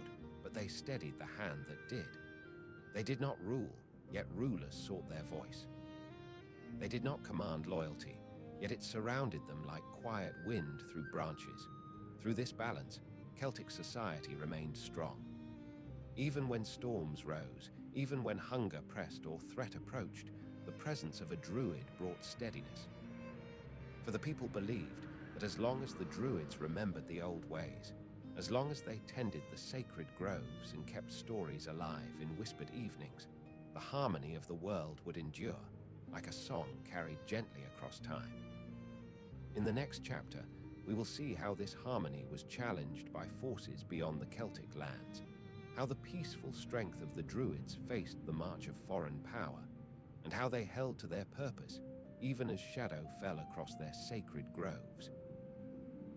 Speaker 1: but they steadied the hand that did. They did not rule, yet rulers sought their voice. They did not command loyalty, yet it surrounded them like quiet wind through branches. Through this balance, Celtic society remained strong. Even when storms rose, even when hunger pressed or threat approached, the presence of a Druid brought steadiness. For the people believed that as long as the Druids remembered the old ways, as long as they tended the sacred groves and kept stories alive in whispered evenings, the harmony of the world would endure, like a song carried gently across time. In the next chapter, we will see how this harmony was challenged by forces beyond the Celtic lands, how the peaceful strength of the Druids faced the march of foreign power, and how they held to their purpose, even as shadow fell across their sacred groves.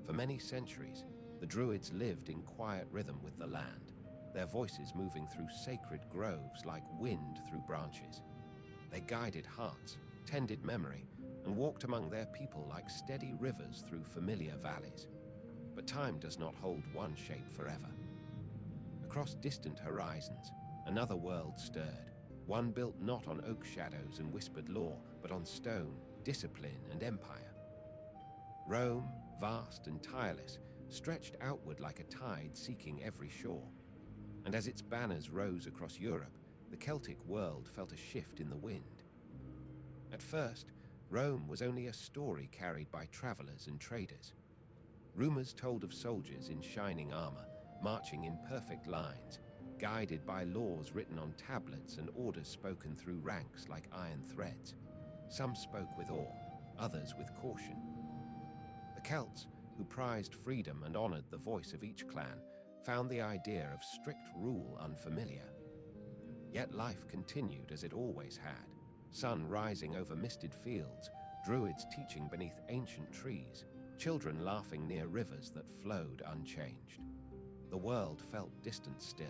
Speaker 1: For many centuries, the Druids lived in quiet rhythm with the land, their voices moving through sacred groves like wind through branches. They guided hearts, tended memory, and walked among their people like steady rivers through familiar valleys. But time does not hold one shape forever. Across distant horizons, another world stirred, one built not on oak shadows and whispered law, but on stone, discipline, and empire. Rome, vast and tireless, stretched outward like a tide seeking every shore. And as its banners rose across Europe, the Celtic world felt a shift in the wind. At first, Rome was only a story carried by travelers and traders. Rumors told of soldiers in shining armor, marching in perfect lines, guided by laws written on tablets and orders spoken through ranks like iron threads. Some spoke with awe, others with caution. The Celts, who prized freedom and honored the voice of each clan, found the idea of strict rule unfamiliar. Yet life continued as it always had, sun rising over misted fields, druids teaching beneath ancient trees, children laughing near rivers that flowed unchanged. The world felt distant still.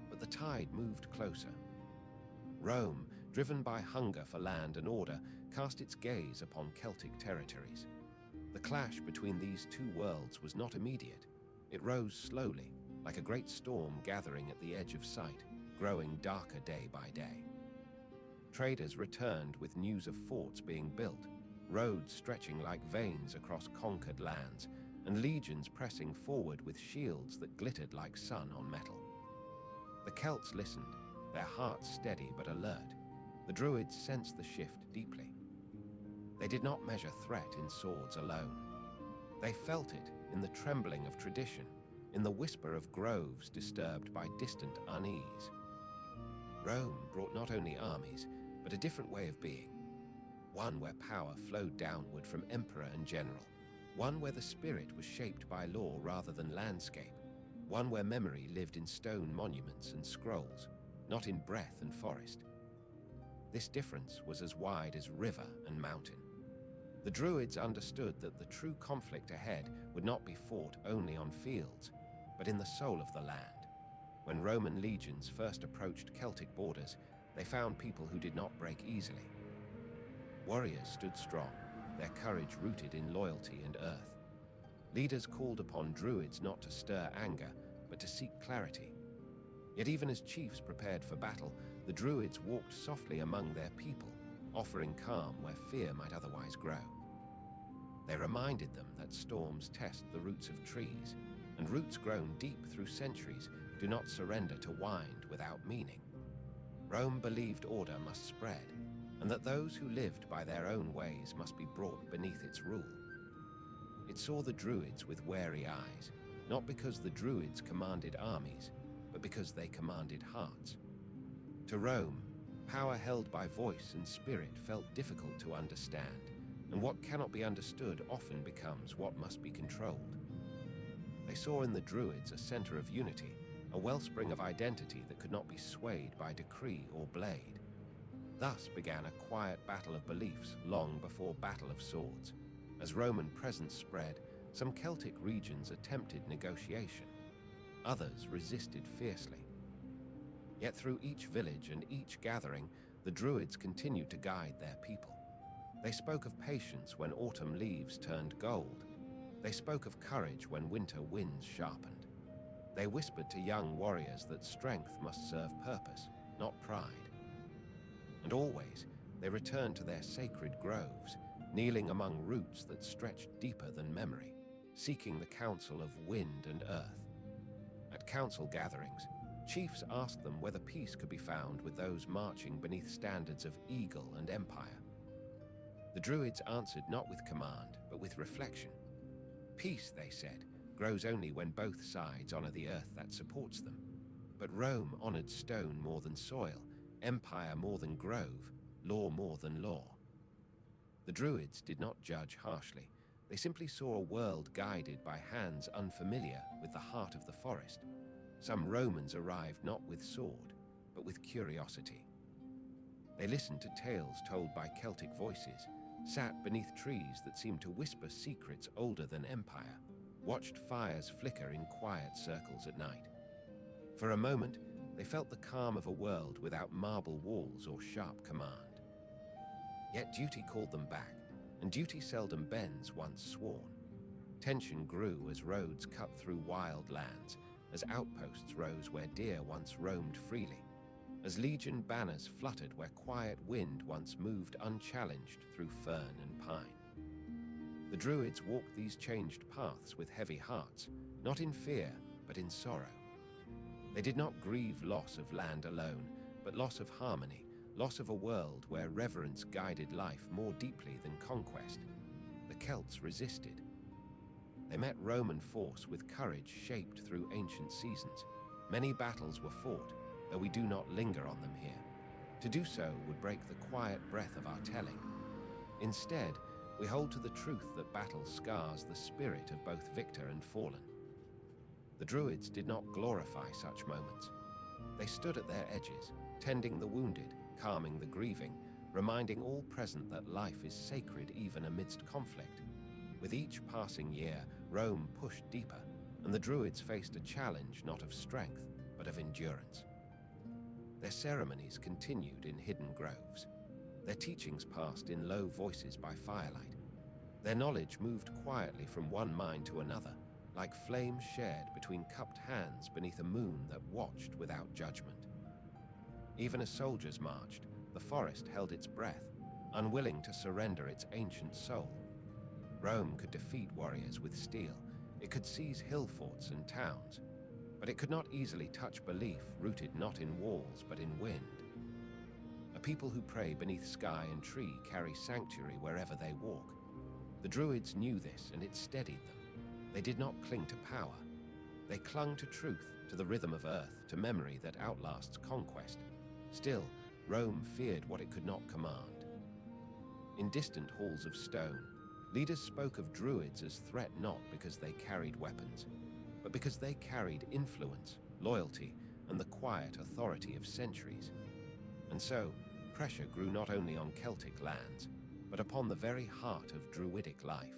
Speaker 1: But the tide moved closer. Rome, driven by hunger for land and order, cast its gaze upon Celtic territories. The clash between these two worlds was not immediate. It rose slowly, like a great storm gathering at the edge of sight, growing darker day by day. Traders returned with news of forts being built, roads stretching like veins across conquered lands, and legions pressing forward with shields that glittered like sun on metal. The Celts listened, their hearts steady but alert. The Druids sensed the shift deeply. They did not measure threat in swords alone. They felt it in the trembling of tradition, in the whisper of groves disturbed by distant unease. Rome brought not only armies, but a different way of being. One where power flowed downward from emperor and general. One where the spirit was shaped by law rather than landscape. One where memory lived in stone monuments and scrolls, not in breath and forest. This difference was as wide as river and mountain. The Druids understood that the true conflict ahead would not be fought only on fields, but in the soul of the land. When Roman legions first approached Celtic borders, they found people who did not break easily. Warriors stood strong, their courage rooted in loyalty and earth. Leaders called upon Druids not to stir anger, but to seek clarity. Yet even as chiefs prepared for battle, the Druids walked softly among their people, offering calm where fear might otherwise grow. They reminded them that storms test the roots of trees, and roots grown deep through centuries do not surrender to wind without meaning. Rome believed order must spread, and that those who lived by their own ways must be brought beneath its rule. It saw the Druids with wary eyes, not because the Druids commanded armies, but because they commanded hearts. To Rome, power held by voice and spirit felt difficult to understand, and what cannot be understood often becomes what must be controlled. They saw in the Druids a center of unity, a wellspring of identity that could not be swayed by decree or blade. Thus began a quiet battle of beliefs long before battle of swords. As Roman presence spread, some Celtic regions attempted negotiation. Others resisted fiercely. Yet through each village and each gathering, the Druids continued to guide their people. They spoke of patience when autumn leaves turned gold. They spoke of courage when winter winds sharpened. They whispered to young warriors that strength must serve purpose, not pride. And always, they returned to their sacred groves, kneeling among roots that stretched deeper than memory, seeking the counsel of wind and earth. At council gatherings, chiefs asked them whether peace could be found with those marching beneath standards of eagle and empire. The Druids answered not with command, but with reflection. Peace, they said, grows only when both sides honor the earth that supports them. But Rome honored stone more than soil, empire more than grove, law more than law. The Druids did not judge harshly. They simply saw a world guided by hands unfamiliar with the heart of the forest. Some Romans arrived not with sword, but with curiosity. They listened to tales told by Celtic voices, sat beneath trees that seemed to whisper secrets older than empire, watched fires flicker in quiet circles at night. For a moment, they felt the calm of a world without marble walls or sharp command. Yet duty called them back, and duty seldom bends once sworn. Tension grew as roads cut through wild lands, as outposts rose where deer once roamed freely, as legion banners fluttered where quiet wind once moved unchallenged through fern and pine. The Druids walked these changed paths with heavy hearts, not in fear, but in sorrow. They did not grieve loss of land alone, but loss of harmony, loss of a world where reverence guided life more deeply than conquest. The Celts resisted. They met Roman force with courage shaped through ancient seasons. Many battles were fought, though we do not linger on them here. To do so would break the quiet breath of our telling. Instead, we hold to the truth that battle scars the spirit of both victor and fallen. The Druids did not glorify such moments. They stood at their edges, tending the wounded, calming the grieving, reminding all present that life is sacred even amidst conflict. With each passing year, Rome pushed deeper, and the Druids faced a challenge not of strength, but of endurance. Their ceremonies continued in hidden groves. Their teachings passed in low voices by firelight. Their knowledge moved quietly from one mind to another, like flame shared between cupped hands beneath a moon that watched without judgment. Even as soldiers marched, the forest held its breath, unwilling to surrender its ancient soul. Rome could defeat warriors with steel. It could seize hill forts and towns, but it could not easily touch belief rooted not in walls but in wind. A people who pray beneath sky and tree carry sanctuary wherever they walk. The Druids knew this, and it steadied them. They did not cling to power. They clung to truth, to the rhythm of earth, to memory that outlasts conquest. Still, Rome feared what it could not command. In distant halls of stone, leaders spoke of Druids as threat not because they carried weapons, but because they carried influence, loyalty, and the quiet authority of centuries. And so, pressure grew not only on Celtic lands, but upon the very heart of Druidic life.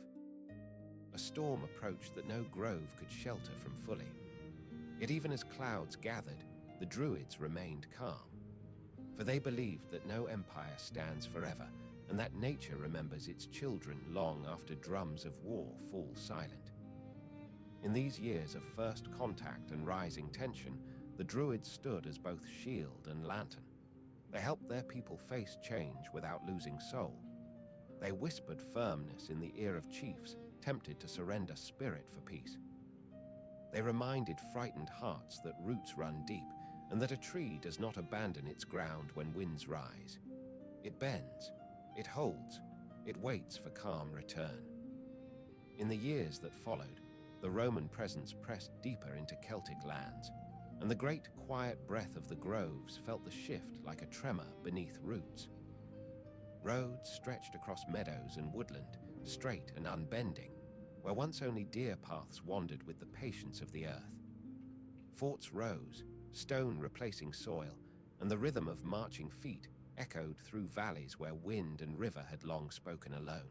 Speaker 1: A storm approached that no grove could shelter from fully. Yet even as clouds gathered, the Druids remained calm. For they believed that no empire stands forever, and that nature remembers its children long after drums of war fall silent. In these years of first contact and rising tension, the Druids stood as both shield and lantern. They helped their people face change without losing soul. They whispered firmness in the ear of chiefs, tempted to surrender spirit for peace. They reminded frightened hearts that roots run deep, and that a tree does not abandon its ground when winds rise. It bends, it holds, it waits for calm return. In the years that followed, the Roman presence pressed deeper into Celtic lands, and the great quiet breath of the groves felt the shift like a tremor beneath roots. Roads stretched across meadows and woodland, straight and unbending, where once only deer paths wandered with the patience of the earth. Forts rose, stone replacing soil, and the rhythm of marching feet echoed through valleys where wind and river had long spoken alone.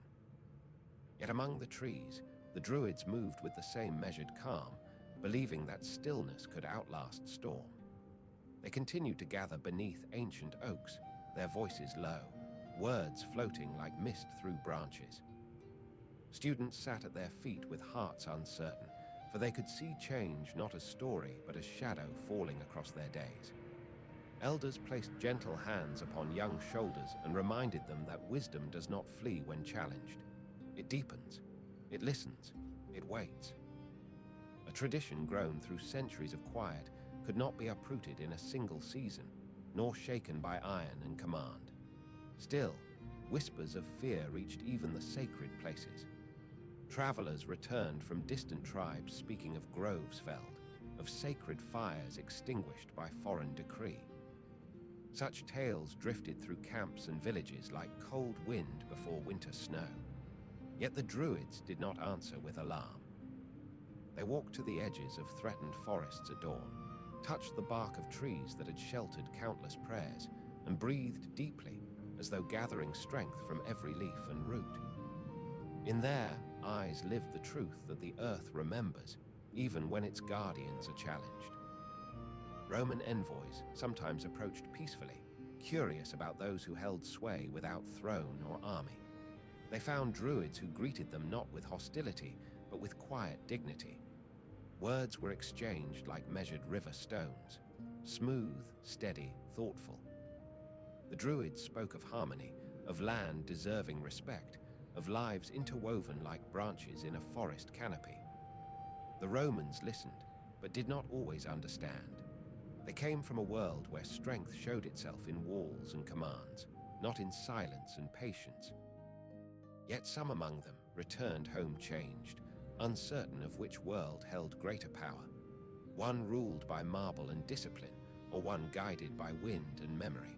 Speaker 1: Yet among the trees, the Druids moved with the same measured calm, believing that stillness could outlast storm. They continued to gather beneath ancient oaks, their voices low, words floating like mist through branches. Students sat at their feet with hearts uncertain, for they could see change not as story but as shadow falling across their days. Elders placed gentle hands upon young shoulders and reminded them that wisdom does not flee when challenged. It deepens, it listens, it waits. A tradition grown through centuries of quiet could not be uprooted in a single season, nor shaken by iron and command. Still, whispers of fear reached even the sacred places. Travelers returned from distant tribes speaking of groves felled, of sacred fires extinguished by foreign decree. Such tales drifted through camps and villages like cold wind before winter snow. Yet the Druids did not answer with alarm. They walked to the edges of threatened forests at dawn, touched the bark of trees that had sheltered countless prayers, and breathed deeply, as though gathering strength from every leaf and root. In their eyes lived the truth that the earth remembers, even when its guardians are challenged. Roman envoys sometimes approached peacefully, curious about those who held sway without throne or army. They found Druids who greeted them not with hostility, but with quiet dignity. Words were exchanged like measured river stones. smooth, steady, thoughtful. The Druids spoke of harmony, of land deserving respect, of lives interwoven like branches in a forest canopy. The Romans listened, but did not always understand. They came from a world where strength showed itself in walls and commands, not in silence and patience. Yet some among them returned home changed, uncertain of which world held greater power, one ruled by marble and discipline, or one guided by wind and memory.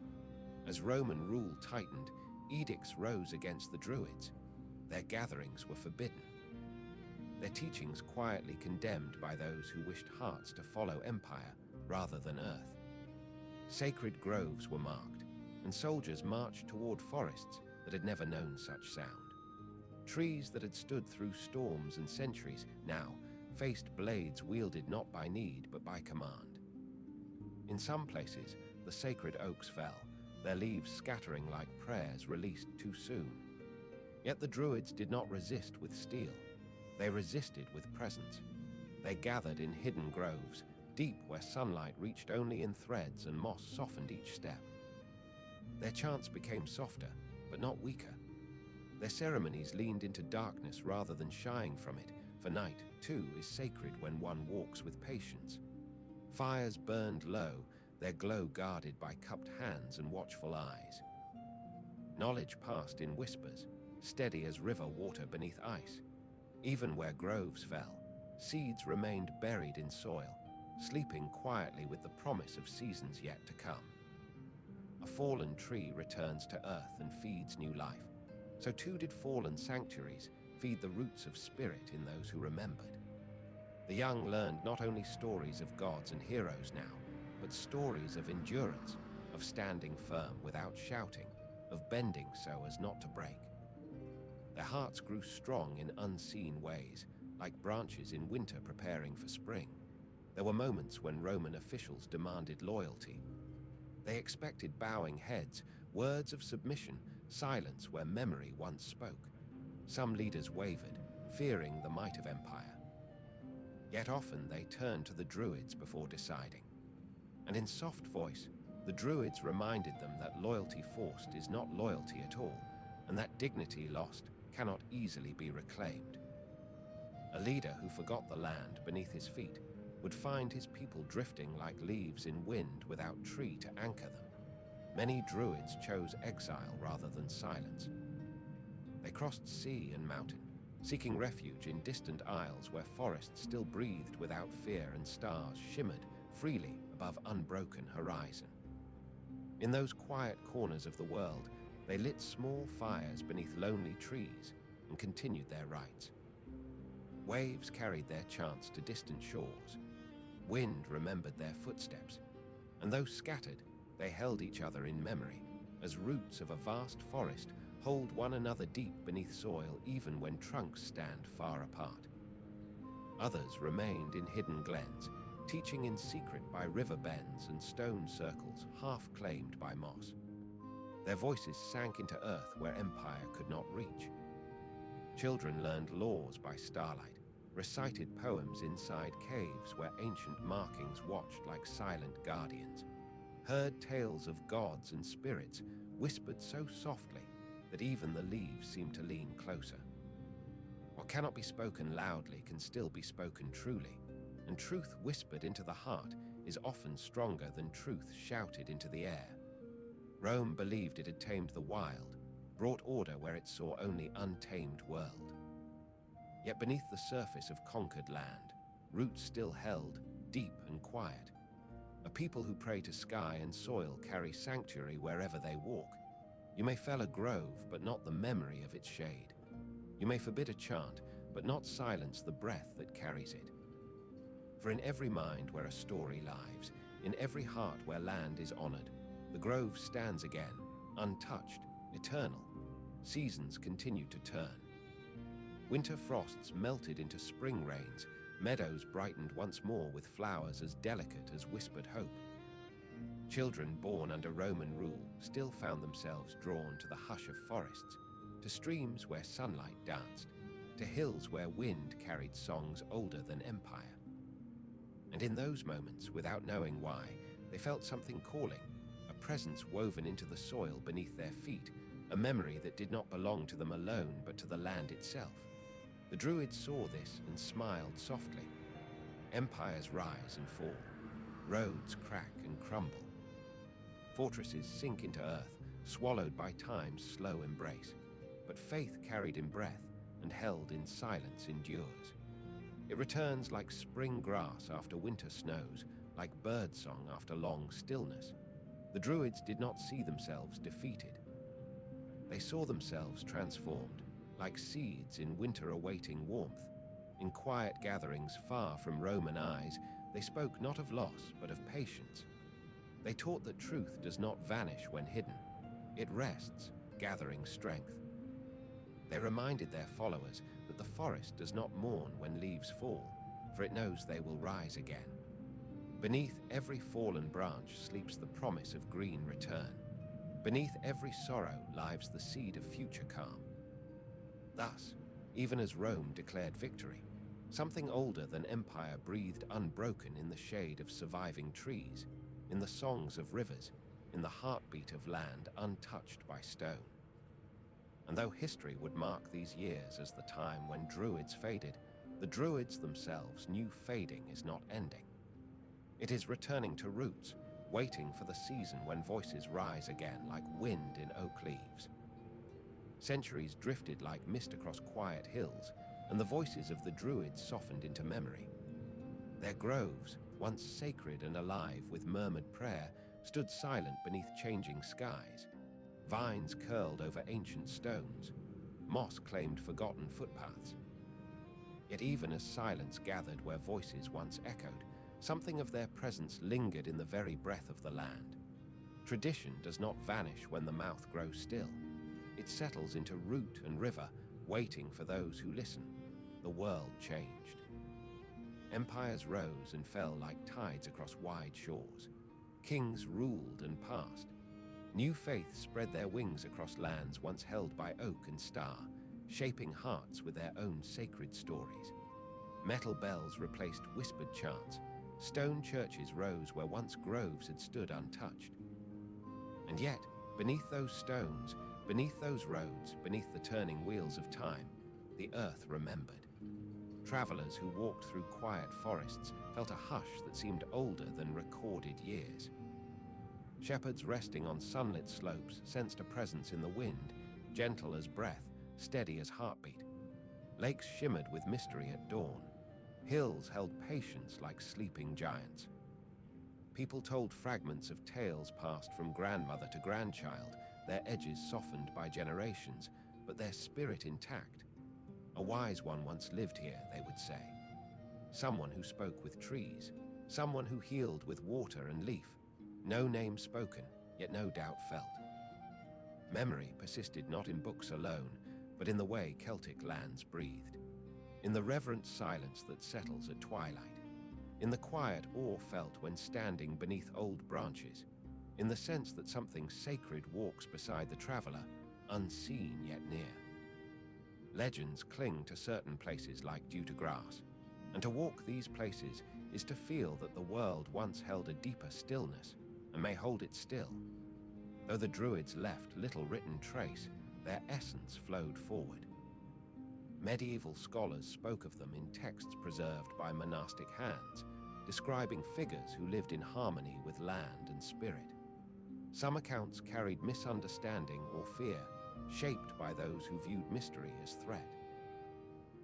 Speaker 1: As Roman rule tightened, edicts rose against the Druids. Their gatherings were forbidden. Their teachings quietly condemned by those who wished hearts to follow empire rather than earth. Sacred groves were marked, and soldiers marched toward forests that had never known such sound. Trees that had stood through storms and centuries now faced blades wielded not by need but by command. In some places, the sacred oaks fell, their leaves scattering like prayers released too soon. Yet the Druids did not resist with steel. They resisted with presence. They gathered in hidden groves, deep where sunlight reached only in threads and moss softened each step. Their chants became softer, but not weaker. Their ceremonies leaned into darkness rather than shying from it, for night, too, is sacred when one walks with patience. Fires burned low, their glow guarded by cupped hands and watchful eyes. Knowledge passed in whispers, steady as river water beneath ice. Even where groves fell, seeds remained buried in soil, sleeping quietly with the promise of seasons yet to come. A fallen tree returns to earth and feeds new life. So too did fallen sanctuaries feed the roots of spirit in those who remembered. The young learned not only stories of gods and heroes now, but stories of endurance, of standing firm without shouting, of bending so as not to break. Their hearts grew strong in unseen ways, like branches in winter preparing for spring. There were moments when Roman officials demanded loyalty. They expected bowing heads, words of submission, silence where memory once spoke. Some leaders wavered, fearing the might of empire. Yet often they turned to the Druids before deciding. And in soft voice, the Druids reminded them that loyalty forced is not loyalty at all, and that dignity lost cannot easily be reclaimed. A leader who forgot the land beneath his feet would find his people drifting like leaves in wind without tree to anchor them. Many Druids chose exile rather than silence. They crossed sea and mountain, seeking refuge in distant isles where forests still breathed without fear and stars shimmered freely above unbroken horizon. In those quiet corners of the world, they lit small fires beneath lonely trees and continued their rites. Waves carried their chants to distant shores. Wind remembered their footsteps, and though scattered, they held each other in memory, as roots of a vast forest hold one another deep beneath soil even when trunks stand far apart. Others remained in hidden glens, teaching in secret by river bends and stone circles half claimed by moss. Their voices sank into earth where empire could not reach. Children learned laws by starlight, recited poems inside caves where ancient markings watched like silent guardians, heard tales of gods and spirits whispered so softly that even the leaves seemed to lean closer. What cannot be spoken loudly can still be spoken truly, and truth whispered into the heart is often stronger than truth shouted into the air. Rome believed it had tamed the wild, brought order where it saw only untamed world. Yet beneath the surface of conquered land, roots still held, deep and quiet. A people who pray to sky and soil carry sanctuary wherever they walk. You may fell a grove, but not the memory of its shade. You may forbid a chant, but not silence the breath that carries it. For in every mind where a story lives, in every heart where land is honored, the grove stands again, untouched, eternal. Seasons continue to turn. Winter frosts melted into spring rains, meadows brightened once more with flowers as delicate as whispered hope. Children born under Roman rule still found themselves drawn to the hush of forests, to streams where sunlight danced, to hills where wind carried songs older than empire. And in those moments, without knowing why, They felt something calling, a presence woven into the soil beneath their feet, a memory that did not belong to them alone but to the land itself. The Druids saw this and smiled softly. Empires rise and fall. Roads crack and crumble. Fortresses sink into earth, swallowed by time's slow embrace. But faith carried in breath and held in silence endures. It returns like spring grass after winter snows, like birdsong after long stillness. The Druids did not see themselves defeated. They saw themselves transformed, like seeds in winter awaiting warmth. In quiet gatherings far from Roman eyes, they spoke not of loss, but of patience. They taught that truth does not vanish when hidden. It rests, gathering strength. They reminded their followers that the forest does not mourn when leaves fall, for it knows they will rise again. Beneath every fallen branch sleeps the promise of green return. Beneath every sorrow lies the seed of future calm. Thus, even as Rome declared victory, something older than empire breathed unbroken in the shade of surviving trees, in the songs of rivers, in the heartbeat of land untouched by stone. And though history would mark these years as the time when Druids faded, the Druids themselves knew fading is not ending. It is returning to roots, waiting for the season when voices rise again like wind in oak leaves. Centuries drifted like mist across quiet hills, and the voices of the Druids softened into memory. Their groves, once sacred and alive with murmured prayer, stood silent beneath changing skies. Vines curled over ancient stones. Moss claimed forgotten footpaths. Yet even as silence gathered where voices once echoed, something of their presence lingered in the very breath of the land. Tradition does not vanish when the mouth grows still. It settles into root and river, waiting for those who listen. The world changed. Empires rose and fell like tides across wide shores. Kings ruled and passed. New faiths spread their wings across lands once held by oak and star, shaping hearts with their own sacred stories. Metal bells replaced whispered chants. Stone churches rose where once groves had stood untouched. And yet, beneath those stones, beneath those roads, beneath the turning wheels of time, the earth remembered. Travelers who walked through quiet forests felt a hush that seemed older than recorded years. Shepherds resting on sunlit slopes sensed a presence in the wind, gentle as breath, steady as heartbeat. Lakes shimmered with mystery at dawn. Hills held patience like sleeping giants. People told fragments of tales passed from grandmother to grandchild, their edges softened by generations, but their spirit intact. A wise one once lived here, they would say. Someone who spoke with trees, someone who healed with water and leaf. No name spoken, yet no doubt felt. Memory persisted not in books alone, but in the way Celtic lands breathed. In the reverent silence that settles at twilight. In the quiet awe felt when standing beneath old branches. In the sense that something sacred walks beside the traveler, unseen yet near. Legends cling to certain places like due to grass, and to walk these places is to feel that the world once held a deeper stillness, and may hold it still. Though the Druids left little written trace, their essence flowed forward. Medieval scholars spoke of them in texts preserved by monastic hands, describing figures who lived in harmony with land and spirit. Some accounts carried misunderstanding or fear, shaped by those who viewed mystery as threat.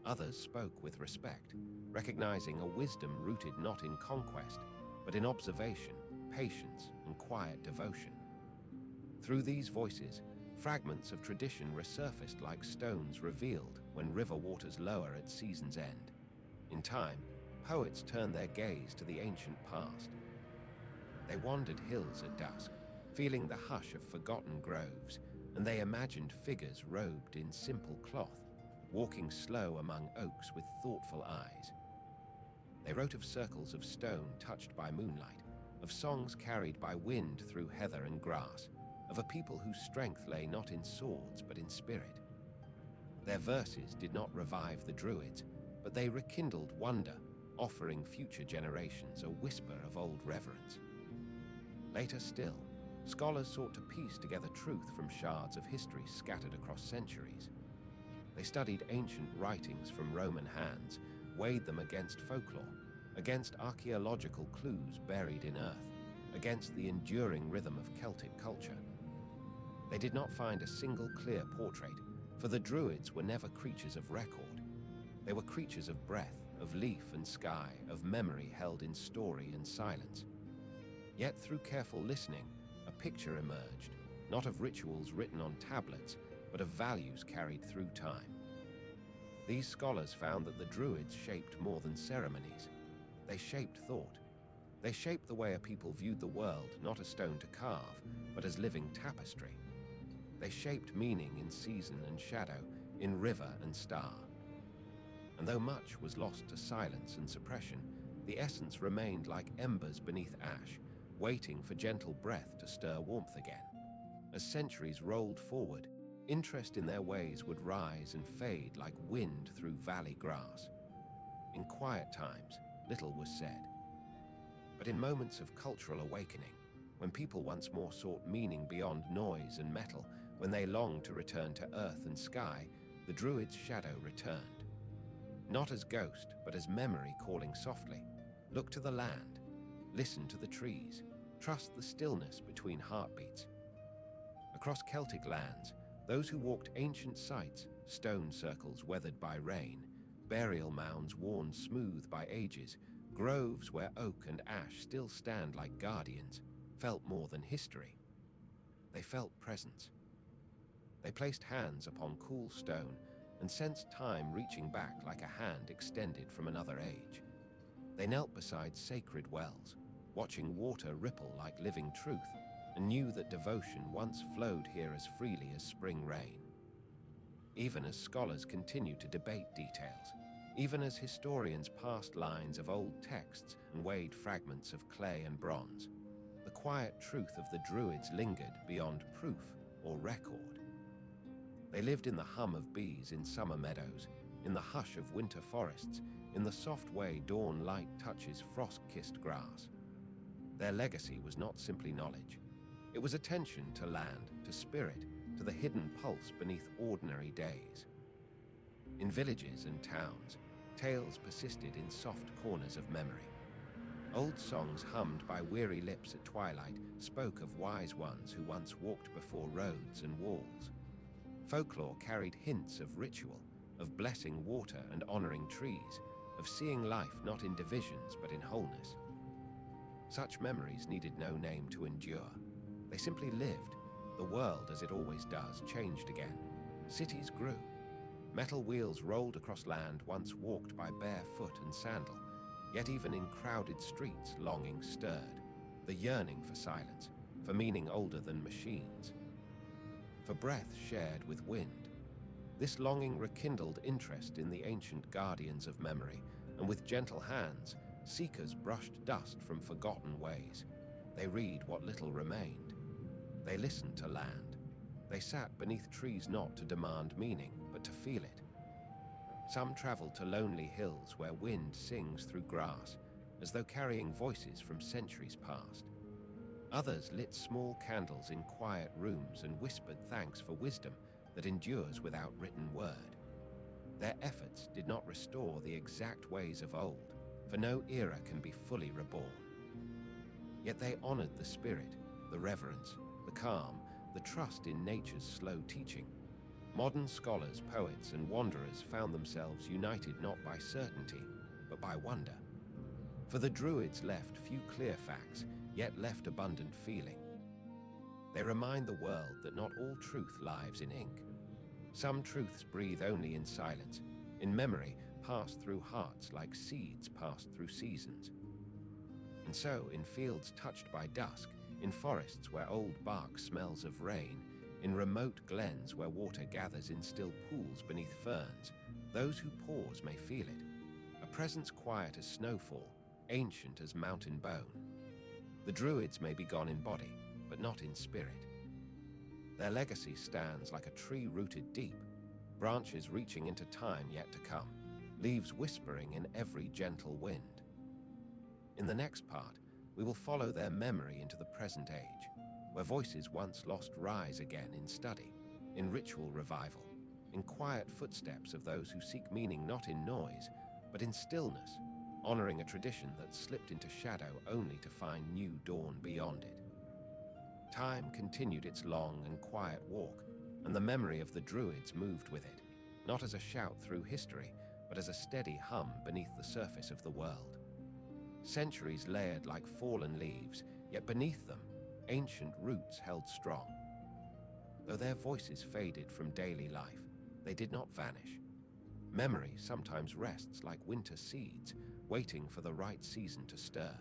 Speaker 1: Others spoke with respect, recognizing a wisdom rooted not in conquest, but in observation, patience, and quiet devotion. Through these voices, fragments of tradition resurfaced like stones revealed when river waters lower at season's end. In time, poets turned their gaze to the ancient past. They wandered hills at dusk, feeling the hush of forgotten groves, and they imagined figures robed in simple cloth, walking slow among oaks with thoughtful eyes. They wrote of circles of stone touched by moonlight, of songs carried by wind through heather and grass, of a people whose strength lay not in swords but in spirit. Their verses did not revive the Druids, but they rekindled wonder, offering future generations a whisper of old reverence. Later still, scholars sought to piece together truth from shards of history scattered across centuries. They studied ancient writings from Roman hands, weighed them against folklore, against archaeological clues buried in earth, against the enduring rhythm of Celtic culture. They did not find a single clear portrait, for the Druids were never creatures of record. They were creatures of breath, of leaf and sky, of memory held in story and silence. Yet through careful listening, a picture emerged, not of rituals written on tablets, but of values carried through time. These scholars found that the Druids shaped more than ceremonies. They shaped thought. They shaped the way a people viewed the world, not a stone to carve, but as living tapestry. They shaped meaning in season and shadow, in river and star. And though much was lost to silence and suppression, the essence remained like embers beneath ash, waiting for gentle breath to stir warmth again. As centuries rolled forward, interest in their ways would rise and fade like wind through valley grass. In quiet times, little was said. But in moments of cultural awakening, when people once more sought meaning beyond noise and metal, when they longed to return to earth and sky, the Druid's shadow returned. Not as ghost, but as memory calling softly. Look to the land, listen to the trees, trust the stillness between heartbeats. Across Celtic lands, those who walked ancient sites, stone circles weathered by rain, burial mounds worn smooth by ages, groves where oak and ash still stand like guardians, felt more than history. They felt presence. They placed hands upon cool stone and sensed time reaching back like a hand extended from another age. They knelt beside sacred wells, watching water ripple like living truth, and knew that devotion once flowed here as freely as spring rain. Even as scholars continued to debate details, even as historians passed lines of old texts and weighed fragments of clay and bronze, the quiet truth of the Druids lingered beyond proof or record. They lived in the hum of bees in summer meadows, in the hush of winter forests, in the soft way dawn light touches frost-kissed grass. Their legacy was not simply knowledge. It was attention to land, to spirit, to the hidden pulse beneath ordinary days. In villages and towns, tales persisted in soft corners of memory. Old songs hummed by weary lips at twilight spoke of wise ones who once walked before roads and walls. Folklore carried hints of ritual, of blessing water and honoring trees, of seeing life not in divisions but in wholeness. Such memories needed no name to endure. They simply lived. The world, as it always does, changed again. Cities grew. Metal wheels rolled across land once walked by bare foot and sandal, yet even in crowded streets longing stirred, the yearning for silence, for meaning older than machines, for breath shared with wind. This longing rekindled interest in the ancient guardians of memory, and with gentle hands, seekers brushed dust from forgotten ways. They read what little remained. They listened to land. They sat beneath trees not to demand meaning, but to feel it. Some traveled to lonely hills where wind sings through grass, as though carrying voices from centuries past. Others lit small candles in quiet rooms and whispered thanks for wisdom that endures without written word. Their efforts did not restore the exact ways of old, for no era can be fully reborn. Yet they honored the spirit, the reverence, the calm, the trust in nature's slow teaching. Modern scholars, poets, and wanderers found themselves united not by certainty, but by wonder. For the Druids left few clear facts, yet left abundant feeling. They remind the world that not all truth lives in ink. Some truths breathe only in silence, in memory, passed through hearts like seeds passed through seasons. And so, in fields touched by dusk, in forests where old bark smells of rain, in remote glens where water gathers in still pools beneath ferns, those who pause may feel it, a presence quiet as snowfall, ancient as mountain bone. The Druids may be gone in body, but not in spirit. Their legacy stands like a tree rooted deep, branches reaching into time yet to come, leaves whispering in every gentle wind. In the next part, we will follow their memory into the present age, where voices once lost rise again in study, in ritual revival, in quiet footsteps of those who seek meaning not in noise, but in stillness, honoring a tradition that slipped into shadow only to find new dawn beyond it. Time continued its long and quiet walk, and the memory of the Druids moved with it, not as a shout through history, but as a steady hum beneath the surface of the world. Centuries layered like fallen leaves, yet beneath them, ancient roots held strong. Though their voices faded from daily life, they did not vanish. Memory sometimes rests like winter seeds, waiting for the right season to stir.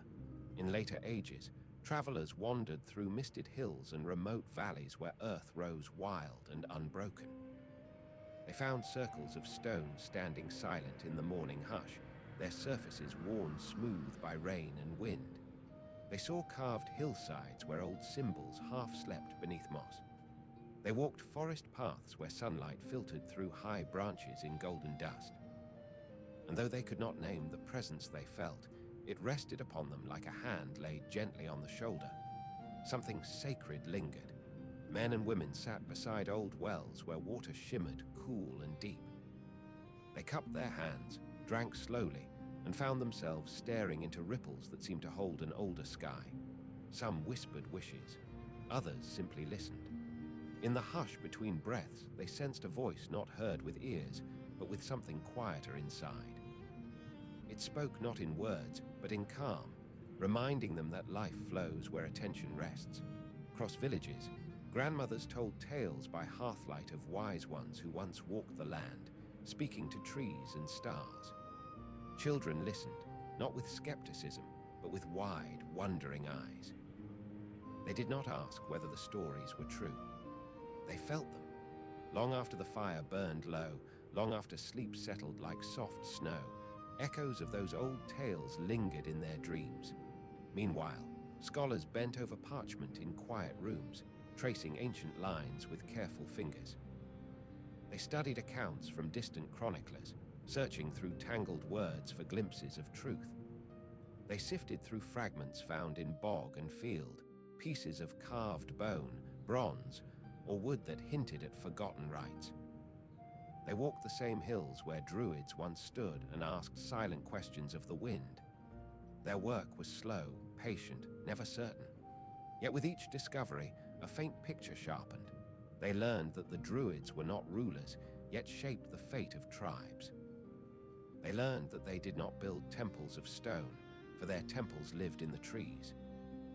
Speaker 1: In later ages, travelers wandered through misted hills and remote valleys where earth rose wild and unbroken. They found circles of stone standing silent in the morning hush, their surfaces worn smooth by rain and wind. They saw carved hillsides where old symbols half slept beneath moss. They walked forest paths where sunlight filtered through high branches in golden dust. And though they could not name the presence they felt, it rested upon them like a hand laid gently on the shoulder. Something sacred lingered. Men and women sat beside old wells where water shimmered, cool and deep. They cupped their hands, drank slowly, and found themselves staring into ripples that seemed to hold an older sky. Some whispered wishes, others simply listened. In the hush between breaths, they sensed a voice not heard with ears, but with something quieter inside. It spoke not in words, but in calm, reminding them that life flows where attention rests. Across villages, grandmothers told tales by hearthlight of wise ones who once walked the land, speaking to trees and stars. Children listened, not with skepticism, but with wide, wondering eyes. They did not ask whether the stories were true. They felt them. Long after the fire burned low, long after sleep settled like soft snow, echoes of those old tales lingered in their dreams. Meanwhile, scholars bent over parchment in quiet rooms, tracing ancient lines with careful fingers. They studied accounts from distant chroniclers, searching through tangled words for glimpses of truth. They sifted through fragments found in bog and field, pieces of carved bone, bronze, or wood that hinted at forgotten rites. They walked the same hills where Druids once stood and asked silent questions of the wind. Their work was slow, patient, never certain. Yet with each discovery, a faint picture sharpened. They learned that the Druids were not rulers, yet shaped the fate of tribes. They learned that they did not build temples of stone, for their temples lived in the trees.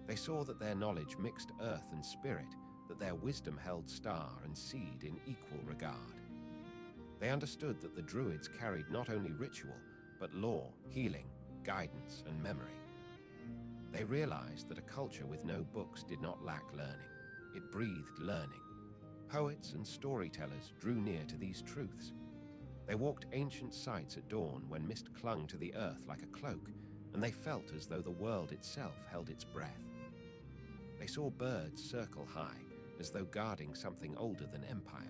Speaker 1: They saw that their knowledge mixed earth and spirit, that their wisdom held star and seed in equal regard. They understood that the Druids carried not only ritual, but law, healing, guidance, and memory. They realized that a culture with no books did not lack learning. It breathed learning. Poets and storytellers drew near to these truths. They walked ancient sites at dawn when mist clung to the earth like a cloak, and they felt as though the world itself held its breath. They saw birds circle high, as though guarding something older than empire.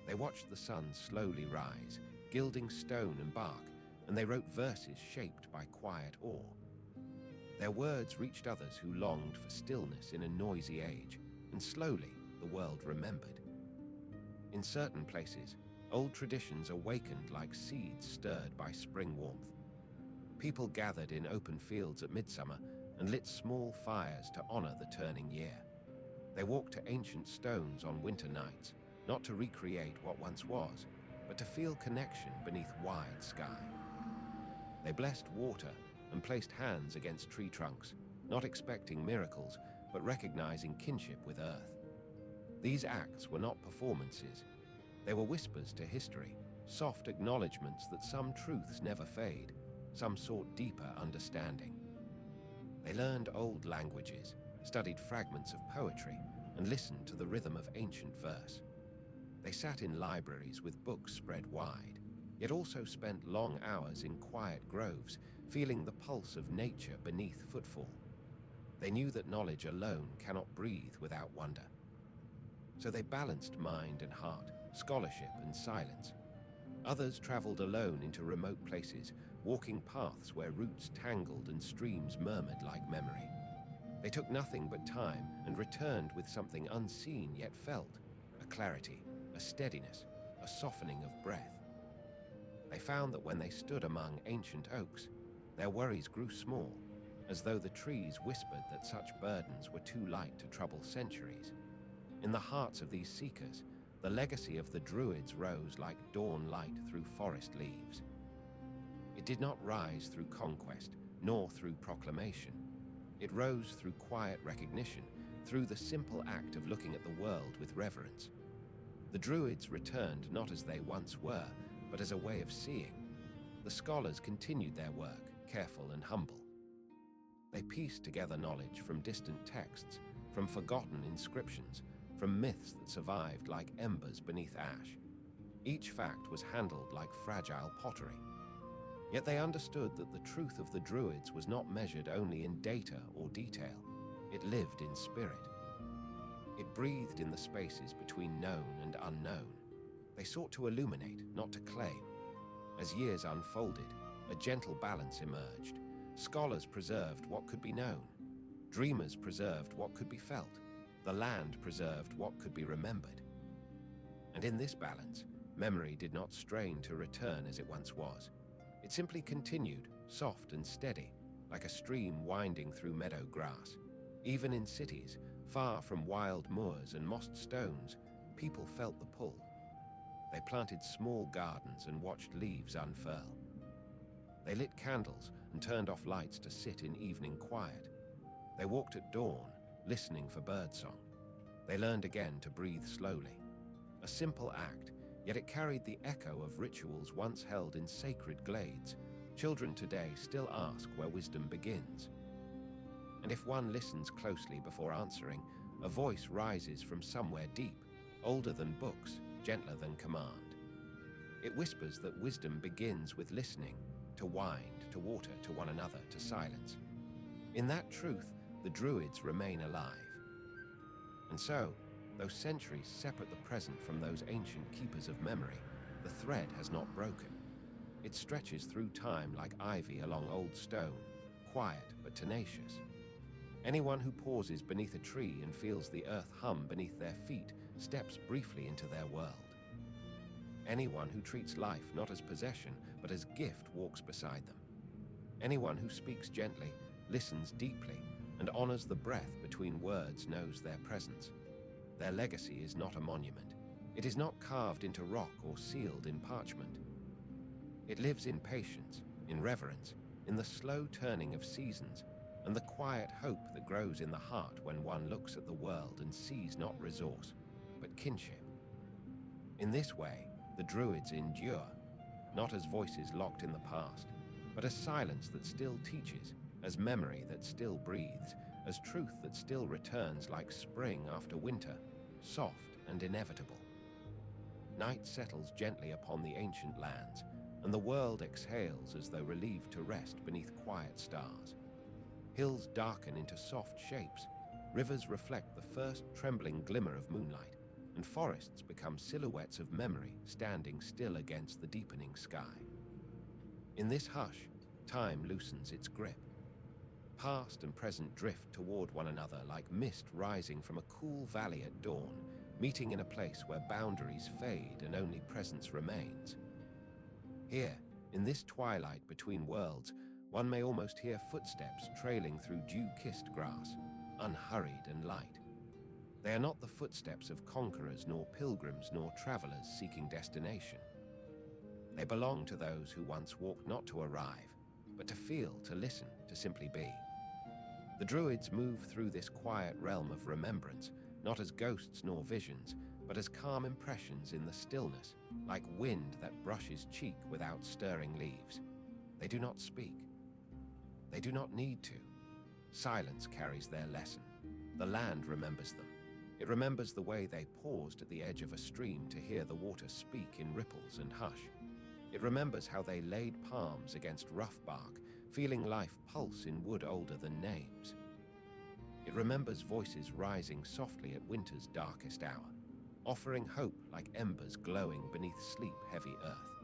Speaker 1: They watched the sun slowly rise, gilding stone and bark, and they wrote verses shaped by quiet awe. Their words reached others who longed for stillness in a noisy age, and slowly the world remembered. In certain places, old traditions awakened like seeds stirred by spring warmth. People gathered in open fields at midsummer and lit small fires to honor the turning year. They walked to ancient stones on winter nights, not to recreate what once was, but to feel connection beneath wide sky. They blessed water and placed hands against tree trunks, not expecting miracles, but recognizing kinship with earth. These acts were not performances. They were whispers to history, soft acknowledgments that some truths never fade, some sought deeper understanding. They learned old languages, studied fragments of poetry, and listened to the rhythm of ancient verse. They sat in libraries with books spread wide, yet also spent long hours in quiet groves, feeling the pulse of nature beneath footfall. They knew that knowledge alone cannot breathe without wonder. So they balanced mind and heart, scholarship and silence. Others traveled alone into remote places, walking paths where roots tangled and streams murmured like memory. They took nothing but time and returned with something unseen yet felt, a clarity, a steadiness, a softening of breath. They found that when they stood among ancient oaks, their worries grew small, as though the trees whispered that such burdens were too light to trouble centuries. In the hearts of these seekers, the legacy of the Druids rose like dawn light through forest leaves. It did not rise through conquest, nor through proclamation. It rose through quiet recognition, through the simple act of looking at the world with reverence. The Druids returned not as they once were, but as a way of seeing. The scholars continued their work, careful and humble. They pieced together knowledge from distant texts, from forgotten inscriptions, from myths that survived like embers beneath ash. Each fact was handled like fragile pottery. Yet they understood that the truth of the Druids was not measured only in data or detail. It lived in spirit. It breathed in the spaces between known and unknown. They sought to illuminate, not to claim. As years unfolded, a gentle balance emerged. Scholars preserved what could be known. Dreamers preserved what could be felt. The land preserved what could be remembered. And in this balance, memory did not strain to return as it once was. It simply continued, soft and steady, like a stream winding through meadow grass. Even in cities, far from wild moors and mossed stones, people felt the pull. They planted small gardens and watched leaves unfurl. They lit candles and turned off lights to sit in evening quiet. They walked at dawn, listening for birdsong. They learned again to breathe slowly. A simple act, yet it carried the echo of rituals once held in sacred glades. Children today still ask where wisdom begins. And if one listens closely before answering, a voice rises from somewhere deep, older than books, gentler than command. It whispers that wisdom begins with listening, to wind, to water, to one another, to silence. In that truth, the Druids remain alive. And so, though centuries separate the present from those ancient keepers of memory, the thread has not broken. It stretches through time like ivy along old stone, quiet but tenacious. Anyone who pauses beneath a tree and feels the earth hum beneath their feet steps briefly into their world. Anyone who treats life not as possession but as gift walks beside them. Anyone who speaks gently, listens deeply, and honors the breath between words knows their presence. Their legacy is not a monument. It is not carved into rock or sealed in parchment. It lives in patience, in reverence, in the slow turning of seasons, and the quiet hope that grows in the heart when one looks at the world and sees not resource, but kinship. In this way, the Druids endure, not as voices locked in the past, but as silence that still teaches, as memory that still breathes, as truth that still returns like spring after winter, soft and inevitable. Night settles gently upon the ancient lands, and the world exhales as though relieved to rest beneath quiet stars. Hills darken into soft shapes, rivers reflect the first trembling glimmer of moonlight, and forests become silhouettes of memory standing still against the deepening sky. In this hush, time loosens its grip. Past and present drift toward one another like mist rising from a cool valley at dawn, meeting in a place where boundaries fade and only presence remains. Here, in this twilight between worlds, one may almost hear footsteps trailing through dew-kissed grass, unhurried and light. They are not the footsteps of conquerors, nor pilgrims, nor travelers seeking destination. They belong to those who once walked not to arrive, but to feel, to listen, to simply be. The Druids move through this quiet realm of remembrance, not as ghosts nor visions, but as calm impressions in the stillness, like wind that brushes cheek without stirring leaves. They do not speak. They do not need to. Silence carries their lesson. The land remembers them. It remembers the way they paused at the edge of a stream to hear the water speak in ripples and hush. It remembers how they laid palms against rough bark, feeling life pulse in wood older than names. It remembers voices rising softly at winter's darkest hour, offering hope like embers glowing beneath sleep-heavy earth.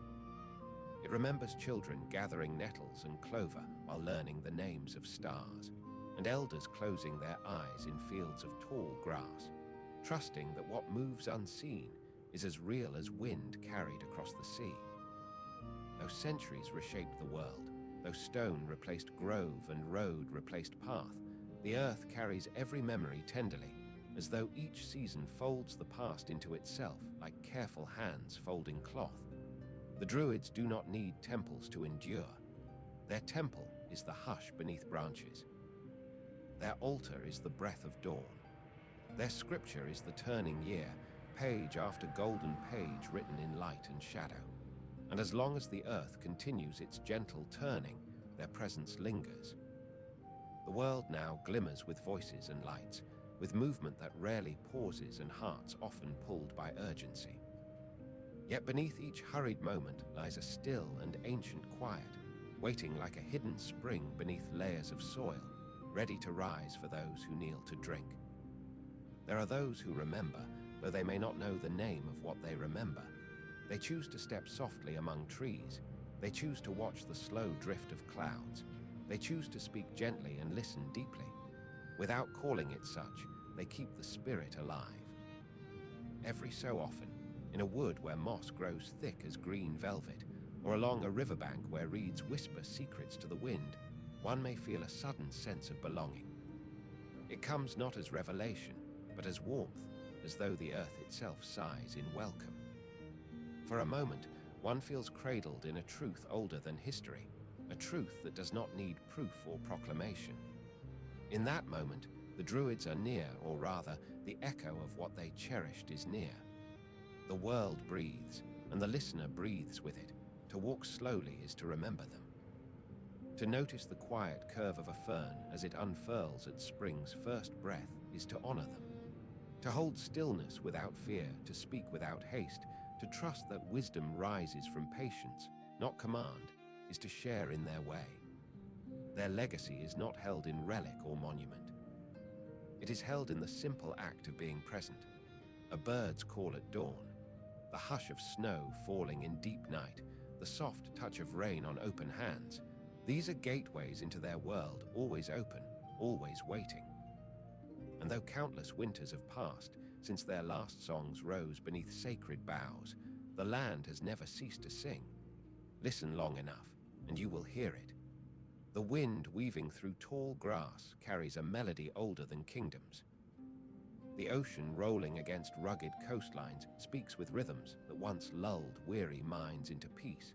Speaker 1: It remembers children gathering nettles and clover while learning the names of stars. and elders closing their eyes in fields of tall grass, trusting that what moves unseen is as real as wind carried across the sea. Though centuries reshaped the world, though stone replaced grove and road replaced path, the earth carries every memory tenderly, as though each season folds the past into itself like careful hands folding cloth. The Druids do not need temples to endure. Their temple is the hush beneath branches. Their altar is the breath of dawn. Their scripture is the turning year, page after golden page written in light and shadow. And as long as the earth continues its gentle turning, their presence lingers. The world now glimmers with voices and lights, with movement that rarely pauses and hearts often pulled by urgency. Yet beneath each hurried moment lies a still and ancient quiet, waiting like a hidden spring beneath layers of soil, ready to rise for those who kneel to drink. There are those who remember, though they may not know the name of what they remember. They choose to step softly among trees. They choose to watch the slow drift of clouds. They choose to speak gently and listen deeply. Without calling it such, they keep the spirit alive. Every so often, in a wood where moss grows thick as green velvet, or along a riverbank where reeds whisper secrets to the wind, one may feel a sudden sense of belonging. It comes not as revelation, but as warmth, as though the earth itself sighs in welcome. For a moment, one feels cradled in a truth older than history, a truth that does not need proof or proclamation. In that moment, the Druids are near, or rather, the echo of what they cherished is near. The world breathes, and the listener breathes with it. To walk slowly is to remember them. To notice the quiet curve of a fern as it unfurls at spring's first breath is to honor them. To hold stillness without fear, to speak without haste, to trust that wisdom rises from patience, not command, is to share in their way. Their legacy is not held in relic or monument. It is held in the simple act of being present. A bird's call at dawn, the hush of snow falling in deep night, the soft touch of rain on open hands. These are gateways into their world, always open, always waiting. And though countless winters have passed since their last songs rose beneath sacred boughs, the land has never ceased to sing. Listen long enough, and you will hear it. The wind weaving through tall grass carries a melody older than kingdoms. The ocean rolling against rugged coastlines speaks with rhythms that once lulled weary minds into peace.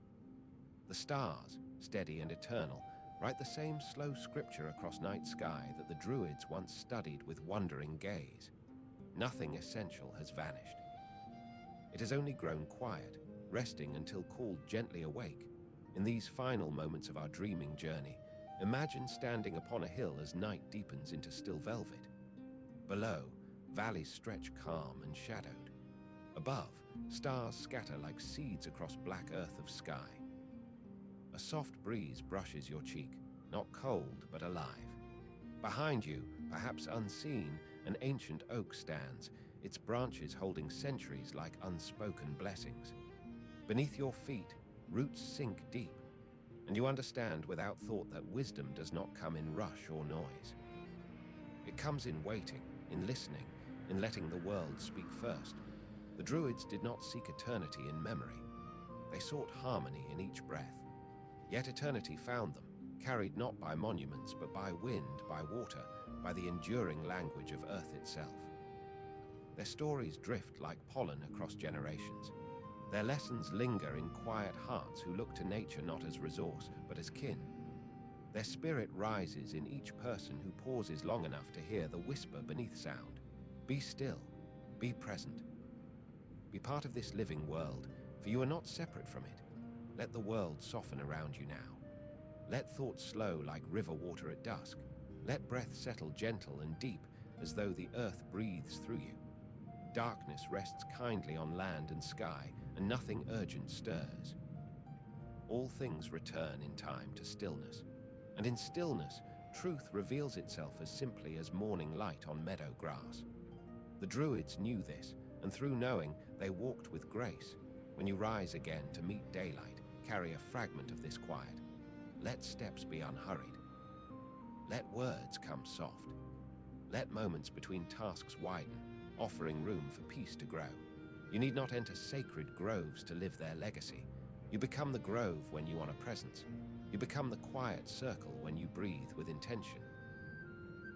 Speaker 1: The stars, steady and eternal, write the same slow scripture across night sky that the Druids once studied with wondering gaze. Nothing essential has vanished. It has only grown quiet, resting until called gently awake. In these final moments of our dreaming journey, imagine standing upon a hill as night deepens into still velvet. Below, valleys stretch calm and shadowed. Above, stars scatter like seeds across black earth of sky. A soft breeze brushes your cheek, not cold but alive. Behind you, perhaps unseen, an ancient oak stands, its branches holding centuries like unspoken blessings. Beneath your feet, roots sink deep, and you understand without thought that wisdom does not come in rush or noise. It comes in waiting, in listening, in letting the world speak first. The Druids did not seek eternity in memory. They sought harmony in each breath. Yet eternity found them, carried not by monuments, but by wind, by water, by the enduring language of earth itself. Their stories drift like pollen across generations. Their lessons linger in quiet hearts who look to nature not as resource, but as kin. Their spirit rises in each person who pauses long enough to hear the whisper beneath sound. Be still, be present. Be part of this living world, for you are not separate from it. Let the world soften around you now. Let thought slow like river water at dusk. Let breath settle gentle and deep as though the earth breathes through you. Darkness rests kindly on land and sky, and nothing urgent stirs. All things return in time to stillness, and in stillness, truth reveals itself as simply as morning light on meadow grass. The Druids knew this, and through knowing, they walked with grace. When you rise again to meet daylight, carry a fragment of this quiet. Let steps be unhurried. Let words come soft. Let moments between tasks widen, offering room for peace to grow. You need not enter sacred groves to live their legacy. You become the grove when you honor presence. You become the quiet circle when you breathe with intention.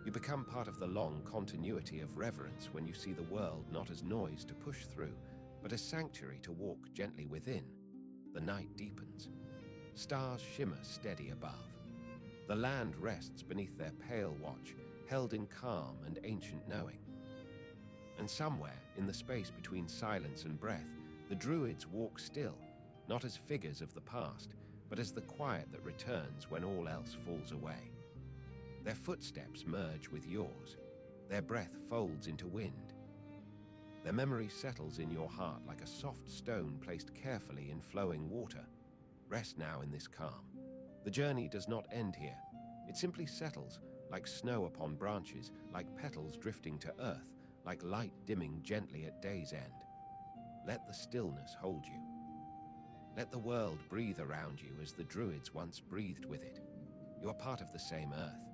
Speaker 1: You become part of the long continuity of reverence when you see the world not as noise to push through, but as sanctuary to walk gently within. The night deepens. Stars shimmer steady above. The land rests beneath their pale watch, held in calm and ancient knowing. And somewhere, in the space between silence and breath, the Druids walk still, not as figures of the past, but as the quiet that returns when all else falls away. Their footsteps merge with yours. Their breath folds into wind. Their memory settles in your heart like a soft stone placed carefully in flowing water. Rest now in this calm. The journey does not end here. It simply settles, like snow upon branches, like petals drifting to earth, like light dimming gently at day's end. Let the stillness hold you. Let the world breathe around you as the Druids once breathed with it. You are part of the same earth.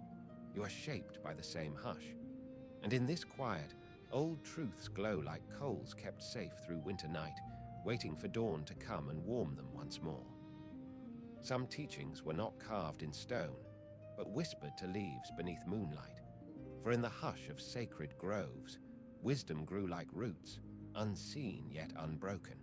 Speaker 1: You are shaped by the same hush. And in this quiet, old truths glow like coals kept safe through winter night, waiting for dawn to come and warm them once more. Some teachings were not carved in stone, but whispered to leaves beneath moonlight. For in the hush of sacred groves, wisdom grew like roots, unseen yet unbroken.